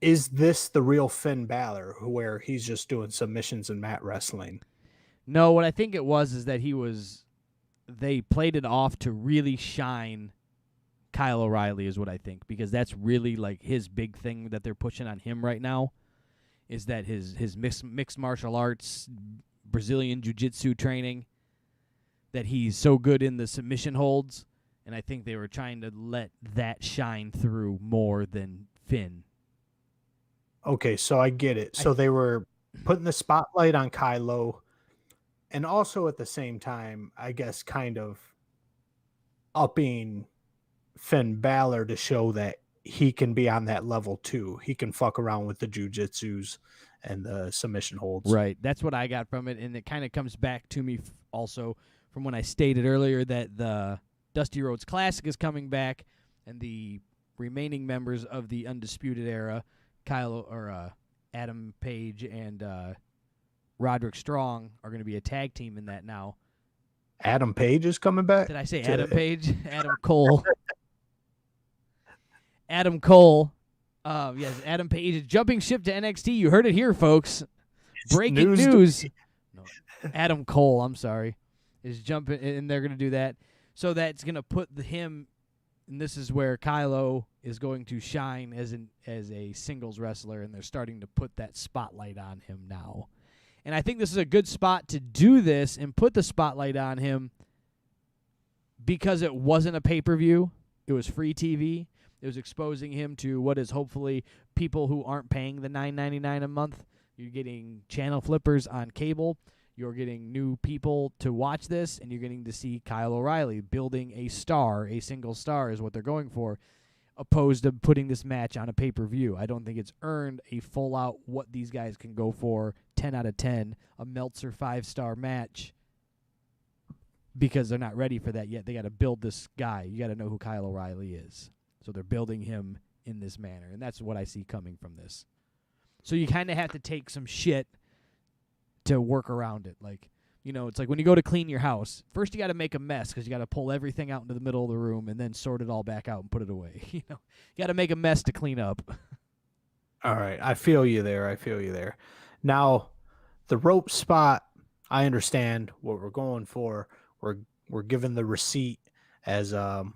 this the real Finn Balor, where he's just doing submissions and mat wrestling? No, what I think it was is that they played it off to really shine Kyle O'Reilly is what I think, because that's really like his big thing that they're pushing on him right now, is that his mixed martial arts, Brazilian jiu-jitsu training, that he's so good in the submission holds, and I think they were trying to let that shine through more than Finn. Okay, so I get it. So they were putting the spotlight on Kylo, and also at the same time, I guess, kind of upping Finn Balor to show that he can be on that level too. He can fuck around with the jujitsus and the submission holds. Right. That's what I got from it, and it kind of comes back to me also from when I stated earlier that the Dusty Rhodes Classic is coming back, and the remaining members of the Undisputed Era, Adam Page and Roderick Strong, are going to be a tag team in that now. Adam Page is coming back? Did I say Adam Page? Adam Cole. Adam Cole. Yes, Adam Page is jumping ship to NXT. You heard it here, folks. Breaking news. No, Adam Cole, I'm sorry, is jumping, and they're going to do that. So that's going to put him, and this is where Kylo is going to shine as a singles wrestler, and they're starting to put that spotlight on him now. And I think this is a good spot to do this and put the spotlight on him, because it wasn't a pay-per-view. It was free TV. It was exposing him to what is hopefully people who aren't paying the $9.99 a month. You're getting channel flippers on cable. You're getting new people to watch this, and you're getting to see Kyle O'Reilly building a star. A single star is what they're going for, opposed to putting this match on a pay-per-view. I don't think it's earned a full-out what these guys can go for, 10 out of 10, a Meltzer 5-star match, because they're not ready for that yet. They got to build this guy. You got to know who Kyle O'Reilly is. So they're building him in this manner, and that's what I see coming from this. So you kind of have to take some shit to work around it. Like, you know, it's like when you go to clean your house. First you got to make a mess because you got to pull everything out into the middle of the room and then sort it all back out and put it away. You know, you got to make a mess to clean up. All right, I feel you there. Now, the rope spot, I understand what we're going for. We're given the receipt as Finn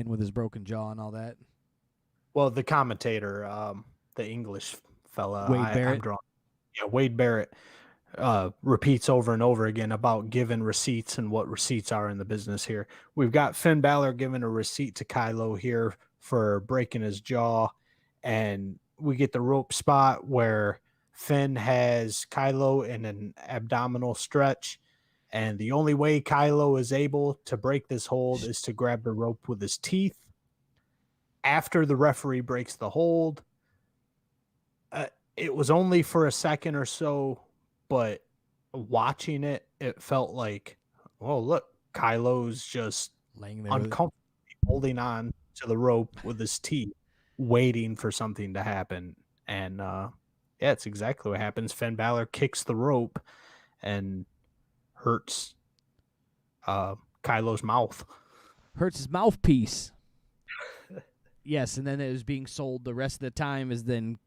with his broken jaw and all that. Well, the commentator, the English fella, Wade Barrett. Wade Barrett repeats over and over again about giving receipts and what receipts are in the business here. We've got Finn Balor giving a receipt to Kylo here for breaking his jaw, and we get the rope spot where Finn has Kylo in an abdominal stretch, and the only way Kylo is able to break this hold is to grab the rope with his teeth. After the referee breaks the hold, it was only for a second or so, but watching it, it felt like, oh, look, Kylo's just laying there uncomfortably holding on to the rope with his teeth, waiting for something to happen. And yeah, it's exactly what happens. Finn Balor kicks the rope and hurts Kylo's mouth. Hurts his mouthpiece. Yes, and then it was being sold the rest of the time is then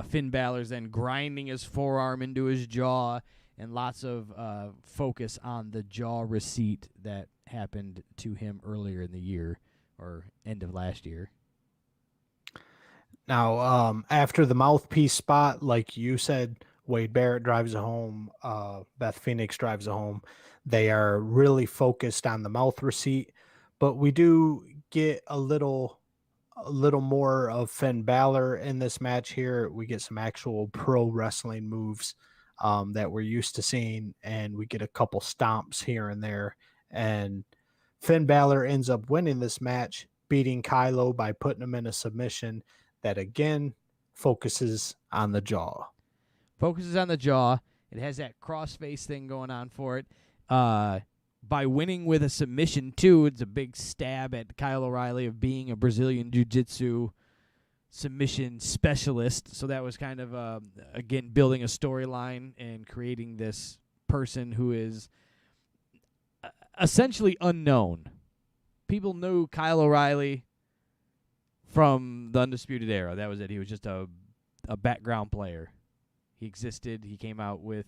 Finn Balor's then grinding his forearm into his jaw, and lots of focus on the jaw receipt that happened to him earlier in the year or end of last year. Now, after the mouthpiece spot, like you said, Wade Barrett drives it home. Beth Phoenix drives it home. They are really focused on the mouth receipt, but we do get a little more of Finn Balor in this match here. We get some actual pro wrestling moves that we're used to seeing, and we get a couple stomps here and there. And Finn Balor ends up winning this match beating Kylo by putting him in a submission that again focuses on the jaw. Focuses on the jaw. It has that crossface thing going on for it. By winning with a submission, too, it's a big stab at Kyle O'Reilly of being a Brazilian Jiu-Jitsu submission specialist. So that was kind of, again, building a storyline and creating this person who is essentially unknown. People knew Kyle O'Reilly from the Undisputed Era. That was it. He was just a background player. He existed. He came out with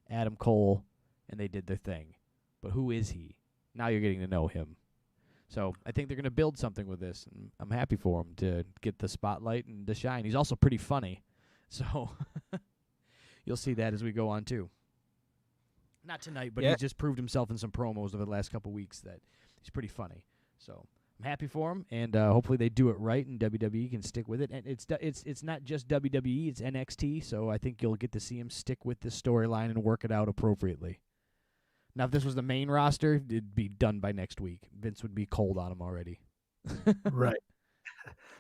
Adam Cole, and they did their thing. But who is he? Now you're getting to know him. So I think they're going to build something with this, and I'm happy for him to get the spotlight and to shine. He's also pretty funny. So you'll see that as we go on, too. Not tonight, but he's just proved himself in some promos over the last couple weeks that he's pretty funny. So I'm happy for him, and hopefully they do it right, and WWE can stick with it. And it's not just WWE, it's NXT, so I think you'll get to see him stick with this storyline and work it out appropriately. Now, if this was the main roster, it'd be done by next week. Vince would be cold on him already. Right.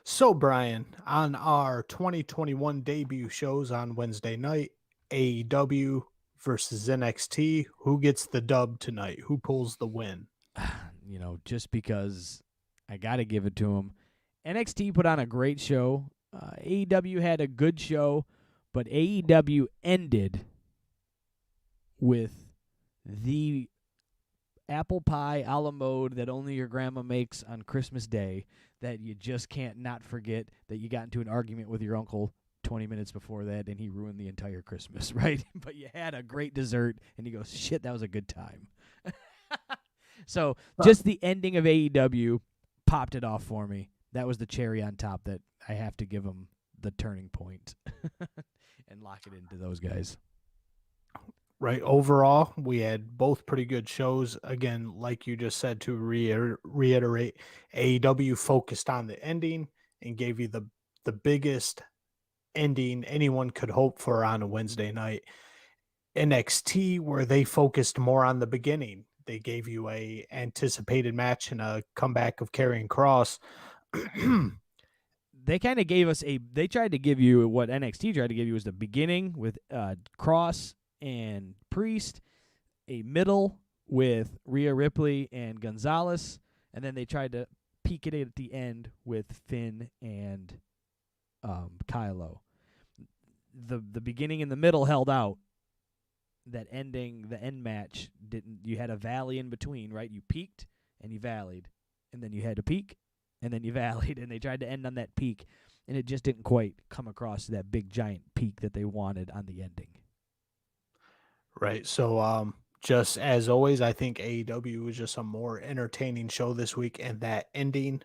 So, Brian, on our 2021 debut shows on Wednesday night, AEW versus NXT, who gets the dub tonight? Who pulls the win? You know, just because I got to give it to him. NXT put on a great show. AEW had a good show, but AEW ended with the apple pie a la mode that only your grandma makes on Christmas Day that you just can't not forget that you got into an argument with your uncle 20 minutes before that and he ruined the entire Christmas, right? But you had a great dessert and you go, shit, that was a good time. So just the ending of AEW popped it off for me. That was the cherry on top that I have to give them the turning point and lock it into those guys. Right. Overall, we had both pretty good shows. Again, like you just said, to reiterate, AEW focused on the ending and gave you the biggest ending anyone could hope for on a Wednesday night. NXT, where they focused more on the beginning. They gave you a anticipated match and a comeback of Karrion Kross. They kind of gave us they tried to give you what NXT tried to give you was the beginning with Kross and Priest, a middle with Rhea Ripley and Gonzalez, and then they tried to peak it at the end with Finn and Kylo. The beginning and the middle held out. That ending, the end match, didn't. You had a valley in between, right? You peaked and you valleyed, and then you had to peak, and then you valleyed, and they tried to end on that peak, and it just didn't quite come across that big giant peak that they wanted on the ending. Right. So, just as always, I think AEW was just a more entertaining show this week, and that ending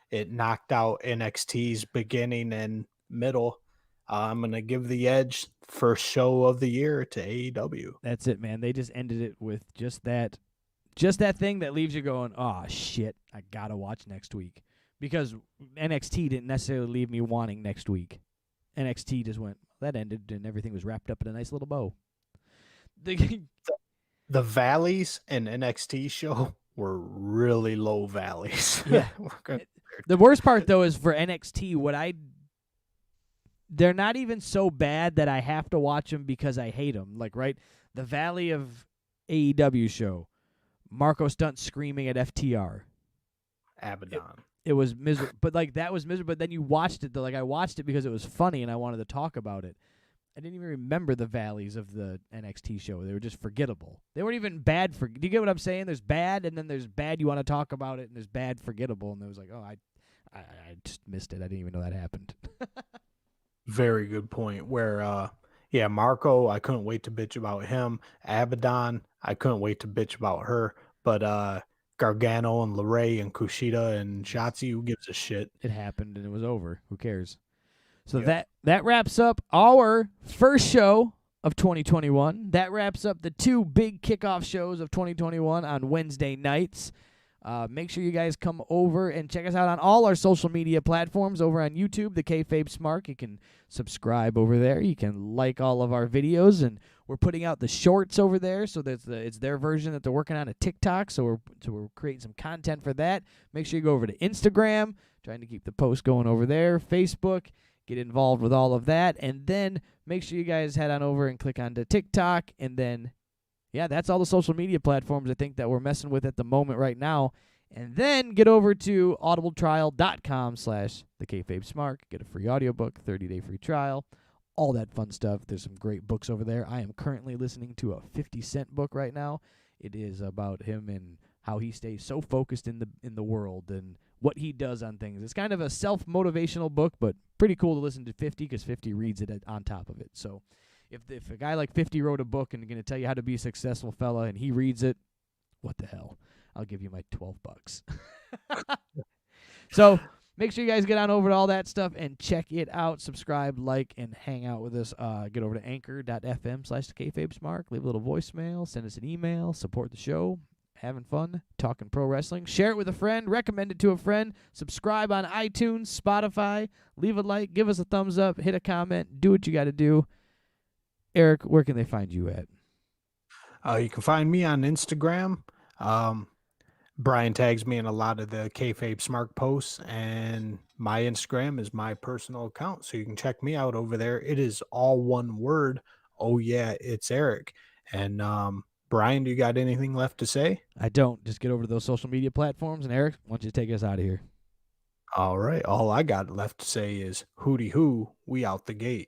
it knocked out NXT's beginning and middle. I'm gonna give the edge first show of the year to AEW. That's it, man. They just ended it with just that thing that leaves you going, oh shit, I gotta watch next week, because NXT didn't necessarily leave me wanting next week. NXT just went, that ended, and everything was wrapped up in a nice little bow. The valleys in NXT show were really low valleys. Yeah. The worst part, though, is for NXT, they're not even so bad that I have to watch them because I hate them. Like, right, the Valley of AEW show, Marco Stunt screaming at FTR. Abaddon. It was miserable, but that was miserable. But then you watched it, I watched it because it was funny and I wanted to talk about it. I didn't even remember the valleys of the NXT show. They were just forgettable. They weren't even bad. Do you get what I'm saying? There's bad, and then there's bad you want to talk about it, and there's bad forgettable. And it was like, oh, I just missed it. I didn't even know that happened. Very good point. Where, Marco, I couldn't wait to bitch about him. Abaddon, I couldn't wait to bitch about her. But Gargano and LeRae and Kushida and Shotzi, who gives a shit? It happened, and it was over. Who cares? So that wraps up our first show of 2021. That wraps up the two big kickoff shows of 2021 on Wednesday nights. Make sure you guys come over and check us out on all our social media platforms. Over on YouTube, the KayFabe Smark. You can subscribe over there. You can like all of our videos, and we're putting out the shorts over there. So it's their version that they're working on a TikTok. So we're creating some content for that. Make sure you go over to Instagram, trying to keep the post going over there. Facebook, get involved with all of that, and then make sure you guys head on over and click on the TikTok, and then. Yeah, that's all the social media platforms I think that we're messing with at the moment right now. And then get over to audibletrial.com/thekayfabesmark. Get a free audiobook, 30-day free trial, all that fun stuff. There's some great books over there. I am currently listening to a 50 Cent book right now. It is about him and how he stays so focused in the world and what he does on things. It's kind of a self-motivational book, but pretty cool to listen to 50 because 50 reads it on top of it. So if a guy like 50 wrote a book and going to tell you how to be a successful fella and he reads it, what the hell? I'll give you my $12. So make sure you guys get on over to all that stuff and check it out. Subscribe, like, and hang out with us. Get over to anchor.fm/thekayfabesmark. Leave a little voicemail. Send us an email. Support the show. Having fun, talking pro wrestling. Share it with a friend. Recommend it to a friend. Subscribe on iTunes, Spotify. Leave a like. Give us a thumbs up. Hit a comment. Do what you got to do. Eric, where can they find you at? You can find me on Instagram. Brian tags me in a lot of the KayFabe Smark posts, and my Instagram is my personal account, so you can check me out over there. It is all one word. Oh yeah, it's Eric. And Brian, do you got anything left to say? I don't. Just get over to those social media platforms, and Eric, why don't you take us out of here? All right. All I got left to say is hooty hoo, we out the gate.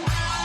Wow.